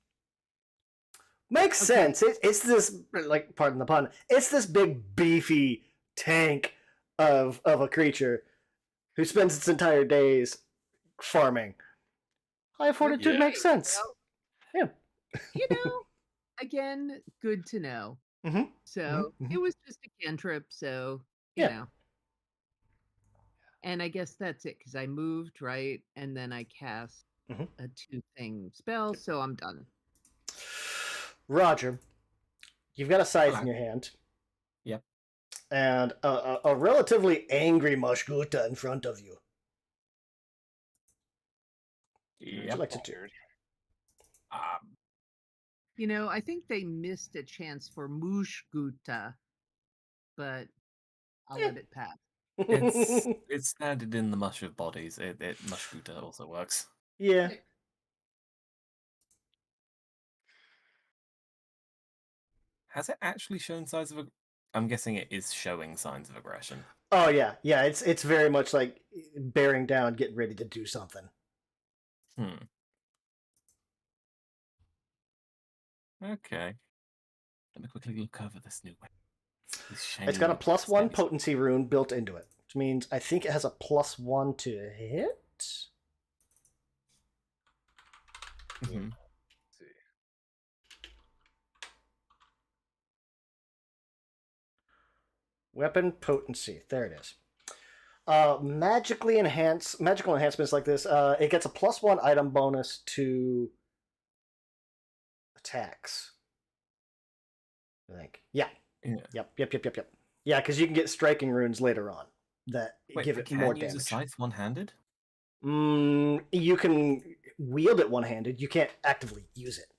Makes Okay. sense. It's this, like, pardon the pun, it's this big beefy tank of a creature who spends its entire days farming. High fortitude Yeah. makes sense. Well, Yeah. you know, again, good to know. Mm-hmm. So Mhm, mhm. it was just a cantrip, so you Yeah. know. And I guess that's it because I moved right, and then I cast Mhm. a 2-thing spell, so I'm done. Roger, you've got a scythe Hello. in your hand. Yep. And a relatively angry Mushguta in front of you. What would you like to do? Weird. You know, I think they missed a chance for Mushguta, but I'll let it pass. It's standard in the mush of bodies. It Mushguta also works. Yeah. Has it actually shown signs of? I'm guessing it is showing signs of aggression. Oh yeah, yeah. It's very much like bearing down, getting ready to do something. Okay. Let me quickly look over this new weapon. It's got a +1 potency rune built into it, which means I think it has a +1 to hit. Mhm. Let's see. Weapon potency. There it is. Magical enhancements like this. It gets a +1 item bonus to attacks. I think. Yeah. Yeah. Yep. Yeah, because you can get striking runes later on that Wait, give but it can more you use a damage. scythe one-handed? You can wield it one-handed. You can't actively use it.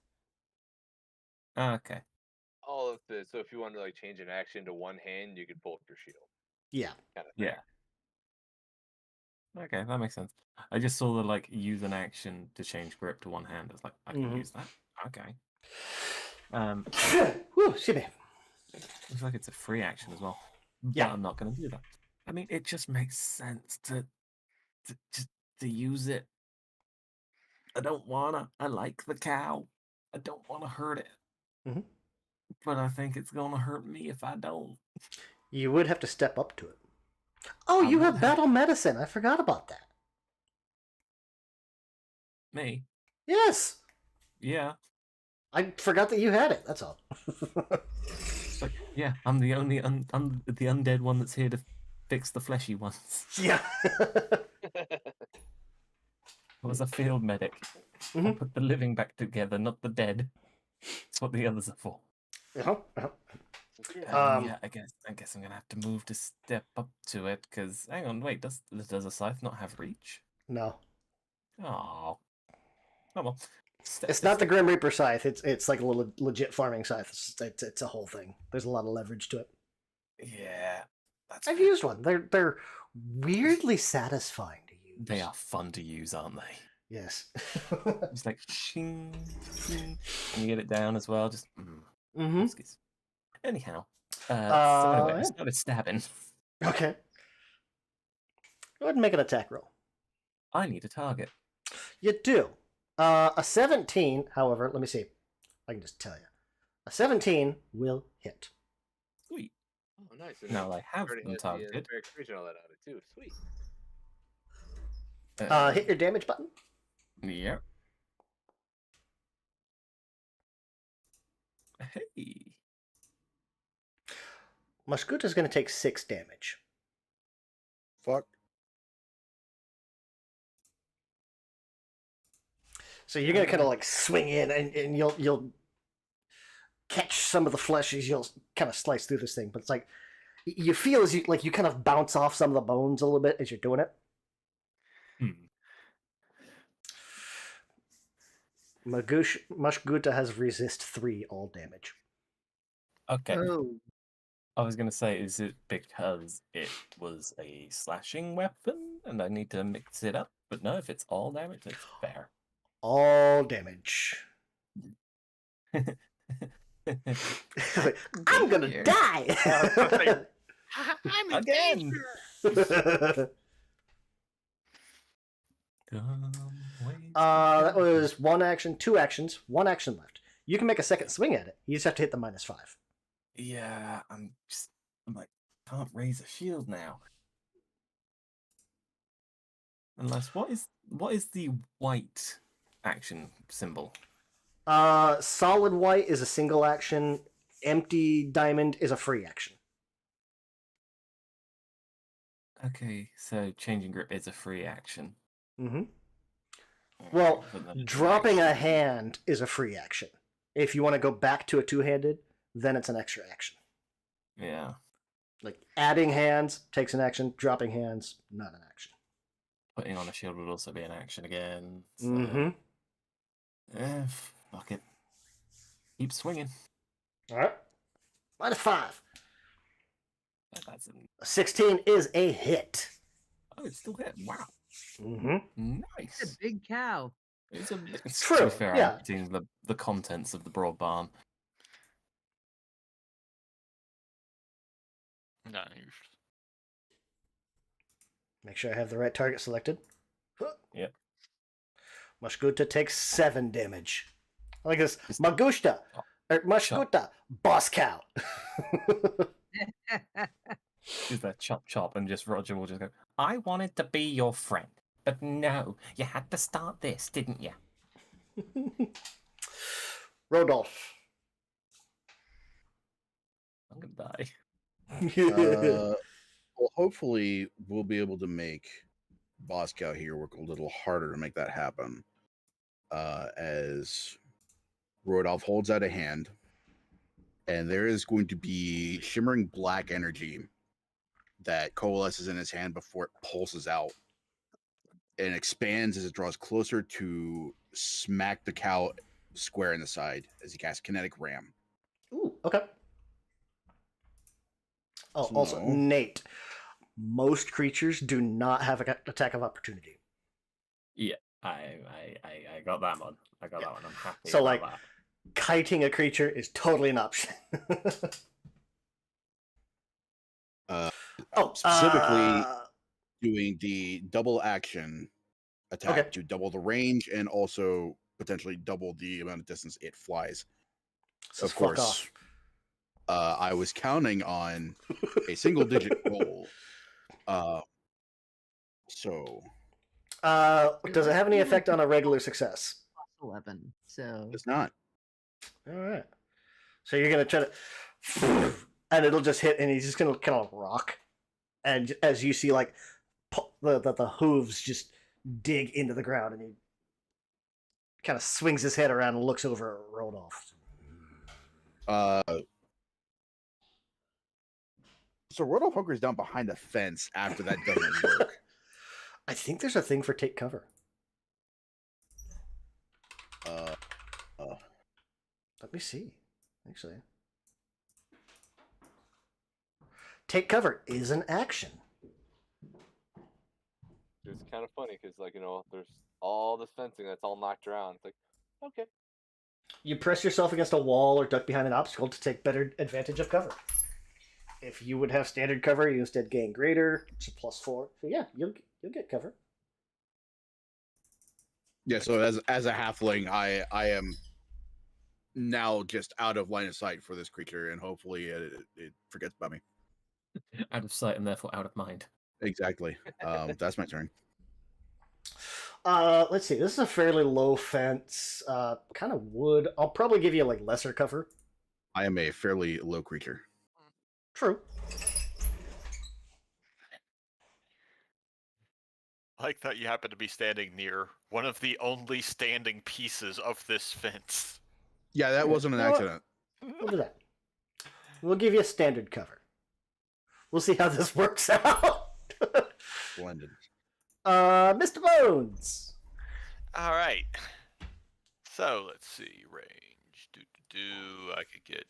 Okay. All of this. So if you want to like change an action to one hand, you could pull up your shield. Yeah. Kind of thing. Yeah. Okay, that makes sense. I just saw the like use an action to change grip to one hand. I was like, I can use that. Okay. Whew, excuse me. Looks like it's a free action as well. Yeah. But I'm not going to do that. I mean, it just makes sense to use it. I don't wanna. I like the cow. I don't want to hurt it. Mhm. But I think it's gonna hurt me if I don't. You would have to step up to it. Oh, I you would have have- battle medicine. I forgot about that. Me? Yes. Yeah. I forgot that you had it. That's all. It's like, yeah, I'm the only I'm the undead one that's here to fix the fleshy ones. Yeah. I was a field medic. I Mhm. put the living back together, not the dead. That's what the others are for. Uh-huh, uh-huh. Yeah, I guess I'm gonna have to move to step up to it. Cause hang on, wait, does a scythe not have reach? No. Oh, well. It's not the Grim Reaper scythe. It's like a legit farming scythe. It's a whole thing. There's a lot of leverage to it. Yeah, that's. I've used one. They're weirdly satisfying to use. They are fun to use, aren't they? Yes. It's like shing, shing, and you get it down as well. Just Mm-hmm. whiskies. Anyhow, so anyway, I yeah. started stabbing. Okay. Go ahead and make an attack roll. I need a target. You do. A 17, however, let me see. I can just tell you. A 17 will hit. Sweet. Oh, nice. And Now I have already them has the targeted. variation all that on it too. Sweet. Hit your damage button. Yep. Hey. Mushkuta's going to take 6 damage. Fuck. So you're going to kind of like swing in, and you'll catch some of the flesh as you'll kind of slice through this thing. But it's like you feel as you kind of bounce off some of the bones a little bit as you're doing it. Mushguta has resist 3 all damage. Okay. Oh, I was gonna say, is it because it was a slashing weapon and I need to mix it up? But no, if it's all damage, it's fair. All damage. I'm gonna Here. die. I'm Again. That was 1 action, 2 actions, 1 action left. You can make a second swing at it. You just have to hit the -5. Yeah, I'm like, can't raise a shield now. Unless what is the white action symbol? Solid white is a single action. Empty diamond is a free action. Okay, so changing grip is a free action. Mm-hmm. Well, But then dropping a action- hand is a free action. If you want to go back to a 2-handed, then it's an extra action. Yeah. Like adding hands takes an action, dropping hands, not an action. Putting on a shield would also be an action again. So, Mm-hmm. Fuck it. Keep swinging. All right. -5. That's an, A 16 is a hit. oh, it's still hit. Wow. Mm-hmm. Nice. it's a big cow. It's to True, be fair, yeah. I'm seeing the contents of the broad barn. Nice. Make sure I have the right target selected. Yep. Mushguta takes 7 damage. I like this. Just- Magushta. Or Mushguta. Boss cow. Is that chop chop and just Roger will just go, I wanted to be your friend, but no, you had to start this, didn't you? Rodolph. I'm gonna die. Well, hopefully we'll be able to make Boss Cow here work a little harder to make that happen. As Rodolph holds out a hand, and there is going to be shimmering black energy that coalesces in his hand before it pulses out and expands as it draws closer to smack the cow square in the side as he casts Kinetic Ram. Ooh, okay. Oh, So- also, Nate. Most creatures do not have an attack of opportunity. Yeah, I got that one. I got that one. I'm happy. So, about like, that. Kiting a creature is totally an option. Uh, oh, specifically doing the double action attack Okay. to double the range and also potentially double the amount of distance it flies. Says Of fuck course, I was counting on a single-digit roll. So Does it have any effect on a regular success? Plus 11. So it's not. All right. So you're gonna try to, and it'll just hit, and he's just gonna kind of rock, and as you see, like the hooves just dig into the ground, and he kind of swings his head around and looks over at Rodolph. So Rodolph hunkers down behind the fence after that doesn't work. I think there's a thing for take cover. Let me see. Actually, take cover is an action. It's kind of funny because, like, there's all this fencing that's all knocked around. It's like, okay. You press yourself against a wall or duck behind an obstacle to take better advantage of cover. If you would have standard cover, you instead gain greater. It's a +4. So yeah, you'll get cover. Yeah, so as a halfling, I am now just out of line of sight for this creature, and hopefully it forgets about me. Out of sight and therefore out of mind. Exactly. That's my turn. Let's see. This is a fairly low fence, kind of wood. I'll probably give you like lesser cover. I am a fairly low creature. True. I like that you happen to be standing near one of the only standing pieces of this fence. Yeah, that wasn't an You know what? accident. We'll do that. We'll give you a standard cover. We'll see how this works out. Splendid. Mr. Bones. All right. So let's see. Range. I could get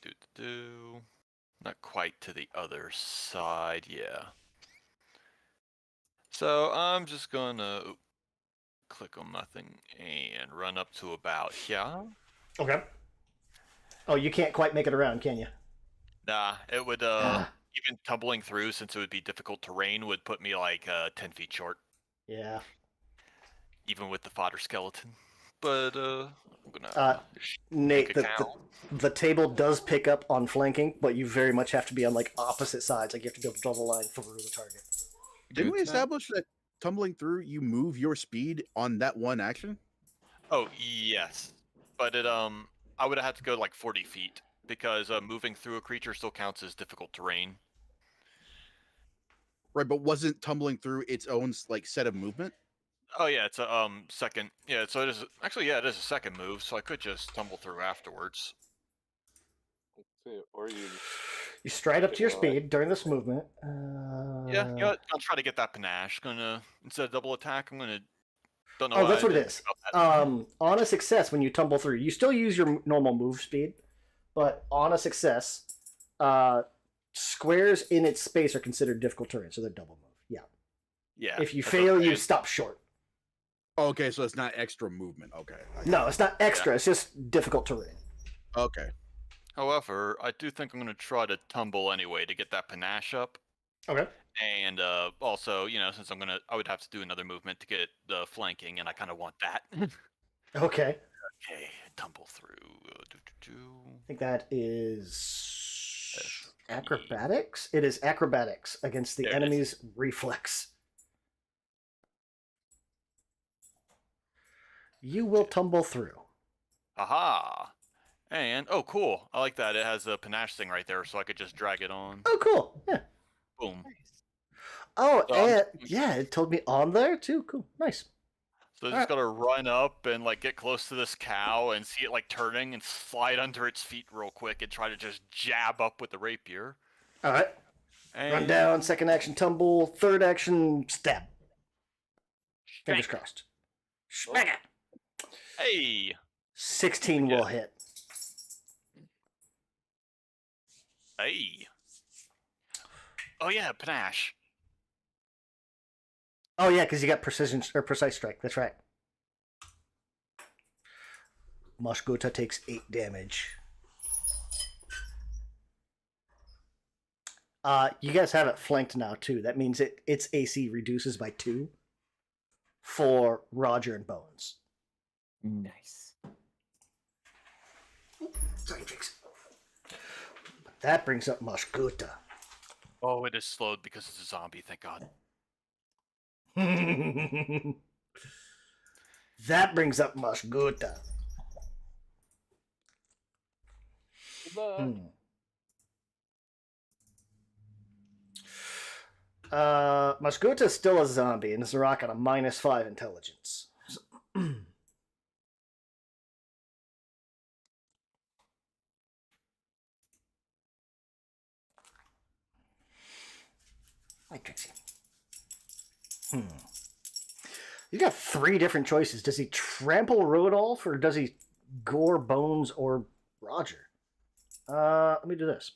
Not quite to the other side. Yeah. So I'm just gonna click on my thing and run up to about here. Okay. Oh, you can't quite make it around, can you? Nah, it would even tumbling through, since it would be difficult terrain, would put me like 10 feet short, Yeah. even with the fodder skeleton. But I'm gonna Nate, make a count. the table does pick up on flanking, but you very much have to be on like opposite sides. Like you have to be able to draw the line through the target. Didn't we establish that tumbling through, you move your speed on that one action? Oh yes, but I would have had to go like 40 feet because moving through a creature still counts as difficult terrain. Right, but wasn't tumbling through its own like set of movement? Oh yeah, it's a second. Yeah, so it is actually, yeah, it is a second move, so I could just tumble through afterwards. Let's see, or You stride up to your speed during this movement. Yeah, you know what? I'll try to get that panache. Instead of double attack, I'm gonna. Don't know. Oh, why that's I what it didn't is. think about that. On a success, when you tumble through, you still use your normal move speed, but on a success, squares in its space are considered difficult terrain, so they're double move. Yeah. Yeah. If you that's fail, okay. you stop short. Okay, so it's not extra movement. Okay. No, it's not extra. It's just difficult terrain. Okay. However, I do think I'm gonna try to tumble anyway to get that panache up. Okay. And also, since I would have to do another movement to get the flanking, and I kind of want that. Okay. Okay, tumble through. I think that is acrobatics. It is acrobatics against the There it enemy's reflex. You will tumble through. Aha! And oh, cool! I like that. It has a panache thing right there, so I could just drag it on. Oh, cool. Yeah. Boom. Oh, So and yeah, it told me on there too. Cool. Nice. So I just gotta run up and like get close to this cow and see it like turning and slide under its feet real quick and try to just jab up with the rapier. All right. And Run down. Second action, tumble. Third action, stab. Fingers Spank. crossed. Smack it. Hey! 16 will hit. Hey! Oh yeah, panache. Oh yeah, because you got precision or precise strike. That's right. Moshgota takes 8 damage. You guys have it flanked now too. That means its AC reduces by 2 for Roger and Bones. Nice. Sorry, Tricks. That brings up Mashkuta. Oh, it is slowed because it's a zombie. Thank God. That brings up Mashkuta. Mashkuta is still a zombie and is rocking a -5 intelligence. Hi, Trixie. You got 3 different choices. Does he trample Rodolph or does he gore Bones or Roger? Let me do this.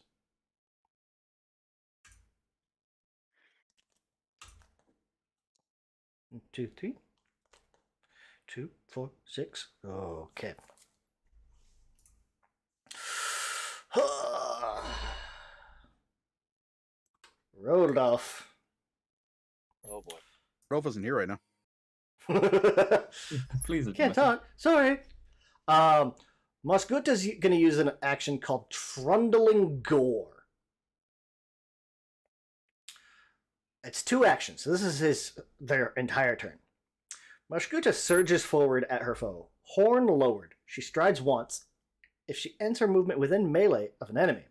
One, 2, 3. 2, 4, 6. Okay. Rodolph. Oh boy. Rove isn't here right now. Please Can't talk. Sorry. Mosguta's going to use an action called Trundling Gore. It's 2 actions. So this is their entire turn. Mosguta surges forward at her foe. Horn lowered. She strides once. If she ends her movement within melee of an enemy,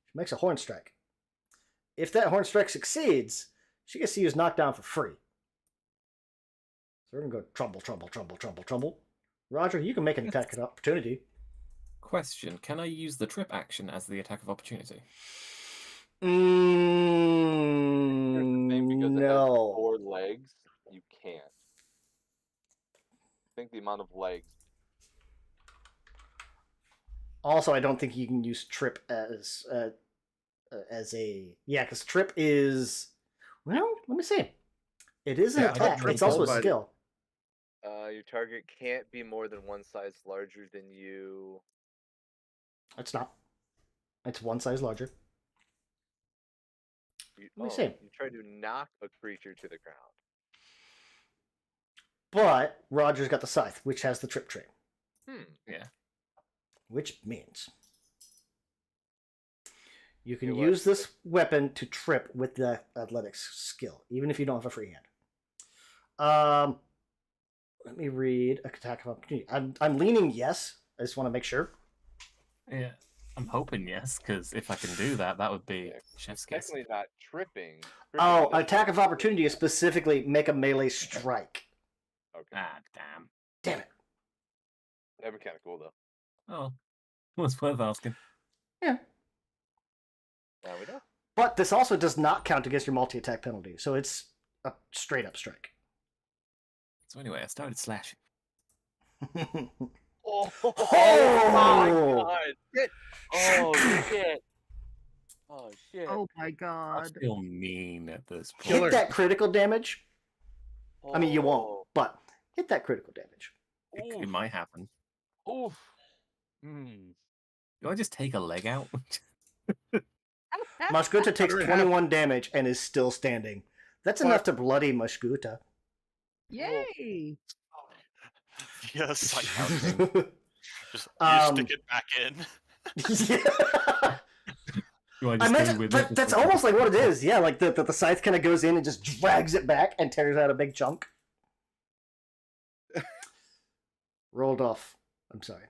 she makes a horn strike. If that horn strike succeeds, she gets to use knockdown for free. So we're going to go trumble, trumble, trumble, trumble, trumble. Roger, you can make an attack of opportunity. Question: can I use the trip action as the attack of opportunity? Here's the thing, because it has No. 4 legs, you can't. I think the amount of legs. Also, I don't think you can use trip as a because trip is, well, let me see. It is an Yeah, I got attack. triple, It's also a but- skill. Your target can't be more than 1 size larger than you. It's not. It's 1 size larger. Let me see. You try to knock a creature to the ground. But Roger's got the scythe, which has the trip trait, Yeah. which means you can It use was- this weapon to trip with the athletics skill, even if you don't have a free hand. Let me read attack of opportunity. I'm leaning yes. I just want to make sure. Yeah. I'm hoping yes, because if I can do that, that would be Yeah, chef's kiss. Technically not tripping. Oh, Tripping attack of opportunity is specifically make a melee strike. Okay. Ah, damn. Damn it. That'd be kind of cool though. Oh, was worth asking. Yeah. Now we know. But this also does not count against your multi-attack penalty, so it's a straight up strike. So anyway, I started slashing. Oh, Oh! my god! Oh shit! Oh shit! Oh my I god. feel mean at this point. Killer. Hit that critical damage. I mean, you won't, Oh. but hit that critical damage. It might happen. Oof. Hmm. Do I just take a leg out? Mashguta takes Cut her in 21 damage and is still standing. That's enough to bloody Mashguta. Yay! Yes, I just Um, stick it back in. yeah. Do I I just go imagine with that, it? that's almost like what it is. Yeah, like the scythe kind of goes in and just drags it back and tears out a big chunk. Rolled off. I'm sorry.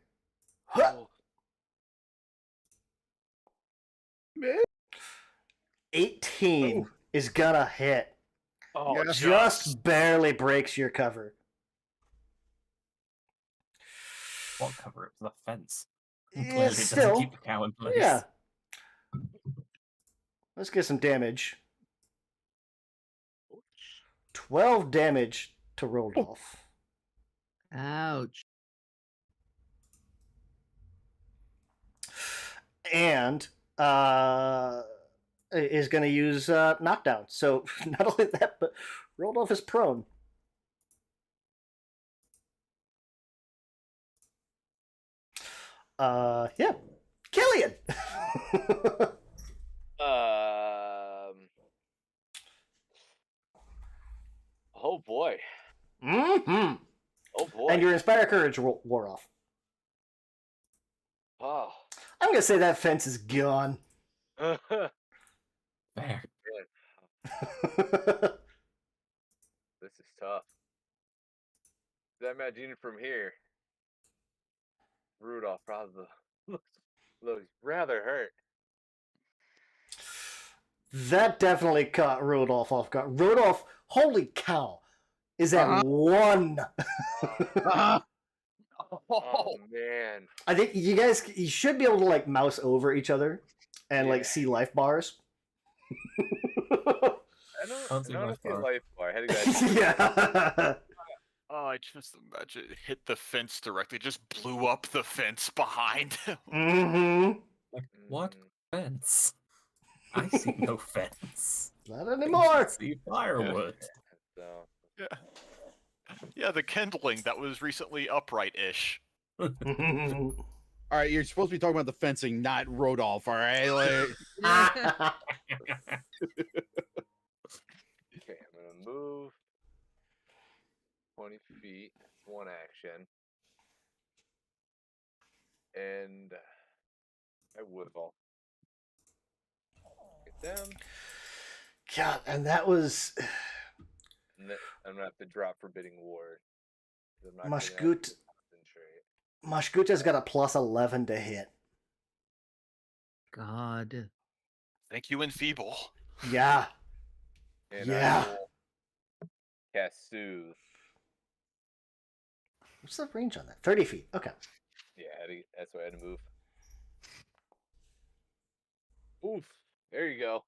Oh. 18 is gonna hit. Oh, Yeah. Just barely breaks your cover. What cover? It was the fence. Yeah, Clearly, it doesn't still. keep the cow in place. Yeah. Let's get some damage. 12 damage to Roldolf. Ouch. And is going to use knockdown. So not only that, but Roldolf is prone. Yeah. Killian! Oh boy. Mm-hmm. Oh boy. And your Inspire Courage wore off. Oh. I'm going to say that fence is gone. Fair. This is tough. I imagine from here, Rudolph probably looks rather hurt. That definitely caught Rudolph off guard. Rudolph, holy cow, is at one. Oh man. I think you should be able to like mouse over each other and like Yeah. see life bars. I Can't don't see see life bar. life bar. I had to go. Yeah. Oh, I just imagine it hit the fence directly, just blew up the fence behind him. Mm-hmm. Like, what fence? I see no fence. Not I anymore. just see firewood. So Yeah. Yeah, the kindling that was recently upright-ish. All right, you're supposed to be talking about the fencing, not Rodolph. All right, like, okay, I'm gonna move 20 feet. That's one action. And I would all get them. God, and that was And then I'm gonna have to drop Forbidding Ward. 'Cause I'm not gonna have Mashgut. to concentrate. Mashguta's got a plus 11 to hit. God. Thank you, Enfeeble. Yeah. And Yeah. I will cast Soothe. What's the range on that? 30 feet. Okay. Yeah, that's why I had to move. Oof. There you go.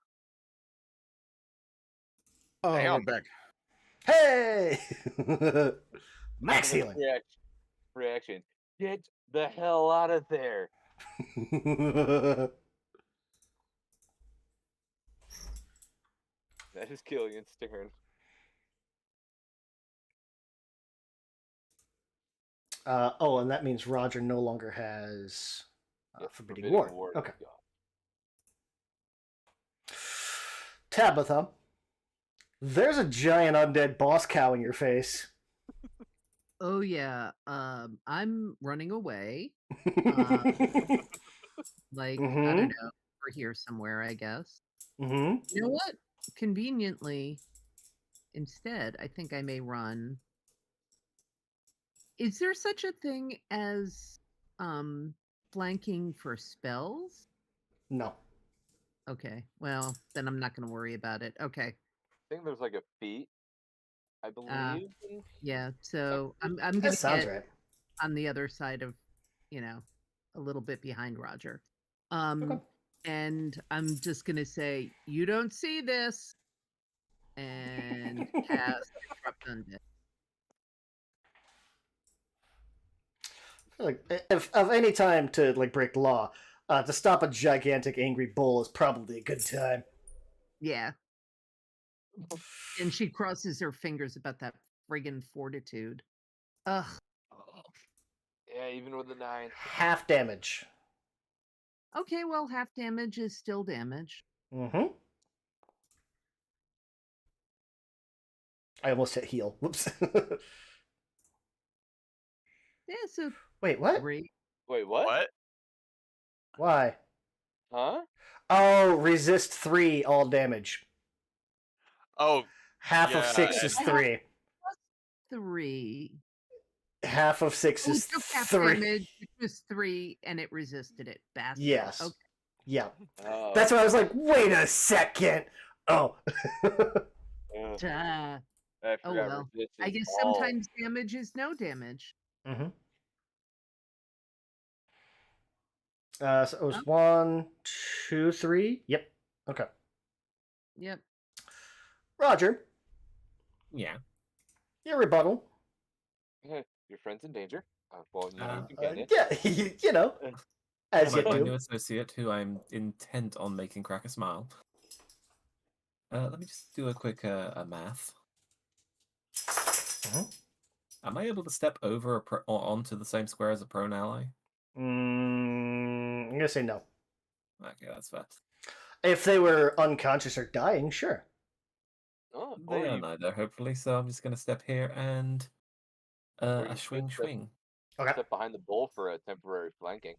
oh, Damn. we're back. Hey! Max healing. Reaction. Get the hell out of there. That is Killian's turn. And that means Roger no longer has Yes, Forbidding Ward. Ward. Okay. Tabitha, there's a giant undead boss cow in your face. Oh yeah. I'm running away. Like I Mhm. don't know, over here somewhere, I guess. Mm-hmm. You know what? Conveniently, instead, I think I may run. Is there such a thing as flanking for spells? No. Okay. Well, then I'm not going to worry about it. Okay. I think there's like a feat, I believe. Yeah. So I'm That going to sounds get right. on the other side of, a little bit behind Roger. Okay. And I'm just going to say, you don't see this, and cast Disrupt Undead. Like, if of any time to like break the law, to stop a gigantic angry bull is probably a good time. Yeah. And she crosses her fingers about that friggin' fortitude. Ugh. Yeah, even with the 9. Half damage. Okay, well, half damage is still damage. Mm-hmm. I almost hit heal. Whoops. Yeah, so Wait, what? 3. Wait, what? What? Why? Huh? Oh, resist 3 all damage. Oh, Half of Yeah, 6 is and- 3. 3. Half of 6 Oh, it is took half 3. damage. It was 3, and it resisted it. Bastard. Yes. Okay. Yeah. Oh. That's why I was like, wait a second. Oh. Ugh, Duh. I Oh, forgot well. resist I is guess all. sometimes damage is no damage. Mm-hmm. So it was 1, 2, 3. Yep. Okay. Yep. Roger, Yeah. your rebuttal. Your friend's in danger. Well, you Uh, need companion. Yeah, you know, as you My new do. associate, who I'm intent on making crack a smile. Let me just do a quick math. Mhm. Am I able to step over or onto the same square as a prone ally? I'm gonna say no. Okay, that's fair. If they were unconscious or dying, sure. Oh, They or are you, neither, hopefully. So I'm just going to step here and Or you a swing, could step- swing. Okay. step behind the bull for a temporary flanking.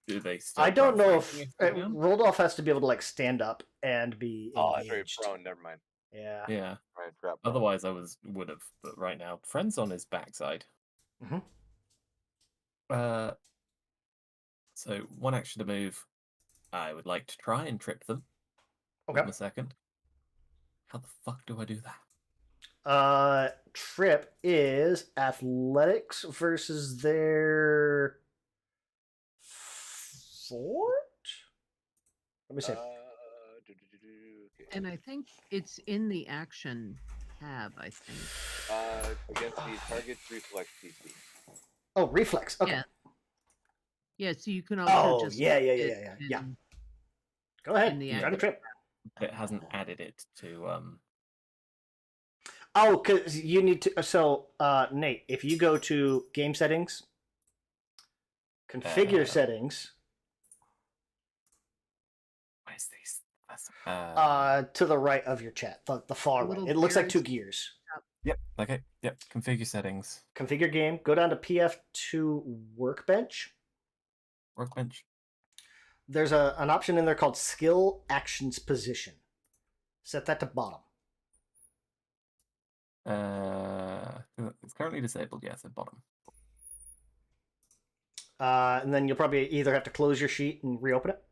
Do they still I don't grab know flanking if they're down? Roldolph has to be able to like stand up and be Oh, that's very engaged. prone. Never mind. Yeah. Yeah. Right, trap. prone. Otherwise, I would have. But right now, friend's on his backside. Mhm. So one action to move. I would like to try and trip them. Okay. Wait a second. How the fuck do I do that? Trip is athletics versus their fort. Let me see. Okay. And I think it's in the action tab, I think. Against the target's reflex DC. Oh, reflex. Okay. Yeah. Yeah, so you can also Oh, just yeah. it Yeah. in- Go ahead. in the Try to action. trip. It hasn't added it to Oh, because you need to. So, Nate, if you go to game settings, configure settings, Where's these? to the right of your chat, the far The right. little It looks like gears. 2 gears. Yep. Okay. Yep. Configure settings. Configure game. Go down to PF2 workbench. Workbench. There's an option in there called skill actions position. Set that to bottom. It's currently disabled. Yes, at bottom. And then you'll probably either have to close your sheet and reopen it,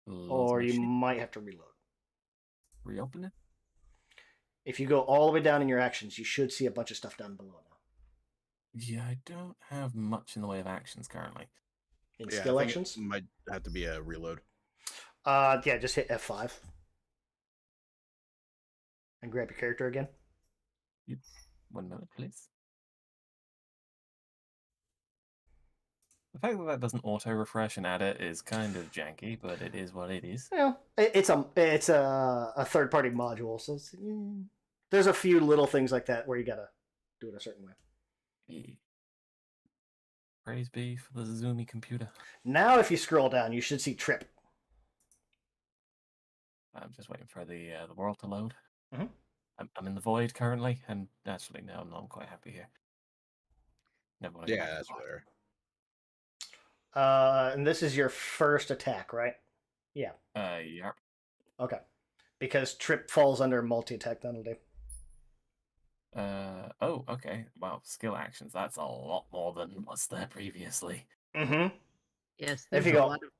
Close or my you sheet. might have to reload. Reopen it. If you go all the way down in your actions, you should see a bunch of stuff down below now. Yeah, I don't have much in the way of actions currently. In Yeah, skill I think it actions, might have to be a reload. yeah, just hit F5 and grab your character again. Yep. 1 minute, please. The fact that that doesn't auto refresh and add it is kind of janky, but it is what it is. Yeah, it's a third party module, so there's a few little things like that where you gotta do it a certain way. Praise be for the zoomy computer. Now, if you scroll down, you should see trip. I'm just waiting for the world to load. Mhm. I'm in the void currently, and actually, no, I'm quite happy here. Never want to go Yeah, back to that's the void. rare. And this is your first attack, right? Yeah. Yeah. Okay. Because trip falls under multi attack penalty. Oh, okay. Wow, skill actions. That's a lot more than was there previously. Mm-hmm. Yes, If there's you a go lot of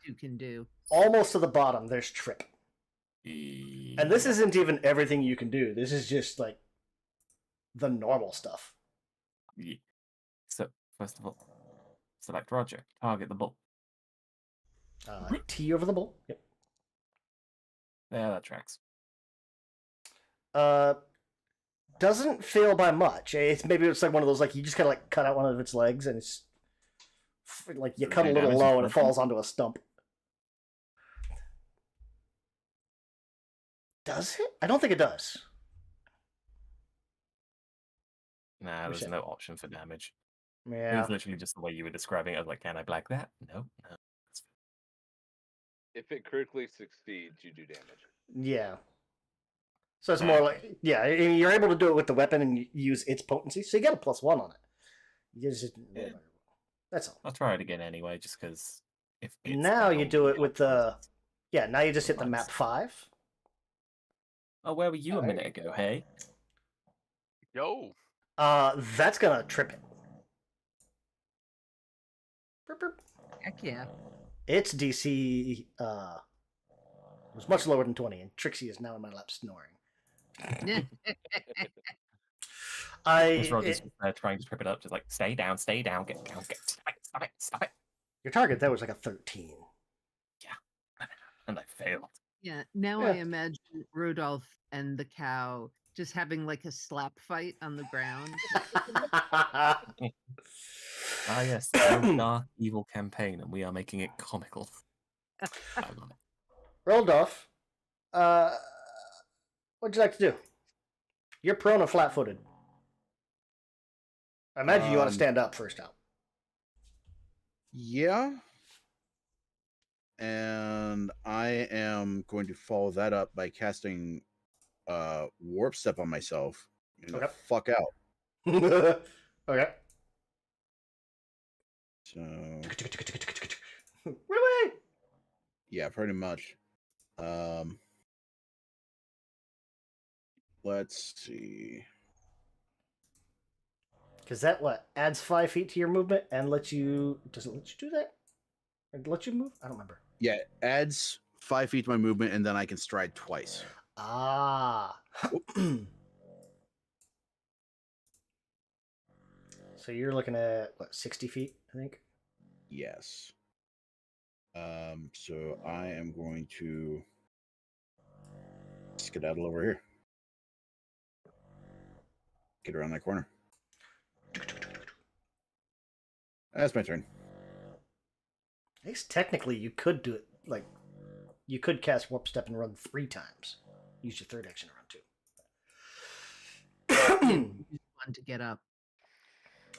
you can do. almost to the bottom, there's trip. And this isn't even everything you can do. This is just like the normal stuff. Yeah. So, first of all, select Roger. Target the bull. T over the bull. Yep. Yeah, that tracks. Doesn't fail by much. It's like one of those like you just kind of like cut out one of its legs and it's like you Does it cut a do little damage low in and it person? falls onto a stump. Does it? I don't think it does. Nah, Where's there's it? no option for damage. It Yeah. was literally just the way you were describing it. I was like, can I black that? No. If it critically succeeds, you do damage. Yeah. So it's more like you're able to do it with the weapon and use its potency, so you get a +1 on it. You just that's all. I'll try it again anyway, just because if it's Now you down, do we it get with the options. now you just hit the Nice. map 5. Oh, where were you a There minute you ago? Hey. Yo. That's gonna trip it. Burp, burp. Heck yeah. Its DC was much lower than 20, and Trixie is now in my lap snoring. Miss Rogers was trying to trip it up, just like, stay down, get down, stop it. Your target that was like a 13. And I failed. Yeah. Now I imagine Rudolph and the cow just having like a slap fight on the ground. Ah, yes, the dark, evil campaign, and we are making it comical. I love it. Rudolph, what'd you like to do? You're prone and flat-footed. I imagine you want to stand up first out. Yeah. and I am going to follow that up by casting warp step on myself. Get the Okay. fuck out. Okay. So Run away! yeah, pretty much. Let's see. Because that what adds 5 feet to your movement and lets you. Does it let you do that? Or let you move? I don't remember. Yeah, it adds 5 feet to my movement, and then I can stride twice. Ah. So you're looking at what 60 feet, I think. Yes. So I am going to skedaddle over here. Get around that corner. That's my turn. I guess technically you could do it like you could cast warp step and run 3 times. Use your third action to run 2. Use one to get up.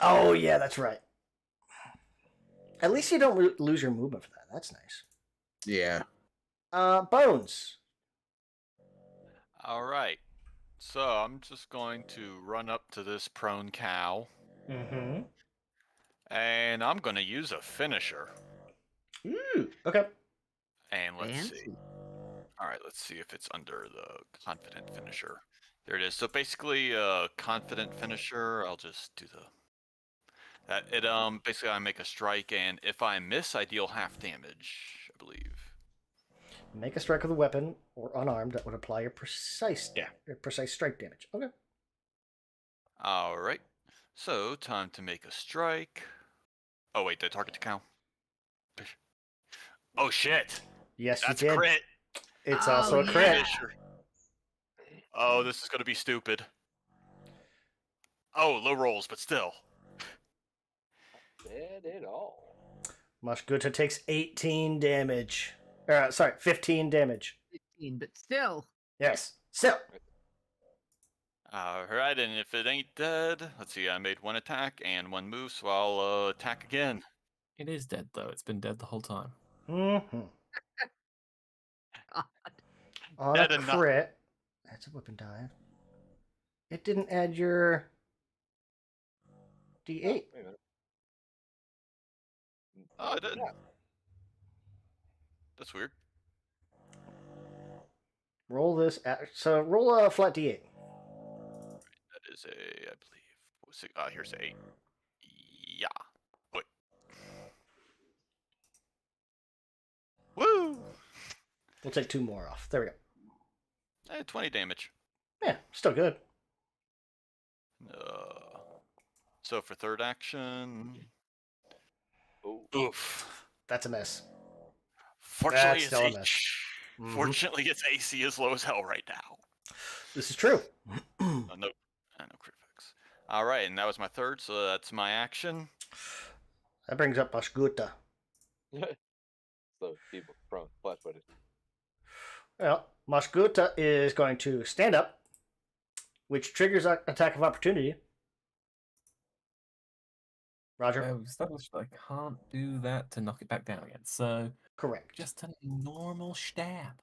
Oh yeah, that's right. At least you don't lose your movement for that. That's nice. Yeah. Bones. All right. So I'm just going to run up to this prone cow, Mm-hmm. and I'm going to use a finisher. Ooh. Okay. And let's see. Fancy. All right, let's see if it's under the confident finisher. There it is. So basically, confident finisher. I'll just do the. Basically I make a strike, and if I miss, I deal half damage, I believe. Make a strike with a weapon or unarmed that would apply your precise strike damage. Okay. All right. So time to make a strike. Oh wait, did I target the cow? Oh shit! Yes, That's you a did. crit. It's Oh, also a yeah. crit. Finisher. Oh, this is gonna be stupid. Oh, low rolls, but still. Bad at all. Mashguta takes 18 damage. Sorry, 15 damage. 15, but still. Yes. So, Alright, and if it ain't dead, let's see, I made 1 attack and 1 move, so I'll attack again. It is dead though. It's been dead the whole time. on Dead a enough. crit, that's a weapon die. It didn't add your D8. Wait a minute. Oh, it did. Yeah. That's weird. Roll this. So roll a flat D8. That is a, I believe, what was it? Here's a 8. Yeah. Wait. Woo! We'll take 2 more off. There we go. 20 damage. Yeah, still good. So for third action, Oh, oof. That's a miss. Fortunately, That's it's still a miss. Fortunately, its AC is low as hell right now. This is true. No crit effects. All right, and that was my third, so that's my action. That brings up Mashguta. so people prone, flat-footed. Well, Mashguta is going to stand up, which triggers an attack of opportunity. Roger? Oh, established that I can't do that to knock it back down again. So Correct. just a normal stab.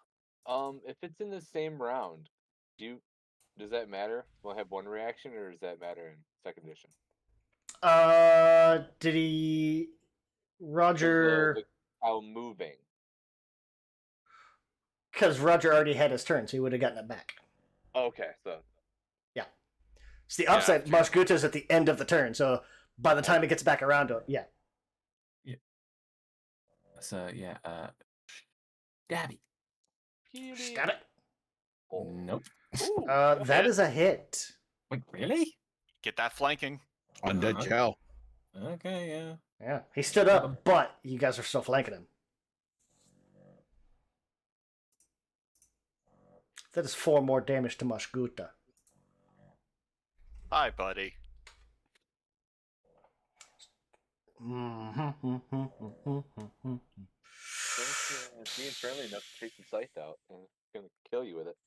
If it's in the same round, does that matter? Will I have 1 reaction, or does that matter in second edition? Did he... 'Cause Roger... the cow moving. Because Roger already had his turn, so he would have gotten it back. Okay, so It's the upside. Yeah, Mashguta's at the end of the turn, so by the time it gets back around to it, yeah. So yeah, Dabby. Got it. Oh. Nope. Ooh, That is a hit. Wait, really? Get that flanking. Undead Uh-huh. cow. Okay, yeah. Yeah, he stood up, but you guys are still flanking him. That is 4 more damage to Mashguta. Hi, buddy. It's being friendly enough to take some scythe out, and it's gonna kill you with it.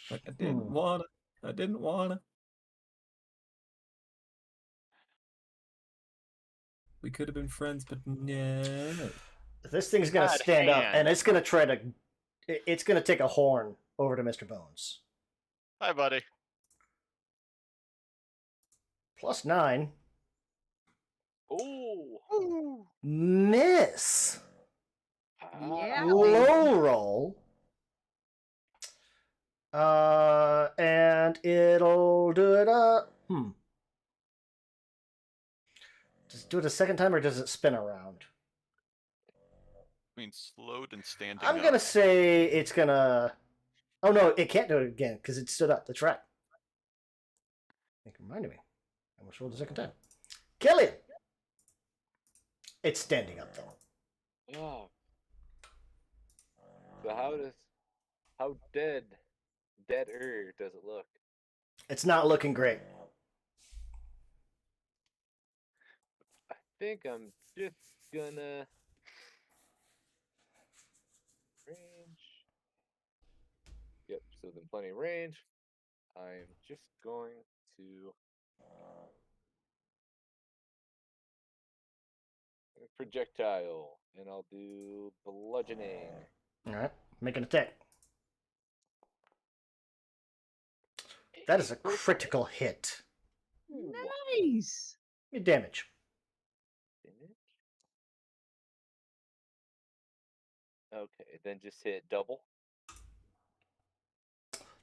But I didn't wanna. I didn't wanna. We could have been friends, but no. This thing's gonna Bad stand up, hand. and it's gonna try to. It's gonna take a horn over to Mr. Bones. Hi, buddy. +9. Oh. Miss. Yeah. Low roll. And it'll do it. Does it do it a second time, or does it spin around? I mean, slowed and standing I'm up. gonna say it's gonna. Oh no, it can't do it again because it stood up. That's right. It reminded me. I almost rolled the second time. Killian. It's standing up though. Oh. So how deader does it look? It's not looking great. I think I'm just gonna range. Yep, so then plenty of range. I'm just going to projectile, and I'll do bludgeoning. All right, make an attack. That is a critical hit. Ooh, Nice. Your damage. damage. Okay, then just hit double.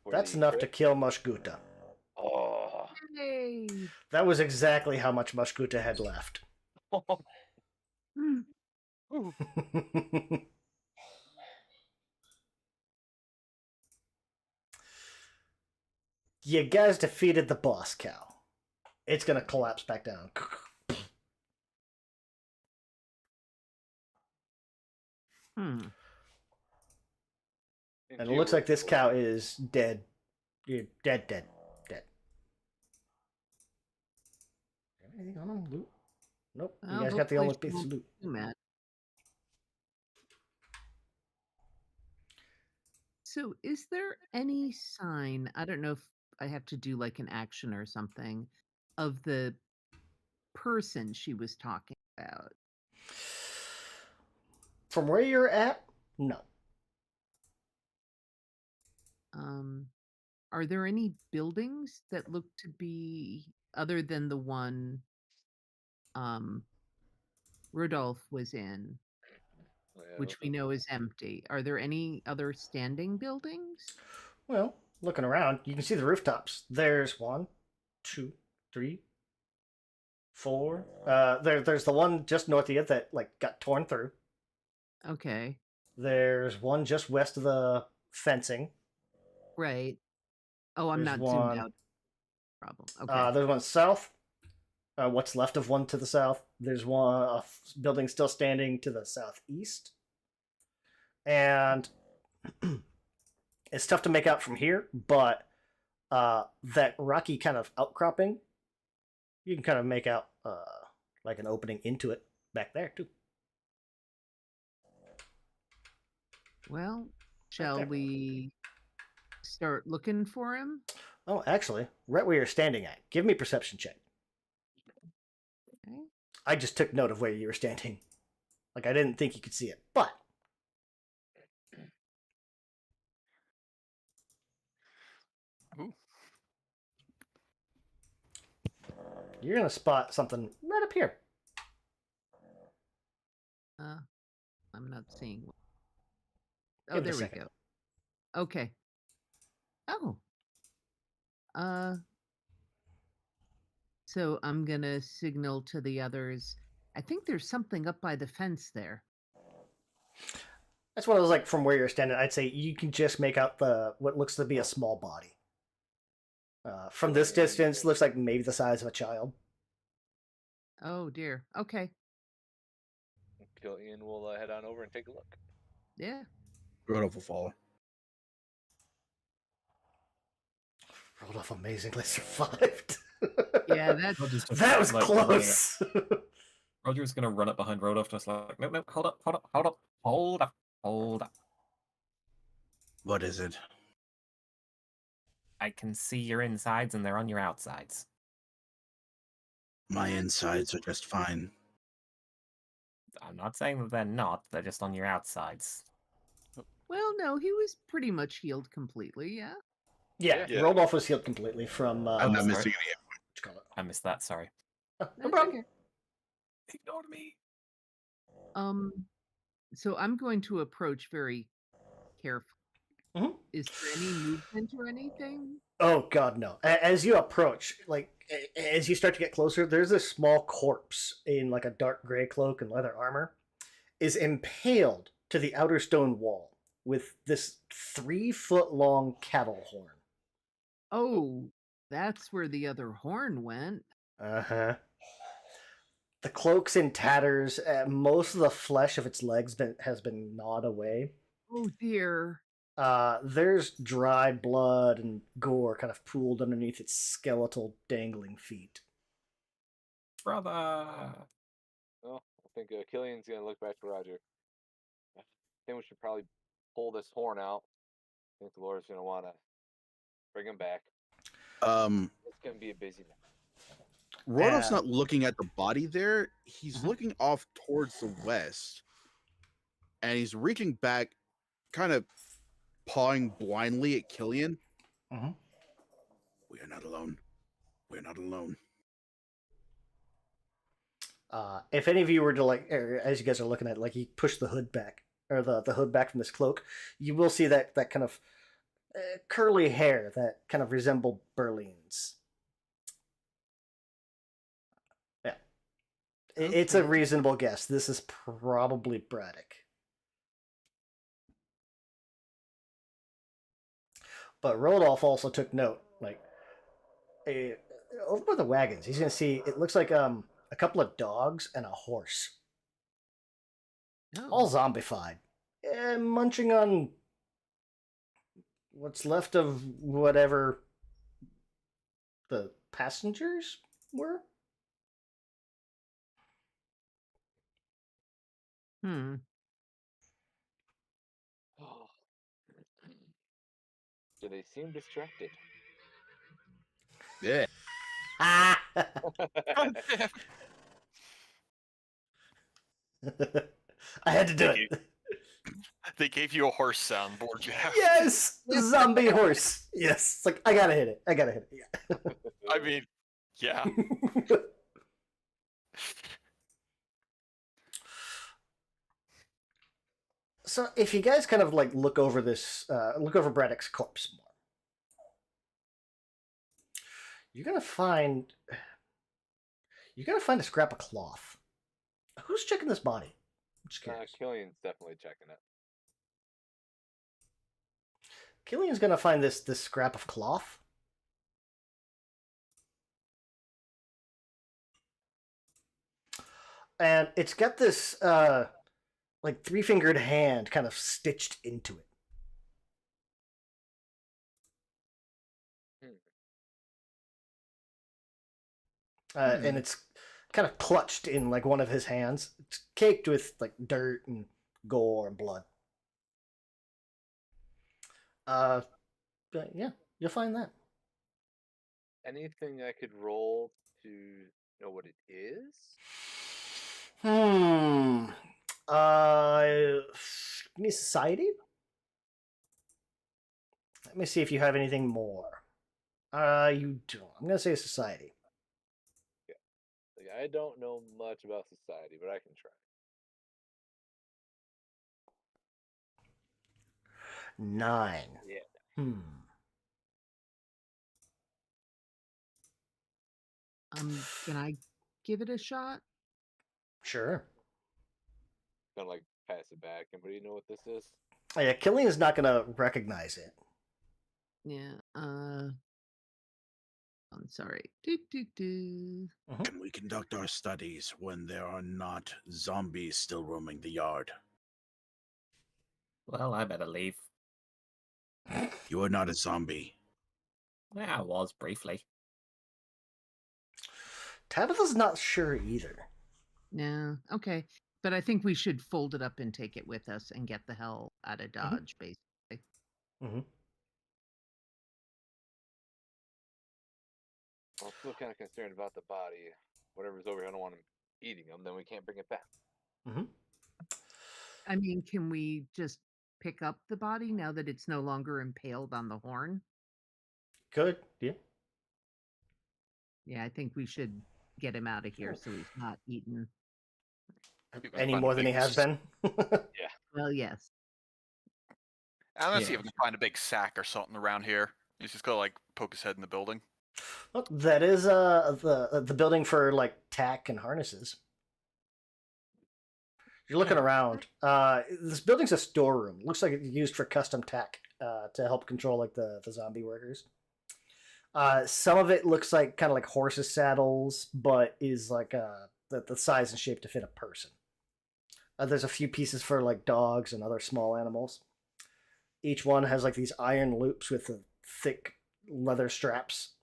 for That's the enough to crit. kill Mushguta. Oh. Yay. That was exactly how much Mushguta had left. Hmm. Ooh. You guys defeated the boss cow. It's gonna collapse back down. Hmm. And it looks like this cow is dead. You're dead. Anything on him? Loot? Nope. You Well, guys got the hopefully only she piece of won't loot. do that. So, is there any sign? I don't know if I have to do like an action or something of the person she was talking about. From where you're at, no. Are there any buildings that look to be other than the one Rudolph was in, which we know is empty? Are there any other standing buildings? Well, looking around, you can see the rooftops. There's 1, 2, 3, 4. There's the one just north of you that like got torn through. Okay, There's one just west of the fencing. right. Oh, I'm There's not zoomed one. out. Problem. Okay. There's one south. What's left of one to the south. There's one building still standing to the southeast. And it's tough to make out from here, but that rocky kind of outcropping, you can kind of make out like an opening into it back there too. Well, shall there. we start looking for him? Oh, actually, right where you're standing at, give me a perception check. Okay. I just took note of where you were standing. Like, I didn't think you could see it, but Ooh. you're going to spot something right up here. I'm not seeing. Oh, Give it a there we second. go. Okay. Oh. So I'm gonna signal to the others. I think there's something up by the fence there. That's what I was like from where you're standing. I'd say you can just make out what looks to be a small body. From this distance, looks like maybe the size of a child. Oh dear. Okay. Killian will head on over and take a look. Yeah. Rodolph will follow. Rodolph amazingly survived. Yeah, that's Roger's just, That was like, close. Roger's gonna run up behind Rodolph, just like, nope, hold up. What is it? I can see your insides and they're on your outsides. My insides are just fine. I'm not saying that they're not. They're just on your outsides. Well, no, he was pretty much healed completely. Yeah. Yeah, Yeah. Rodolph was healed completely from. I'm not sorry. missing any. What you call it? I missed that. Sorry. Oh, no That's problem. okay. Ignored me. So I'm going to approach very carefully. Mhm. Is there any movement or anything? Oh God, no! As you approach, like as you start to get closer, there's a small corpse in like a dark gray cloak and leather armor, is impaled to the outer stone wall with this 3 foot long cattle horn. Oh, that's where the other horn went. Uh huh. The cloak's in tatters. Most of the flesh of its legs has been gnawed away. Oh dear. There's dried blood and gore kind of pooled underneath its skeletal, dangling feet. Brother. Well, I think Killian's gonna look back to Roger. I think we should probably pull this horn out. I think the Lord's gonna want to bring him back. It's gonna be a busy night. Rodolph's not looking at the body there. He's Mhm. looking off towards the west. And he's reaching back, kind of pawing blindly at Killian. Mhm. We are not alone. We're not alone. If any of you were to as you guys are looking at it, like he pushed the hood back, or the hood back from this cloak, you will see that kind of curly hair that kind of resembled Berline's. Yeah, it's a Okay. reasonable guess. This is probably Braddock. But Rodolph also took note, over by the wagons. He's gonna see. It looks like a couple of dogs and a horse, Oh. all zombified, munching on what's left of whatever the passengers were. Hmm. Do they seem distracted? Yeah. Ah! I had to do Thank it. They gave you a horse soundboard, Jeff. Yes, zombie horse. Yes, it's like I gotta hit it. I gotta hit it. Yeah. I mean, yeah. So if you guys kind of like look over Braddock's corpse more, you're gonna find a scrap of cloth. Who's checking this body? I'm just curious. Killian's definitely checking it. Killian's gonna find this scrap of cloth. And it's got this like 3-fingered hand kind of stitched into it. And it's kind of clutched in like one of his hands. It's caked with like dirt and gore and blood. But yeah, you'll find that. Anything I could roll to know what it is? Give me society. Let me see if you have anything more. You don't. I'm gonna say society. Like, I don't know much about society, but I can try. 9. Yeah. Can I give it a shot? Sure. Gonna like pass it back. Anybody know what this is? Oh, yeah, Killian's not gonna recognize it. Yeah. I'm sorry. Do. Can we conduct our studies when there are not zombies still roaming the yard? Well, I better leave. You are not a zombie. Yeah, I was briefly. Tabitha's not sure either. Yeah. Okay. But I think we should fold it up and take it with us and get the hell out of Dodge, basically. Mm-hmm. I'm still kind of concerned about the body. Whatever's over here, I don't want him eating them. Then we can't bring it back. Hmm. I mean, can we just pick up the body now that it's no longer impaled on the horn? Good. Yeah. Yeah, I think we should get him out of here so he's not eaten. Maybe we can Any find a more than he big has been. Well, yes. I'm gonna see if Yeah. we can find a big sack or something around here. He's just gonna like poke his head in the building. Well, that is the building for like tack and harnesses. You're looking around. This building's a storeroom. Looks like it's used for custom tack to help control like the zombie workers. Some of it looks like kind of like horses' saddles, but is like the size and shape to fit a person. There's a few pieces for like dogs and other small animals. Each one has like these iron loops with thick leather straps.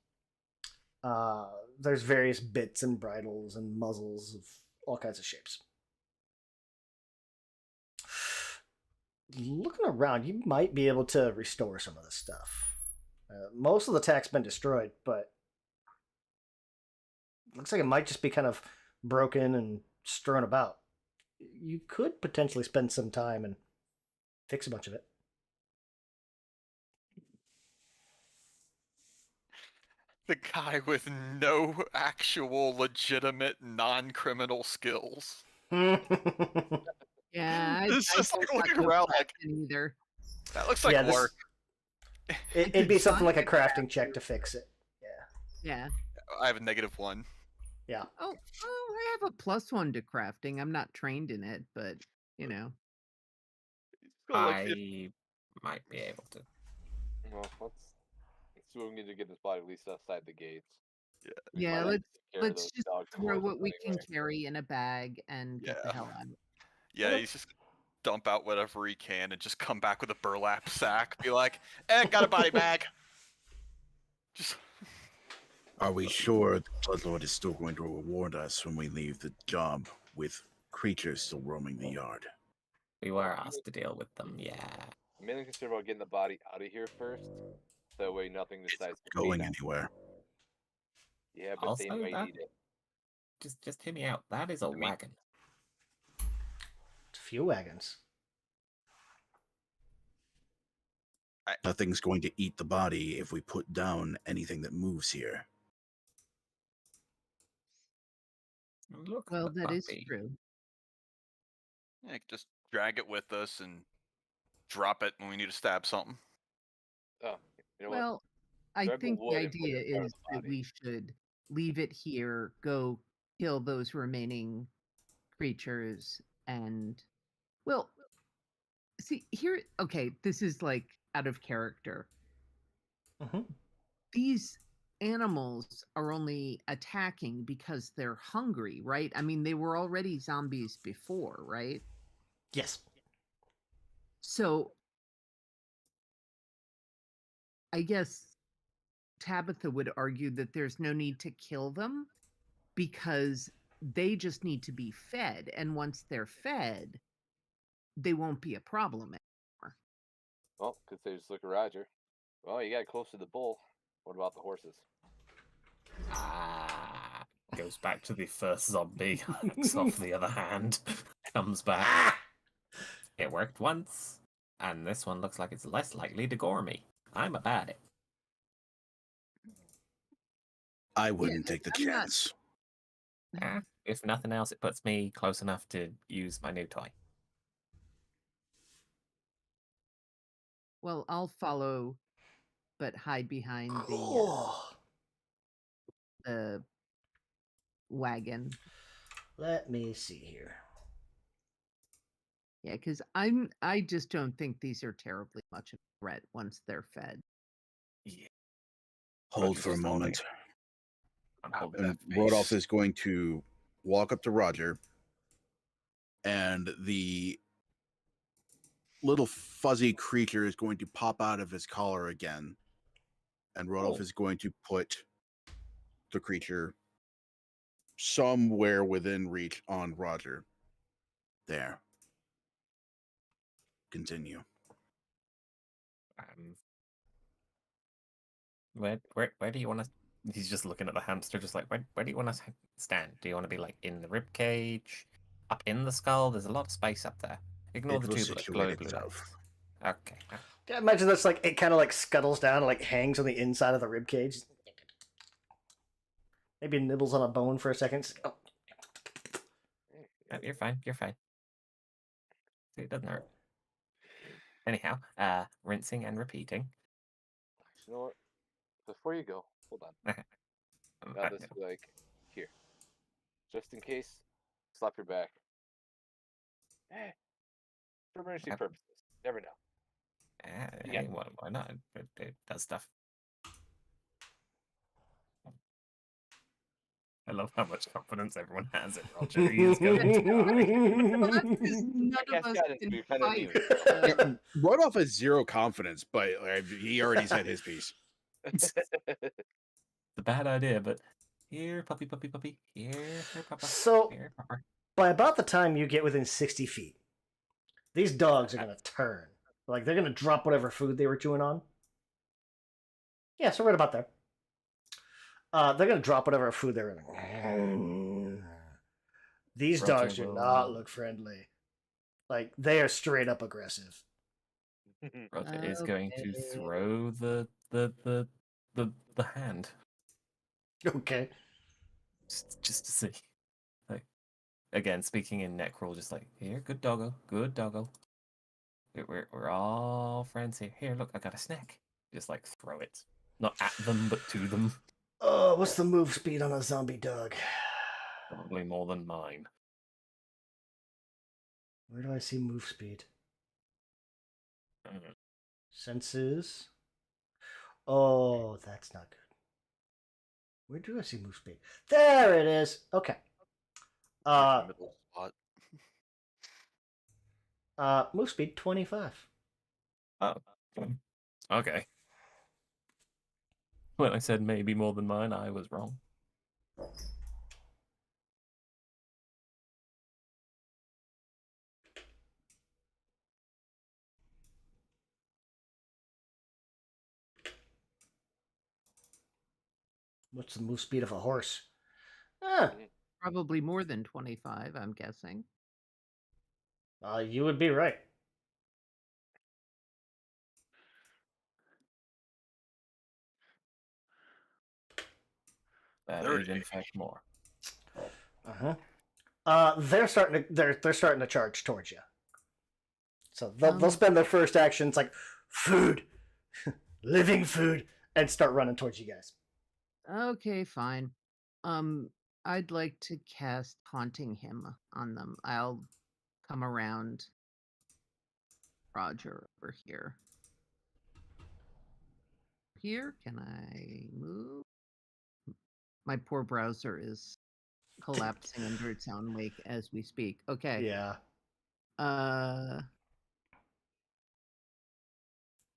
There's various bits and bridles and muzzles of all kinds of shapes. Looking around, you might be able to restore some of this stuff. Most of the tack's been destroyed, but looks like it might just be kind of broken and strewn about. You could potentially spend some time and fix a bunch of it. The guy with no actual legitimate non-criminal skills. Yeah, It's I just don't like want looking no around like crafting either. that looks like Yeah, this- work. It'd be something like a crafting check to fix it. Yeah. I have a -1. Yeah. Oh, I have a +1 to crafting. I'm not trained in it, but you know. Go like I might be able to. Well, let's see what we need to get this body at least outside the gates. We Yeah, might have to take care of let's those just dogs and throw horses what we can anyway. carry in a bag and get the Yeah. hell out. Yeah, he's just dump out whatever he can and just come back with a burlap sack. Be like, got a body bag. Just Are we sure the Bloodlord is still going to reward us when we leave the job with creatures still roaming the yard? We were asked to deal with them, yeah. I'm mainly concerned about getting the body out of here first. That way nothing decides to Going feed on it. anywhere? Yeah, but they Also, might that- eat it. Just hear me out. That is a mean- wagon. It's a few wagons. Nothing's going to eat the body if we put down anything that moves here. Look, Well, the that is puppy. true. yeah, just drag it with us and drop it when we need to stab something. Oh, you know what? Well, I Grab the think the wood and put it idea in front of is the that body. we should leave it here, go kill those remaining creatures, and well, see here. Okay, this is like out of character. Hmm. These animals are only attacking because they're hungry, right? I mean, they were already zombies before, right? Yes. So I guess Tabitha would argue that there's no need to kill them because they just need to be fed. And once they're fed, they won't be a problem anymore. Well, could say just look at Roger. Well, you got close to the bull. What about the horses? Ah, goes back to the first zombie, hacks off the other hand, comes back. It worked once, and this one looks like it's less likely to gore me. I'm about it. I wouldn't take the I'm not- chance. If nothing else, it puts me close enough to use my new toy. Well, I'll follow, but hide behind the wagon. Let me see here. Yeah, because I just don't think these are terribly much of a threat once they're fed. Hold Roger's for a just holding moment. it. I'm Ow, holding that it. And Rodolph face. is going to walk up to Roger, and the little fuzzy creature is going to pop out of his collar again. And Rodolph Oh. is going to put the creature somewhere within reach on Roger. There. Continue. Where do you want to? He's just looking at the hamster, just like where do you want to stand? Do you want to be like in the rib cage, up in the skull. There's a lot of space up there. Ignore It the will two situate glow blue itself. lights. Okay. Yeah, imagine that's like it kind of like scuttles down and like hangs on the inside of the rib cage. Maybe nibbles on a bone for a second. Oh. You're fine. You're fine. See, it doesn't hurt. Anyhow, rinsing and repeating. You know what? Before you go, hold on. Now this will be like, here. Just in case, slap your back. Eh, for emergency purposes. Never know. Yeah. Hey, why not? It does stuff. I love how much confidence everyone has in Roger. He is going to die. None I of guess us that is can to be kind of fight. new. Wrote off as 0 confidence, but he already said his piece. It's a bad idea, but here, puppy. Here, papa. So, Here, papa. by about the time you get within 60 feet, these dogs are going to turn. Like, they're going to drop whatever food they were chewing on. Yeah, so right about there. They're going to drop whatever food they're in. These Roger dogs do will- not look friendly. Like, they are straight up aggressive. Roger is going to Okay. throw the hand Okay. just to see. Like, again, speaking in Necrol, just like, here, good doggo. We're all friends here. Here, look, I got a snack. Just like throw it, not at them, but to them. Oh, what's the move speed on a zombie dog? Probably more than mine. Where do I see move speed? Mm. Senses. Oh, that's not good. Where do I see move speed? There it is. Okay. Middle spot. Move speed 25. Oh, okay. When I said maybe more than mine, I was wrong. What's the move speed of a horse? Ah, Probably more than 25, I'm guessing. you would be right. That There is, in fact, more. They're starting to charge towards you. So they'll spend their first actions like food, living food, and start running towards you guys. Okay, fine. I'd like to cast Haunting Him on them. I'll come around Roger over here. Here, can I move? My poor browser is collapsing under its own weight as we speak. Okay. Yeah.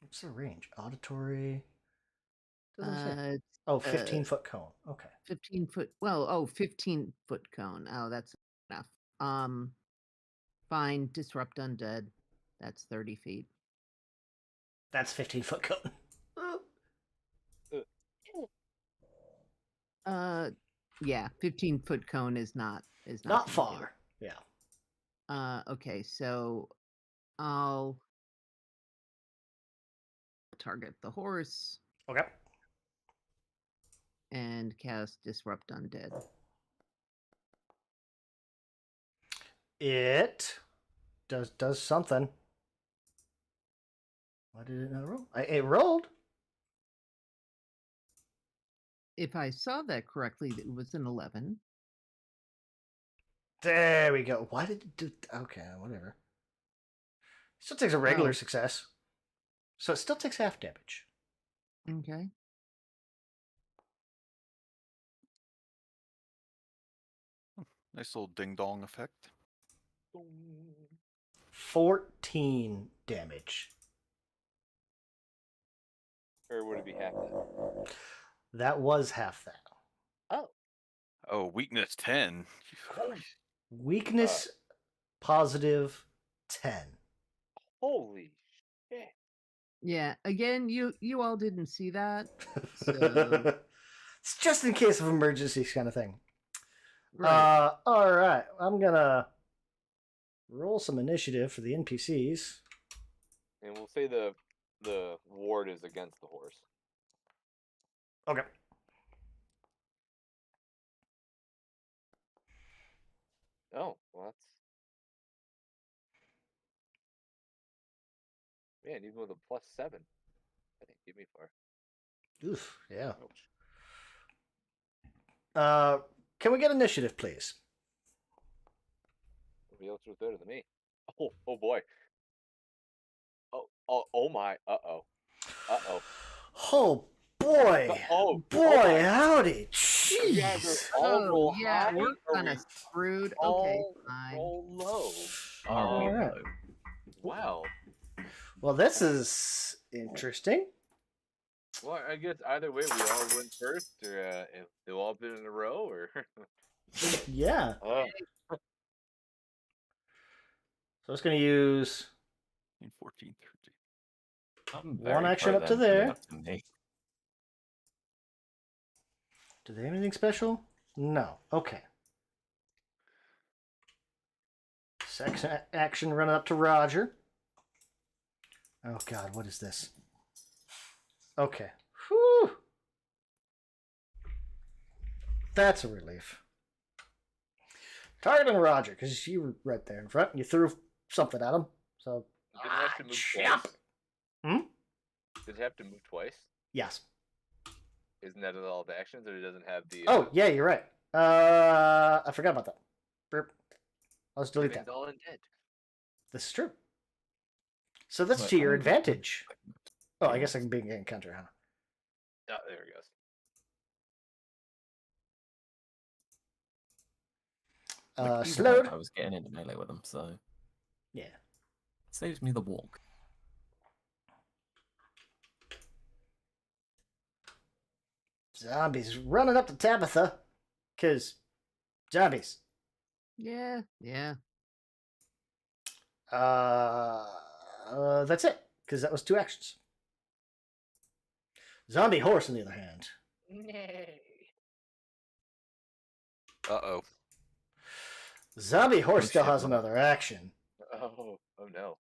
What's the range? Auditory. Doesn't say. It's, Oh, 15-foot cone. Okay. 15 foot. Well, 15-foot cone. Oh, that's enough. Fine. Disrupt undead. That's 30 feet. That's 15-foot cone. Yeah, 15-foot cone is not Not gonna far. Yeah. do it. Okay, so I'll target the horse Okay. and cast Disrupt Undead. It does something. Why did it not roll? It rolled. If I saw that correctly, it was an 11. There we go. Why did it do? Okay, whatever. Still takes a regular Oh. success, so it still takes half damage. Okay. Nice little ding dong effect. 14 damage. Or would it be half that? That was half that. Oh. Oh, weakness 10. Weakness positive 10. Holy shit. Yeah. Again, you all didn't see that. So It's just in case of emergencies kind of thing. right. All right. I'm gonna roll some initiative for the NPCs. And we'll say the ward is against the horse. Okay. Oh, well, that's... Man, even with a +7, I didn't get me far. Oof, yeah. Ouch. Can we get initiative, please? Nobody else was better than me. Oh boy. Oh my. Uh-oh. Oh boy! Oh Boy, my. howdy! You guys Jeez! are all Oh, roll yeah, high, we're or kind we of screwed. Okay, all fine. roll low? Are we Alright. though? Wow. Well, this is interesting. Well, I guess either way, we all went first, or if they've all been in a row, or... Yeah. Oh, So it's going to use 14, 13. I'm One very action pro up to them coming there. up to me. Do they have anything special? No. Okay. Second action run up to Roger. Oh god, what is this? Okay. Whew. That's a relief. Targeting Roger, because you were right there in front and you threw something at him. So did it have to move chop. twice? Hmm? Did it have to move twice? Yes. Isn't that all the actions, or it doesn't have the... Oh, yeah, you're right. I forgot about that. Burp. I'll just delete that. Everything's all undead. This is true. So that's Wait, to your I don't know. advantage. Oh, I guess I can be in counter, huh? Oh, there it goes. Like, either way, Slowed. I was getting into melee with them, so Yeah. saves me the walk. Zombies running up to Tabitha. Because zombies. Yeah, yeah. That's it. Because that was 2 actions. Zombie horse, on the other hand. Nay. Uh-oh. Zombie horse Oh, still shit, has no. another action. Oh no.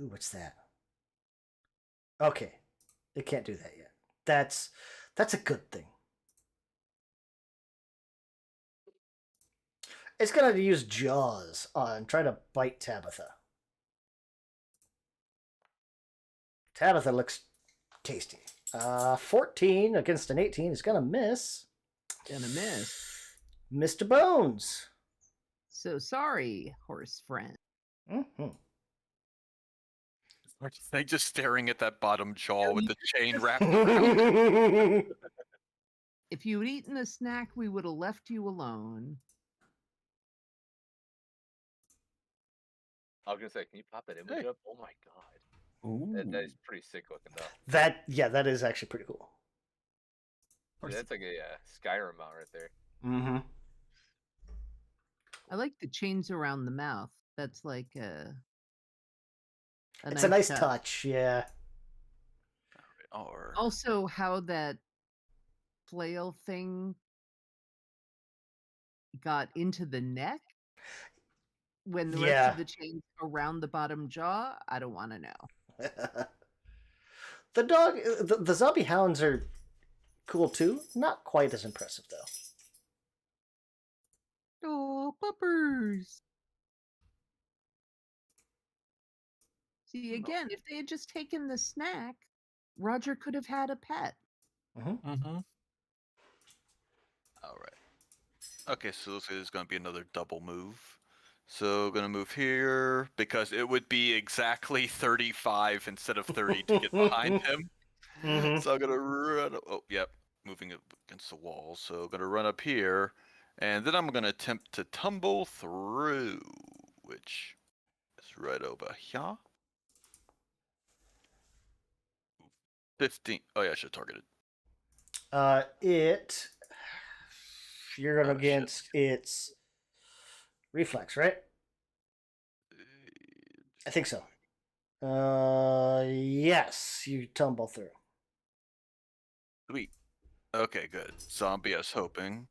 Ooh, what's that? Okay. It can't do that yet. That's a good thing. It's going to use Jaws on try to bite Tabitha. Tabitha looks tasty. 14 against an 18 is going to miss. Gonna miss. Mr. Bones. So sorry, horse friend. Mm-hmm. They just staring at that bottom jaw with the chain wrapped. If you had eaten the snack, we would have left you alone. I was gonna say, can you pop that image Hey. up? Oh my god. Ooh. That is pretty sick looking though. That is actually pretty cool. Dude, that's like a Skyrim mount right there. Mm-hmm. I like the chains around the mouth. That's like It's a nice touch, yeah. Or Also, how that flail thing got into the neck when the rest Yeah. of the chains around the bottom jaw, I don't want to know. The dog, the zombie hounds are cool too. Not quite as impressive though. Oh, puppers. See, again, if they had just taken the snack, Roger could have had a pet. Mm-hmm. Mm-hmm. all right. Okay, so looks like there's gonna be another double move. So gonna move here because it would be exactly 35 instead of 30 to get behind him. Mm-hmm. So I'm gonna run. Oh, yep, moving it against the wall. So gonna run up here, and then I'm gonna attempt to tumble through, which is right over here. 15. Oh yeah, I should target it. You're going Oh, shit. against its reflex, right? I think so. Yes, you tumble through. Sweet. Okay, good. Zombie, I was hoping.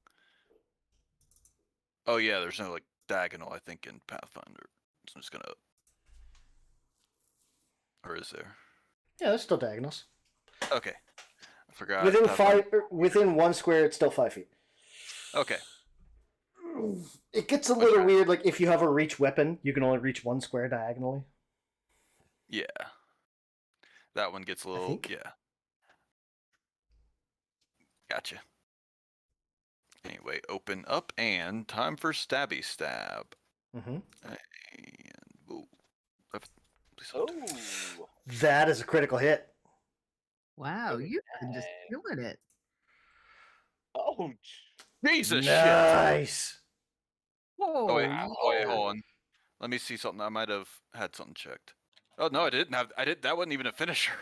Oh yeah, there's no like diagonal, I think, in Pathfinder. So I'm just gonna. Or is there? Yeah, there's still diagonals. Okay. I forgot. Within Pathfinder- within 1 square, it's still 5 feet. Okay. It gets a little Okay. weird. Like if you have a reach weapon, you can only reach 1 square diagonally. Yeah. That one gets a little. think. Yeah. Gotcha. Anyway, open up and time for stabby stab. Mm-hmm. And ooh, please hold. Oh, That is a critical hit. Wow, Very you've been just nice. killing it. ouch! Jesus shit! Nice. Oh wait, Oh, wait, yeah. hold on. Let me see something. I might have had something checked. Oh no, I didn't have. I did. That wasn't even a finisher.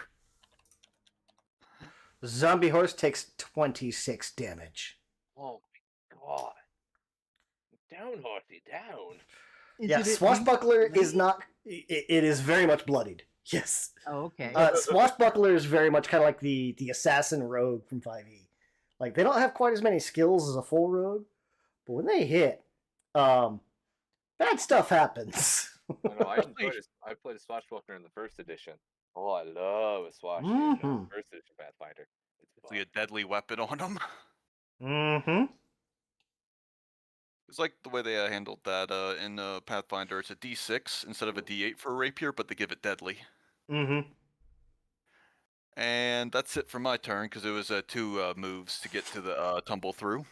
Zombie horse takes 26 damage. Oh my god! Down, horsey, down. Is Yeah, it at swashbuckler least is three? not. It is very much bloodied. Yes. Oh, okay. Swashbuckler is very much kind of like the assassin rogue from 5e. Like they don't have quite as many skills as a full rogue, but when they hit, bad stuff happens. I know. I enjoyed it. I played a swashbuckler in the first edition. Oh, I love a swash in Mhm. first edition Pathfinder. It's See a fun. deadly weapon on him. Mm-hmm. It's like the way they handled that in Pathfinder. It's a D6 instead of a D8 for a rapier, but they give it deadly. Mm-hmm. And that's it for my turn because it was 2 moves to get to the tumble through.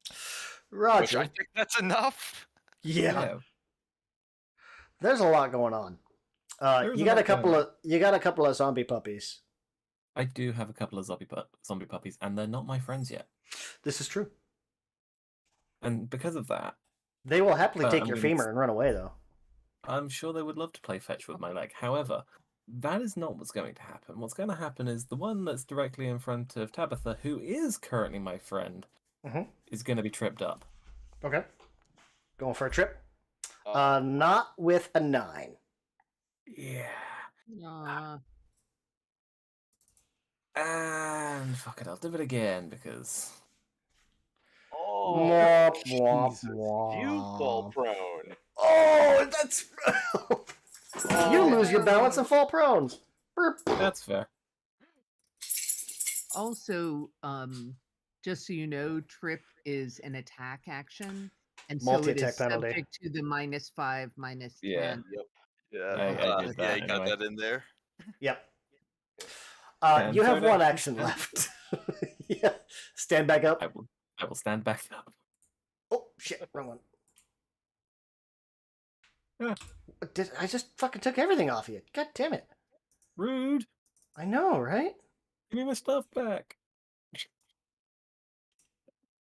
Which Roger. I think that's enough. Yeah. There's a lot going on. There is You a got a lot going on. couple of zombie puppies. I do have a couple of zombie puppies, and they're not my friends yet. This is true. And because of that, They will happily take I'm your gonna femur and run away, though. I'm sure they would love to play fetch with my leg. However, that is not what's going to happen. What's going to happen is the one that's directly in front of Tabitha, who is currently my friend, Mhm. is going to be tripped up. Okay. Going for a trip. Uh, Not with a 9. Yeah. Aw. And fuck it, I'll do it again because oh, Mwah, mwah, Jesus. mwah. You fall prone. Oh, that's. You lose your balance and fall prone. Burp. that's fair. Also, just so you know, trip is an attack action, and so it Multi-attack is penalty. subject to the -5, -10. Yeah. Yep. Yeah, I did yeah, that you got anyway. that in there. Yep. And You have third one action- action left. Yeah. Stand back up. I will stand back up. Oh shit! Wrong one. Yeah. I just fucking took everything off you. God damn it! Rude. I know, right? Give me my stuff back.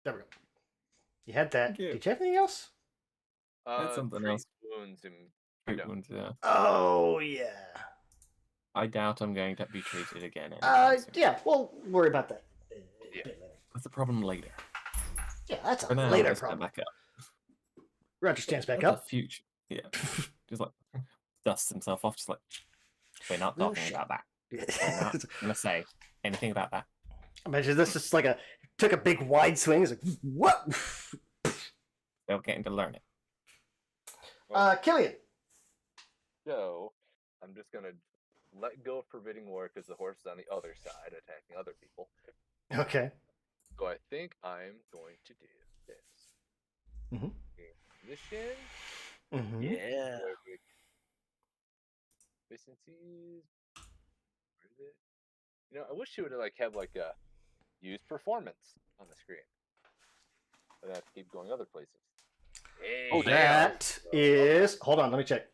There we go. You had that. Thank you. Did you have anything else? That's something treat else. Wounds and Treat Yeah. wounds, yeah. Oh yeah. I doubt I'm going to be treated again. anytime soon. Yeah. We'll worry about that. A Yeah. bit later. That's a problem later. Yeah, that's a For now, later I'll stand problem. back up. Roger stands back That's up. a future. Yeah. Just like dusts himself off, just like we're not No talking shit. about that. We're not gonna say anything about that. Imagine this is like took a big wide swing. It's like what? Still getting to learn it. Killian. So, I'm just gonna let go of forbidding war because the horse is on the other side attacking other people. Okay. So I think I'm going to do this. Mhm. Position. Mm-hmm. Yeah. Efficiencies. Where is it? You know, I wish you would have like a use performance on the screen. But I have to keep going other places. Oh, Hey, That is. Hold on, let me check.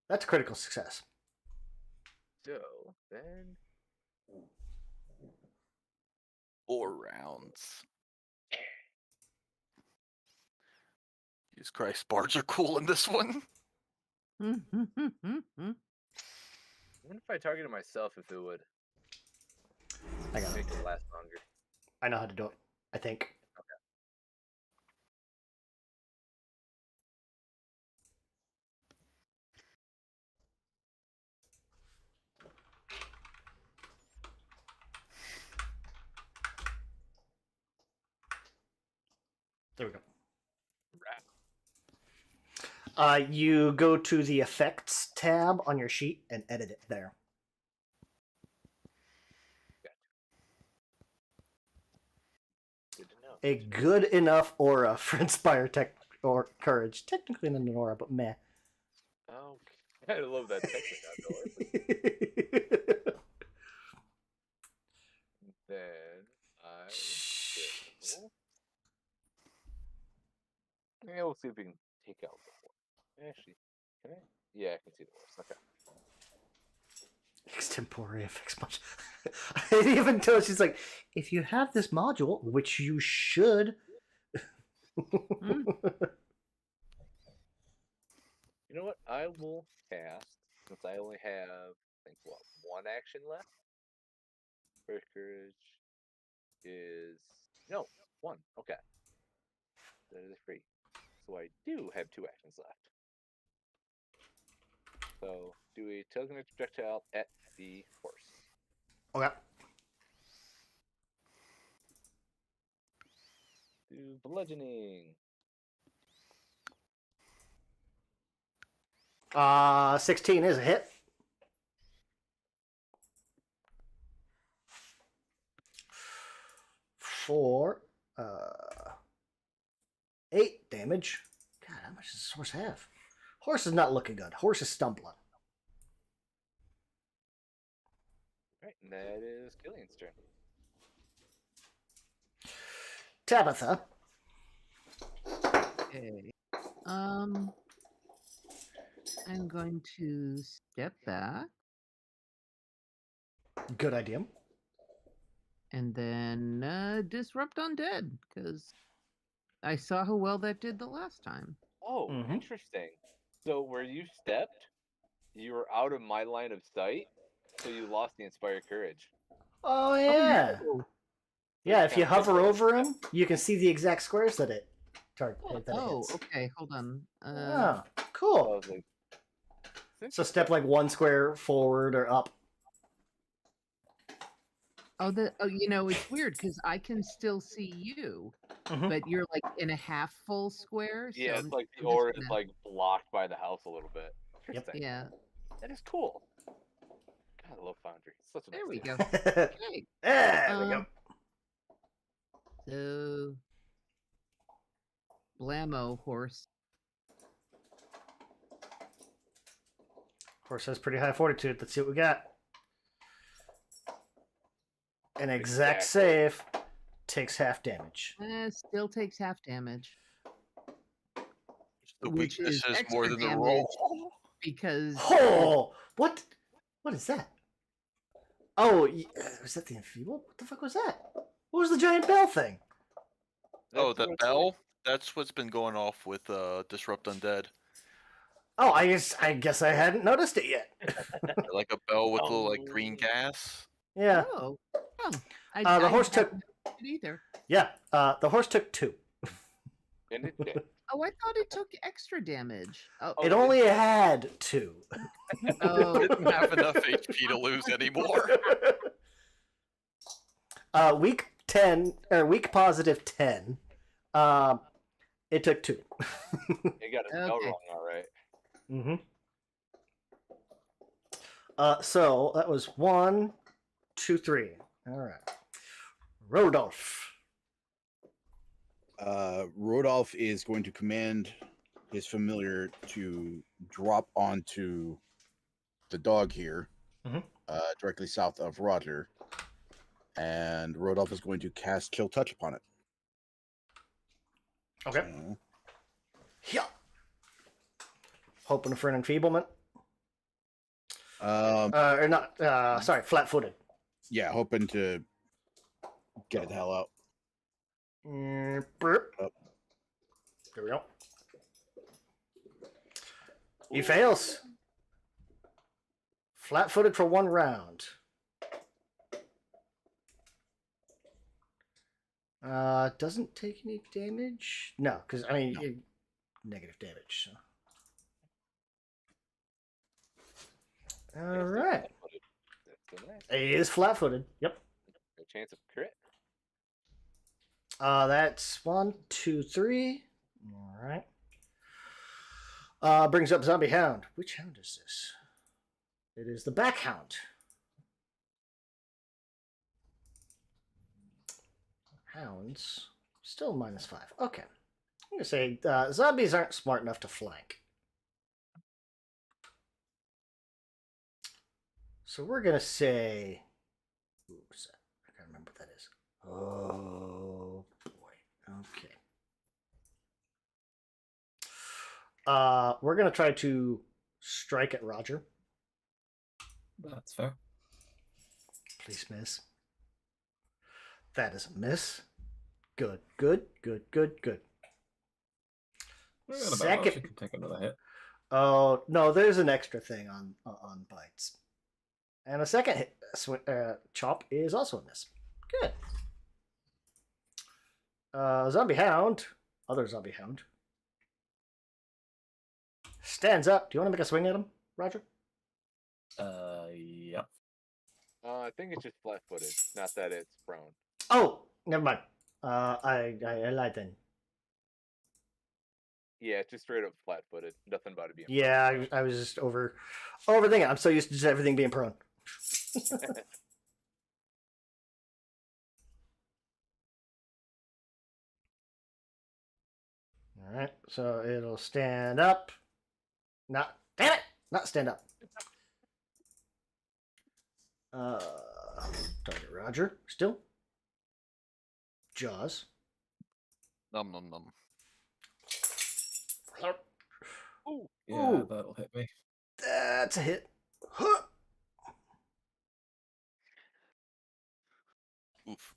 That's a critical success. So then 4 rounds. Jesus Christ, bards are cool in this one. I wonder if I targeted myself if it would I got it. make it last longer. I know how to do it. I think. There we go. You go to the effects tab on your sheet and edit it there. Good to know. A good enough aura for Inspire Tech or Courage. Technically not an aura, but meh. Okay. I love that technique outdoor. Then I will... Yeah, we'll see if we can take out the horse. Actually, can I? Yeah, I can see the horse. Okay. Extemporea effects module. I didn't even tell. She's like, if you have this module, which you should. Hmm. You know what? I will cast, since I only have, I think, what, one action left? First Courage is... No, one. Okay. That is free. So I do have 2 actions left. So, do a telekinetic projectile at the horse. Okay. Do bludgeoning. 16 is a hit. For 8 damage. God, how much does this horse have? Horse is not looking good. Horse is stumbling. Alright, and that is Killian's turn. Tabitha. Okay. I'm going to step back Good idea. and then disrupt undead because I saw how well that did the last time. Oh, Mhm. interesting. So where you stepped, you were out of my line of sight, so you lost the Inspire Courage. Oh, yeah. Oh, Yeah, if you Kinda hover like that. over him, you can see the exact squares that it target that it oh, hits. okay. Hold on. Oh, So I cool. was like, So step like 1 square forward or up. Oh, it's weird because I can still see you, Mhm. but you're like in a half full square. So yeah, it's I'm like the just aura is gonna- like blocked by the house a little bit. Yep. Interesting. Yeah, That is cool. God, I love Foundry. It's such a there nice we game. go. Okay. There we go. So, blammo horse. Horse has pretty high fortitude. Let's see what we got. An exact Exactly. save takes half damage. Still takes half damage The Which weakness is is more extra than the damage. roll. because Oh, what? What is that? Oh, was that the enfeeble? What the fuck was that? What was the giant bell thing? Oh, That's the what it's bell? That's what's been going off with Disrupt Undead. Oh, I guess I hadn't noticed it yet. Like a bell with little like green Oh. gas. Yeah, oh, the horse took. hadn't noticed it either. Yeah, the horse took 2. And it did. Oh, I thought it took extra damage. Oh, Oh, It only had 2. oh, Didn't have enough HP to lose anymore. Week 10 or week positive 10. It took 2. It got a bell Okay. wrong, all right. Mm-hmm. So that was 1, 2, 3. All right. Rodolph. Rodolph is going to command his familiar to drop onto the dog here, Mhm. Directly south of Roger, and Rodolph is going to cast Chill Touch upon it. Okay. So, Yeah. Hoping for an enfeeblement. Or not. Sorry, flat-footed. yeah, hoping to get it the hell out. Burp. Up. There we go. He fails. Flat-footed for 1 round. Doesn't take any damage. No, because I mean, No. negative damage. So. All right. That's so nice. He is flat-footed. Yep. No chance of crit. That's 1, 2, 3. All right. Brings up Zombie Hound. Which hound is this? It is the back hound. Hounds still -5. Okay. I'm gonna say zombies aren't smart enough to flank. So we're gonna say. Ooh, what's that? I can't remember what that is. Oh boy. Okay. We're gonna try to strike at Roger. That's fair. Please miss. That is a miss. Good, good, good, good, good. Second, she can take another hit. Oh no, there's an extra thing on bites, and a second hit chop is also a miss. Good. Zombie hound, other zombie hound, stands up. Do you want to make a swing at him, Roger? Yep. I think it's just flat-footed, not that it's prone. Oh, never mind. I lied then. Yeah, it's just straight up flat-footed. Nothing about it being. Yeah, I was just overthinking. I'm so used to just everything being prone. All right, so it'll stand up. Not, damn it, not stand up. Target Roger still. Jaws. Num num num. Ooh. Yeah, Ooh. that'll hit me. That's a hit. Huh. Oof.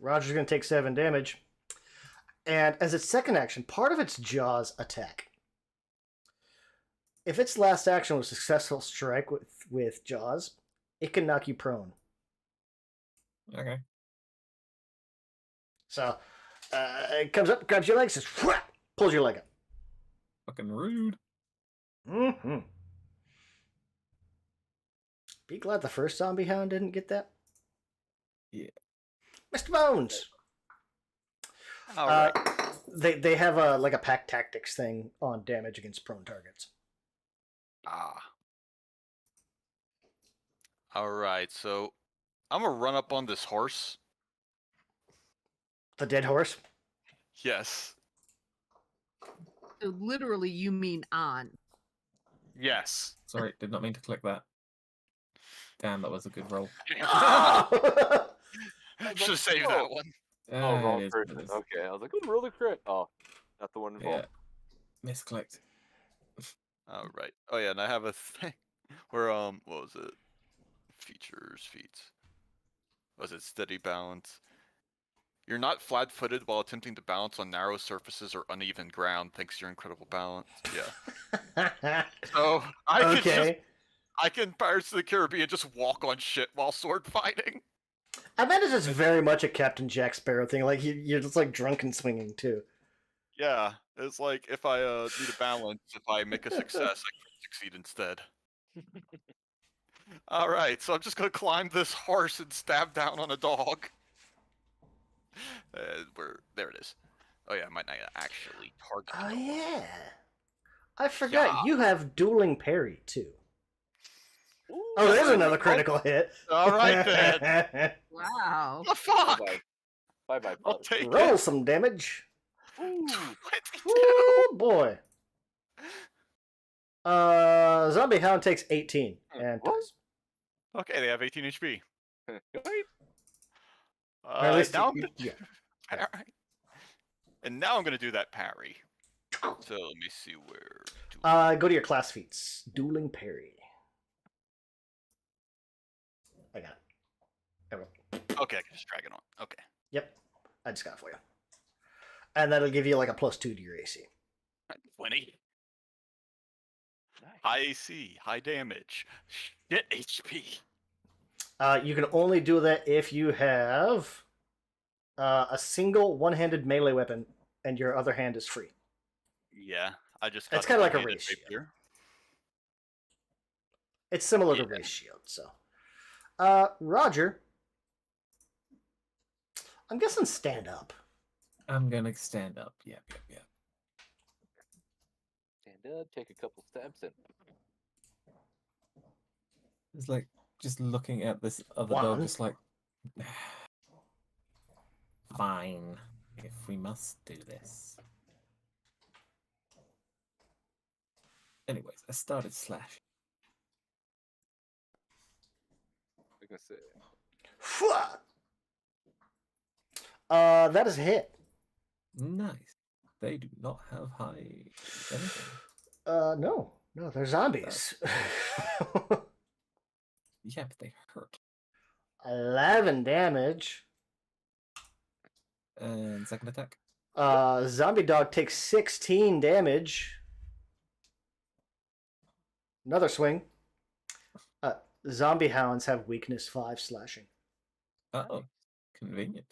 Roger's going to take 7 damage. And as its second action, part of its Jaws attack. If its last action was a successful strike with Jaws, it can knock you prone. Okay. So it comes up, grabs your legs, says, pulls your leg up. Fucking rude. Mm-hmm. Be glad the first zombie hound didn't get that. Yeah. Mr. Bones. All right. They have a pack tactics thing on damage against prone targets. All right. So I'm gonna run up on this horse. The dead horse. Yes. So literally, you mean on. Yes. Sorry, did not mean to click that. Damn, that was a good roll. Should have saved that one. Oh, It wrong is what person. it is. Okay, I was like, oh, really crit. Oh, not the one involved. Yeah. Misclicked. All right. Oh yeah, and I have a thing where what was it? Feats. Was it steady balance? You're not flat-footed while attempting to balance on narrow surfaces or uneven ground thanks to your incredible balance. Yeah. So I can Pirates of the Caribbean just walk on shit while sword fighting. I bet it's just very much a Captain Jack Sparrow thing. Like you're just like drunken swinging too. Yeah, it's like if I need a balance, if I make a success, I can succeed instead. All right, so I'm just gonna climb this horse and stab down on a dog. There it is. Oh yeah, I might not actually target. Oh the dog. yeah, I forgot Yeah. you have dueling parry too. Ooh, Oh, there's I another do. critical hit. All right then. Wow. The fuck? Bye-bye. I'll take Roll it. some damage. Ooh. 22. Oh boy. Zombie Hound takes 18 and What? dies. Okay, they have 18 HP. Wait. Or at least Now I'm you- gonna yeah. parry. And now I'm gonna do that parry. So let me see where. Go to your class feats. Dueling parry. I got it. I will. Okay, I can just drag it on. Okay. Yep. I just got it for you. And that'll give you like a +2 to your AC. 20. Nice. High AC, high damage. Shit HP. You can only do that if you have a single one-handed melee weapon and your other hand is free. Yeah, I just got It's kinda like a one-handed race shield. rapier. It's similar to Yeah. Race Shield, so. Roger. I'm guessing stand up. I'm gonna stand up. Yep. Stand up, take a couple steps, and It's like just looking at this other One. dog, just like, fine, if we must do this. Anyways, I started slash. like I said, That is a hit. Nice. They do not have high anything. No, they're zombies. Yeah, but they hurt. 11 damage. And second attack. Zombie dog takes 16 damage. Another swing. Zombie hounds have weakness 5 slashing. Oh, convenient.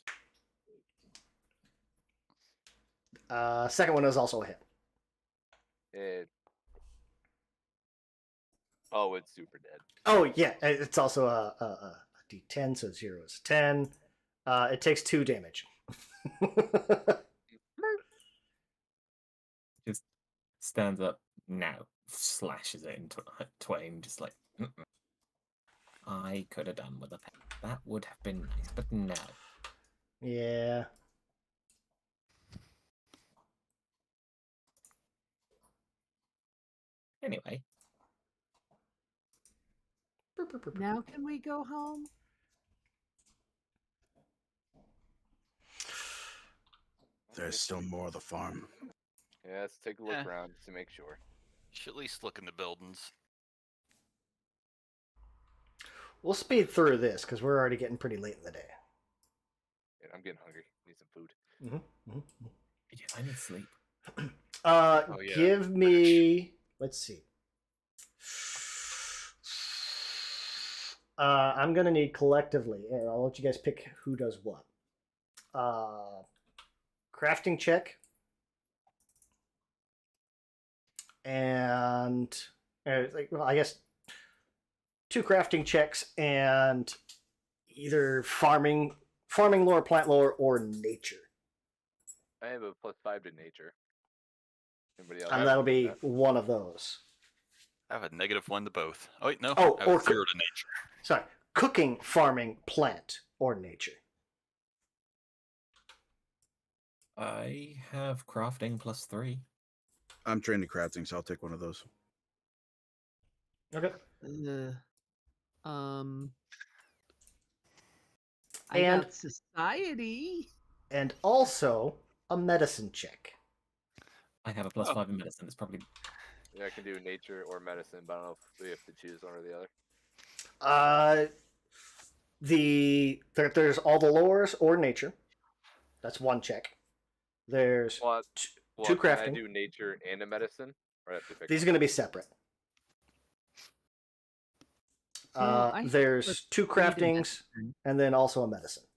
Second one is also a hit. Oh, it's super dead. Oh yeah, it's also a D10, so 0 is 10. It takes 2 damage. Just stands up now, slashes it into twain, just like, I could have done with a pen. That would have been nice, but no. Yeah. Anyway, Now can we go home? There's still more of the farm. Yeah, let's take a look Eh. around to make sure. Should at least look in the buildings. We'll speed through this because we're already getting pretty late in the day. Yeah, I'm getting hungry. Need some food. yeah, I need sleep. Oh, yeah. Give me. Let's see. I'm gonna need collectively, and I'll let you guys pick who does what. Crafting check, and I guess 2 crafting checks and either farming lore, plant lore, or nature, I have a +5 to nature. Anybody else? and that'll be one of those. I have a -1 to both. Oh wait, no. Oh, I have or a 0 to nature. Sorry, cooking, farming, plant, or nature. I have crafting +3. I'm trained in crafting, so I'll take one of those. Okay. I And- got society. And also a medicine check. I have a +5 in medicine. It's probably Yeah, I can do nature or medicine, but I don't know if we have to choose one or the other. There's all the lores or nature. That's one check. There's Well, two can I crafting. do nature and a medicine? Or I have to pick These are one? going to be separate. Well, I have There's 2 +3 to craftings medicine. and then also a medicine.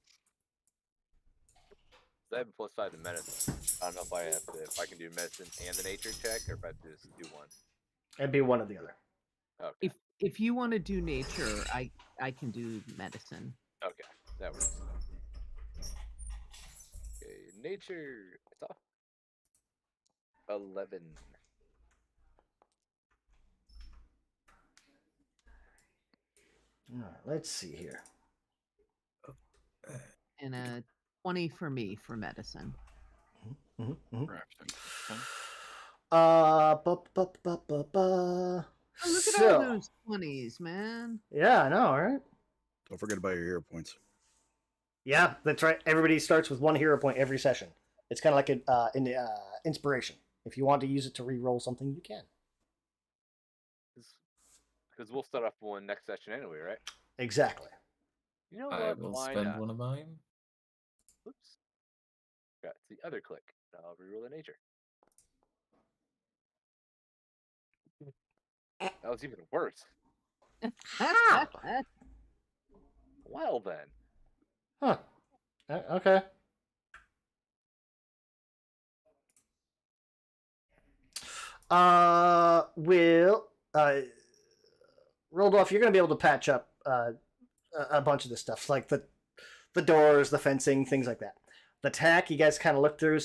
I have a +5 to medicine. I don't know if I can do medicine and the nature check, or if I have to just do one. It'd be one or the other. Okay. If you want to do nature, I can do medicine. Okay, that works. Okay, nature. It's off. 11. All right, let's see here. And a 20 for me for medicine. Crafting. Okay. Oh, look at So, all those 20s, man. yeah, I know, right? Don't forget about your hero points. Yeah, that's right. Everybody starts with 1 hero point every session. It's kind of like an inspiration. If you want to use it to re-roll something, you can. Because we'll start off one next session anyway, right? Exactly. You know I what? will Why spend not? one of mine. Oops. Got the other click. I'll reroll the nature. That was even worse. Well then. Huh. Okay. Roldolph, you're going to be able to patch up a bunch of this stuff, like the doors, the fencing, things like that. The tack, you guys kind of look through.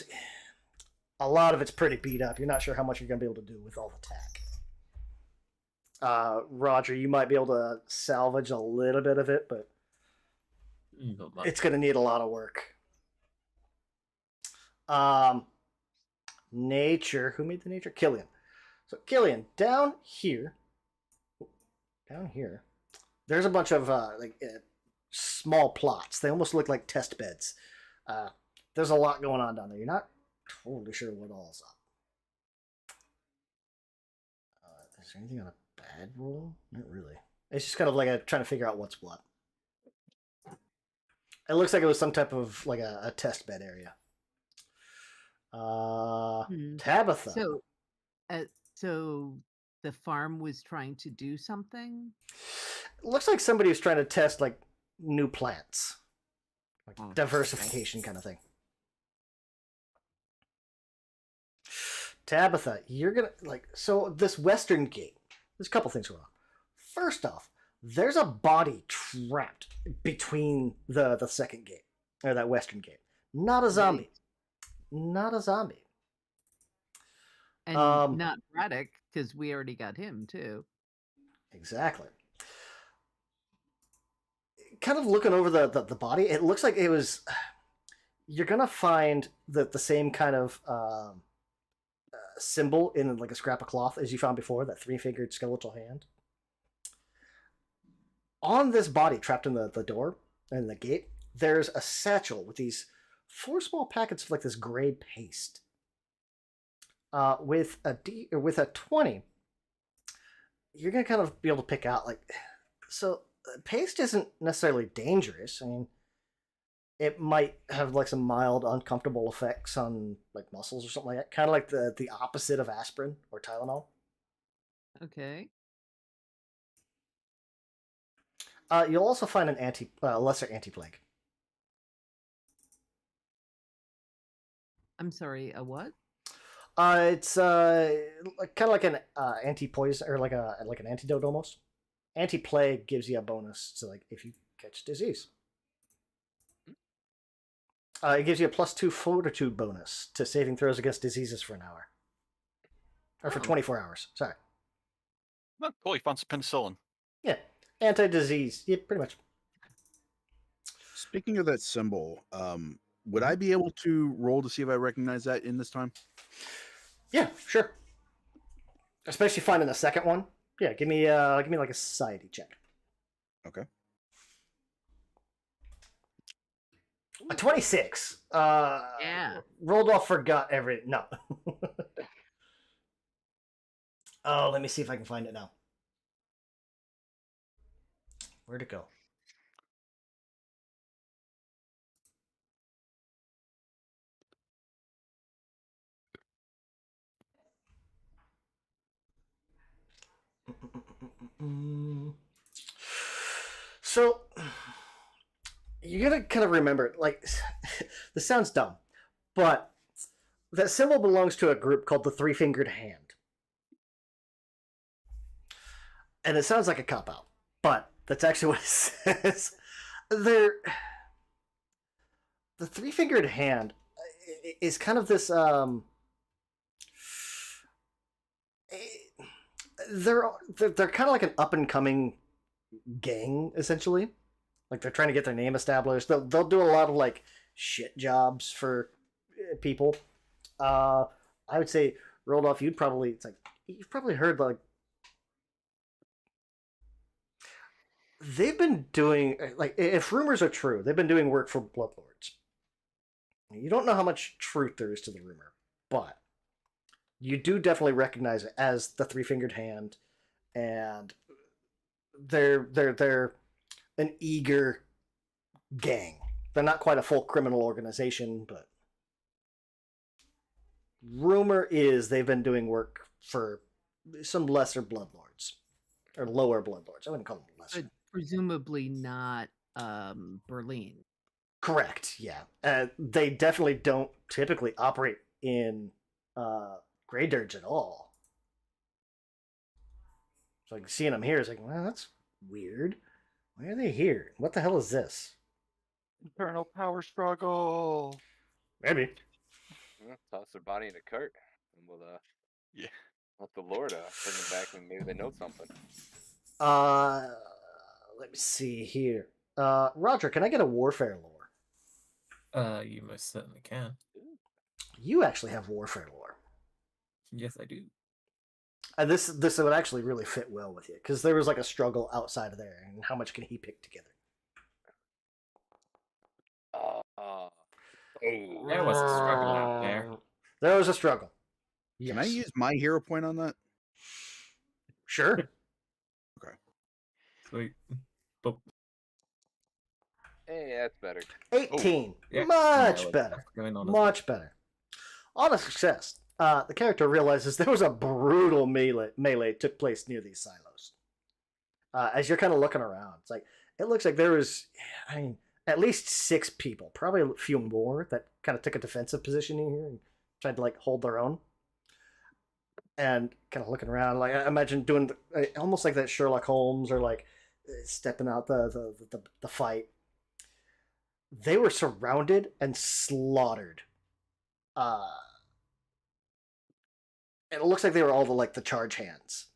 A lot of it's pretty beat up. You're not sure how much you're going to be able to do with all the tack. Roger, you might be able to salvage a little bit of it, but Not much. it's going to need a lot of work. Nature. Who made the nature? Killian. So Killian, down here, there's a bunch of small plots. They almost look like test beds. There's a lot going on down there. You're not totally sure what all's up. Is there anything on a bad roll? Not really. It's just kind of like trying to figure out what's what. It looks like it was some type of like a test bed area. Tabitha. So the farm was trying to do something? It looks like somebody was trying to test like new plants. Like diversification kind of thing. Tabitha, you're gonna so this western gate, there's a couple things going on. First off, there's a body trapped between the second gate, or that western gate. Not a zombie. Not a zombie. And not Braddock, because we already got him too. Exactly. Kind of looking over the body, it looks like it was. You're gonna find the same kind of symbol in like a scrap of cloth as you found before, that 3-fingered skeletal hand. On this body, trapped in the door and the gate, there's a satchel with these 4 small packets of like this gray paste. With a 20, you're gonna kind of be able to pick out so paste isn't necessarily dangerous. I mean, it might have like some mild uncomfortable effects on like muscles or something like that. Kind of like the opposite of aspirin or Tylenol. Okay. You'll also find an lesser anti-plague. I'm sorry, a what? It's kind of like an anti-poison or like an antidote almost. Anti-plague gives you a bonus to like if you catch disease. It gives you a +2 fortitude bonus to saving throws against diseases for an hour. Or for 24 hours. Sorry. Oh, cool, you found some penicillin. Yeah. Anti-disease. Yeah, pretty much. Speaking of that symbol, would I be able to roll to see if I recognize that in this time? Yeah, sure. Especially finding the second one. Yeah, give me like a society check. Okay. A 26. Yeah. Rolled off, forgot no. Oh, let me see if I can find it now. Where'd it go? So you gotta kind of remember, like, this sounds dumb, but that symbol belongs to a group called the 3-fingered hand. And it sounds like a cop-out, but that's actually what it says. The 3-fingered hand is kind of this they're kind of like an up-and-coming gang, essentially. Like, they're trying to get their name established. They'll do a lot of like shit jobs for people. I would say, Roldolph, you've probably heard like they've been doing, like, if rumors are true, they've been doing work for Bloodlords. You don't know how much truth there is to the rumor, but you do definitely recognize it as the 3-fingered hand, and they're an eager gang. They're not quite a full criminal organization, but rumor is they've been doing work for some lesser bloodlords, or lower bloodlords. I wouldn't call them lesser. But presumably not Berlin. Correct, yeah. They definitely don't typically operate in Grey Dirge at all. So like, seeing them here is like, well, that's weird. Why are they here? What the hell is this? Internal power struggle. Maybe. Toss their body in a cart, and we'll Yeah. let the Lord bring them back, and maybe they know something. Let me see here. Roger, can I get a warfare lore? You most certainly can. You actually have warfare lore. Yes, I do. And this would actually really fit well with you because there was like a struggle outside of there, and how much can he pick together? There was a struggle out there. There was a struggle. Can I Yes. use my hero point on that? Sure. Sweet. But Hey, that's better. 18. yeah, Much there was better. stuff going on as well. Much better. On a success, the character realizes there was a brutal melee took place near these silos. As you're kind of looking around, it's like it looks like there was, I mean, at least 6 people, probably a few more that kind of took a defensive position in here and tried to like hold their own. And kind of looking around, like I imagine doing almost like that Sherlock Holmes or like stepping out the fight. They were surrounded and slaughtered. It looks like they were all the charge hands,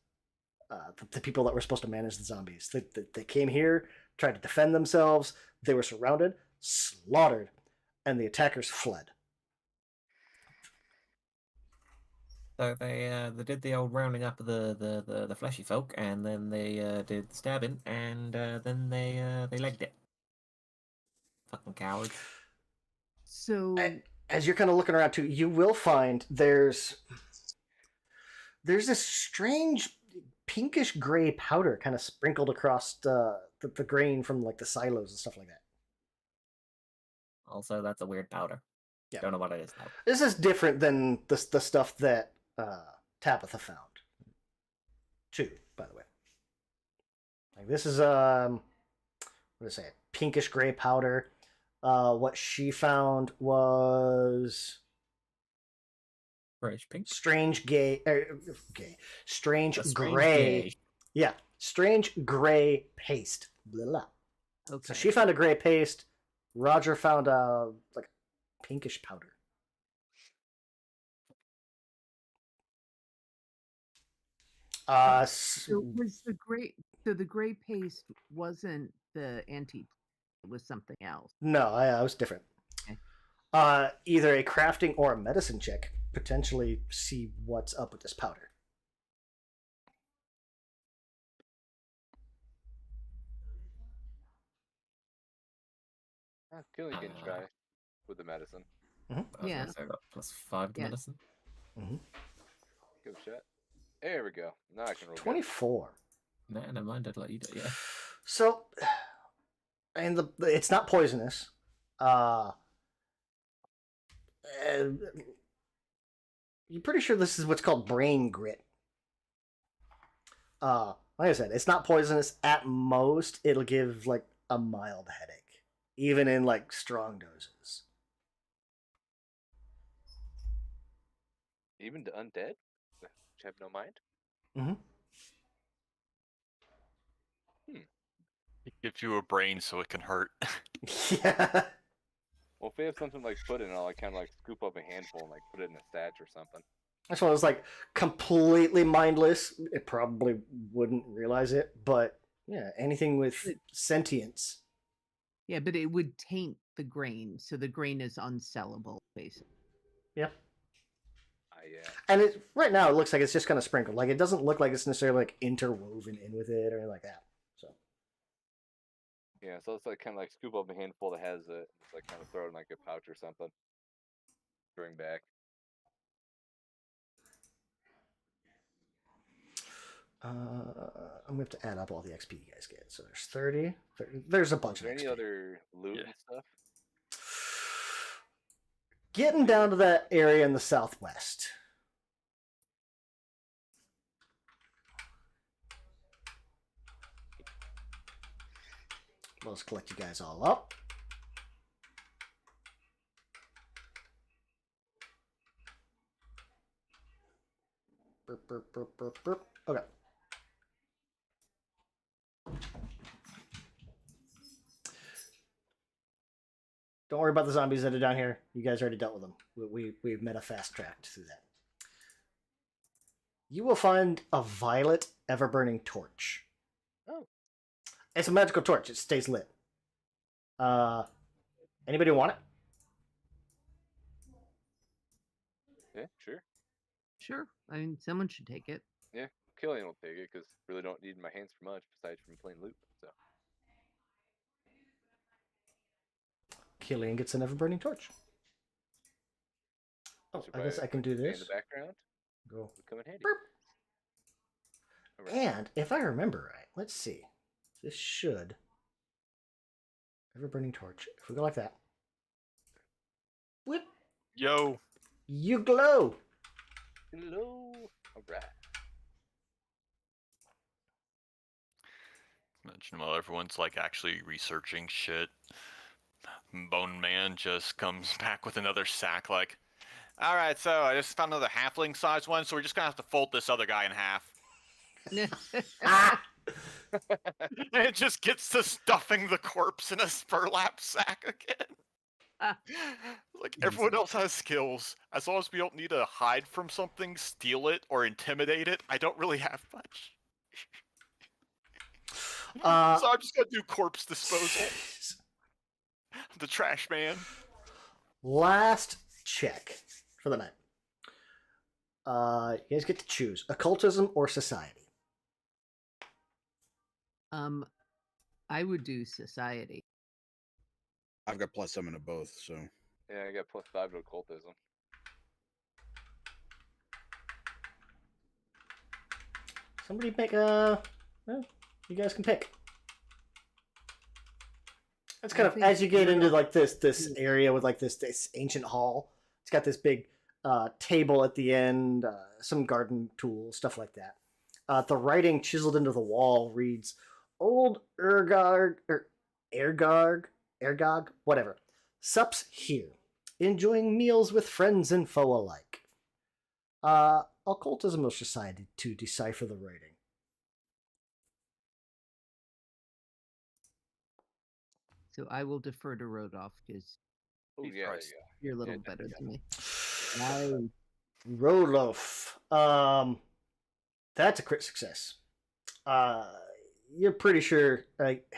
the people that were supposed to manage the zombies. They came here, tried to defend themselves. They were surrounded, slaughtered, and the attackers fled. So they did the old rounding up of the fleshy folk, and then they did the stabbing, and then they legged it. Fucking cowards. So As you're kind of looking around too, you will find there's this strange pinkish gray powder kind of sprinkled across the grain from like the silos and stuff like that. Also, that's a weird powder. Yeah. Don't know what it is though. This is different than the stuff that Tabitha found, too. By the way, like this is what did I say? Pinkish gray powder. What she found was Fresh pink. strange strange A strange gray. gay. Yeah, strange gray paste. Blah, blah. okay. So she found a gray paste. Roger found a like pinkish powder. So was the gray? So the gray paste wasn't the anti. It was something else. No, it was different. Okay. Either a crafting or a medicine check. Potentially see what's up with this powder. Killing can try with the medicine. I was Yeah. gonna say I got +5 to Yeah. medicine. Give it a shot. There we go. Now I can roll. good. 24. No, never mind. I'd let you do it. Yeah. So, and it's not poisonous. You're pretty sure this is what's called brain grit. Like I said, it's not poisonous. At most, it'll give like a mild headache, even in like strong doses. Even to undead, which have no mind. It gives you a brain so it can hurt. Yeah. Well, if they have something like pudding, I'll kind of like scoop up a handful and like put it in a satch or something. That's one was like completely mindless. It probably wouldn't realize it, but yeah, anything with sentience. Yeah, but it would taint the grain, so the grain is unsellable, basically. Yeah. Yeah. And right now it looks like it's just kind of sprinkled. Like it doesn't look like it's necessarily like interwoven in with it or anything like that. So Yeah, so it's like kind of like scoop up a handful that has it. It's like kind of throw it in like a pouch or something. Bring back. I'm gonna have to add up all the XP you guys get. So there's 30. There's a bunch Is there of any XP. other loot and stuff? Getting down to that area in the southwest. Let's collect you guys all up. Burp, burp, burp, burp, burp. Okay. Don't worry about the zombies that are down here. You guys already dealt with them. We've made a fast track through that. You will find a violet ever-burning torch. Oh. It's a magical torch. It stays lit. Anybody want it? Yeah, sure. Sure. I mean, someone should take it. Yeah, Killian will take it because really don't need my hands for much besides from playing loop. So Killian gets an ever-burning torch. Oh, should I guess I can do in the this. background. Go. Would come in handy. Burp. All right. And if I remember right, let's see. This should ever-burning torch. If we go like that, whip, Yo. you glow. Hello. All right. Imagine while everyone's like actually researching shit, Bone Man just comes back with another sack like, all right, so I just found another halfling size one, so we're just gonna have to fold this other guy in half. Ah! And it just gets to stuffing the corpse in a burlap sack again. Like everyone else has skills. As long as we don't need to hide from something, steal it, or intimidate it, I don't really have much. So I'm just gonna do corpse disposal. The trash man. Last check for the night. You guys get to choose occultism or society. I would do society. I've got plus summon of both, so Yeah, I got +5 to occultism. Somebody pick well, you guys can pick. It's kind of as you get into like this area with like this ancient hall. It's got this big table at the end, some garden tools, stuff like that. The writing chiseled into the wall reads "Old Ergog or Ergog, whatever. Sups here, enjoying meals with friends and foe alike." Occultism was decided to decipher the writing. So I will defer to Rodolph because Oh Jesus yeah, there Christ. you go. you're a little Yeah, better yeah. than me. Roloff. That's a crit success. You're pretty sure. Like,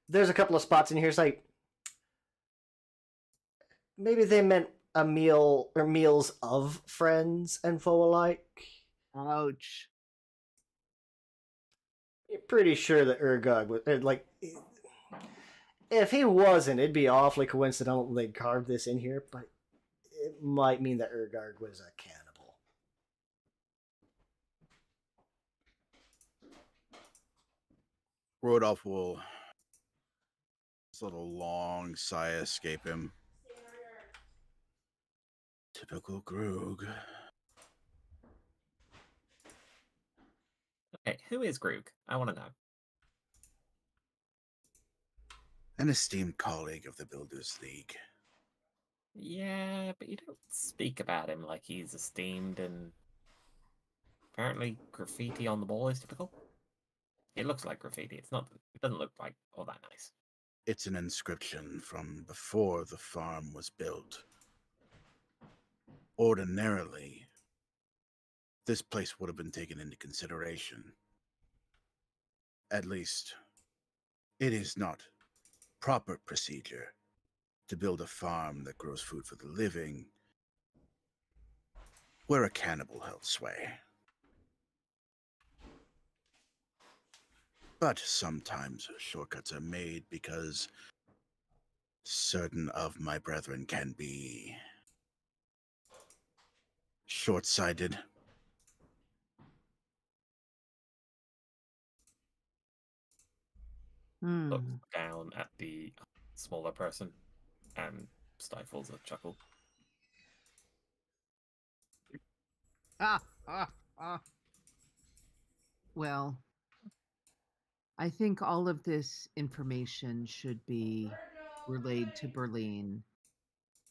there's a couple of spots in here. It's like maybe they meant a meal or meals of friends and foe alike. Ouch. You're pretty sure that Urgog was like. If he wasn't, it'd be awfully coincidental they carved this in here, but it might mean that Urgard was a cannibal. Rodolph will. This little long sigh escape him. Typical Grug. Okay, who is Grug? I want to know. An esteemed colleague of the Builders League. Yeah, but you don't speak about him like he's esteemed and apparently graffiti on the wall is typical. It looks like graffiti. It doesn't look like all that nice. It's an inscription from before the farm was built. Ordinarily, this place would have been taken into consideration. At least, it is not proper procedure to build a farm that grows food for the living where a cannibal held sway. But sometimes shortcuts are made because certain of my brethren can be short-sighted. Looks down at the smaller person and stifles a chuckle. Well, I think all of this information should be relayed to Berlin,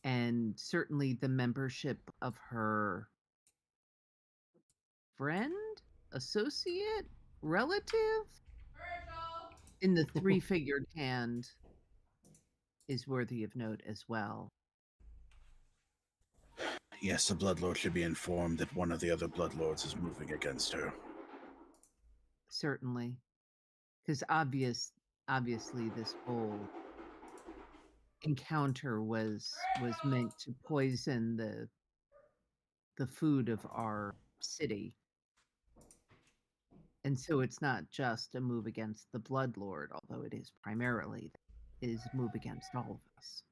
and certainly the membership of her friend, associate, relative in the three-figured hand is worthy of note as well. Yes, the Bloodlord should be informed that one of the other Bloodlords is moving against her. Certainly, because obviously this whole encounter was meant to poison the food of our city. And so it's not just a move against the Bloodlord, although it is primarily, it is a move against all of us.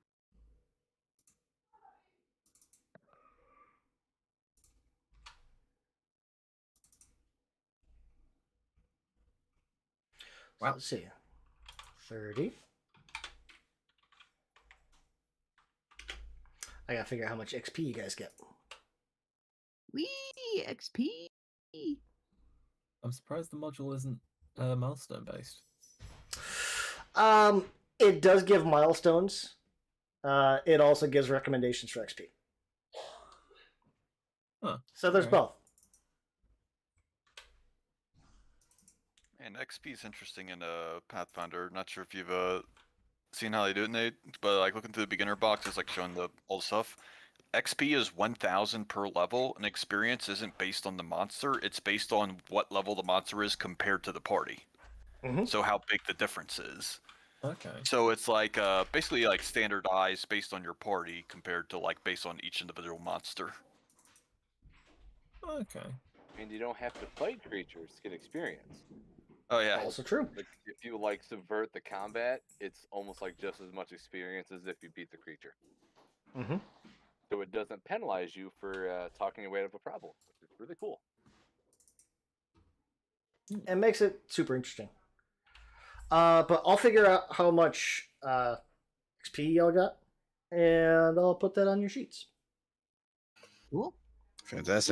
So Wow. let's see. 30. I gotta figure out how much XP you guys get. Whee! XP! I'm surprised the module isn't milestone based. It does give milestones. It also gives recommendations for XP. Huh. So there's Okay. both. And XP is interesting in Pathfinder. Not sure if you've seen how they do it, Nate, but like looking through the beginner box, it's like showing the old stuff. XP is 1,000 per level, and experience isn't based on the monster. It's based on what level the monster is compared to the party. Mhm. So how big the difference is. Okay. So it's like basically like standardized based on your party compared to like based on each individual monster. Okay. And you don't have to fight creatures to get experience. Oh yeah. Also true. Like if you like subvert the combat, it's almost like just as much experience as if you beat the creature. Mm-hmm. So it doesn't penalize you for talking your way out of a problem, which is really cool. It makes it super interesting. But I'll figure out how much XP y'all got, and I'll put that on your sheets. Cool. Fantastic.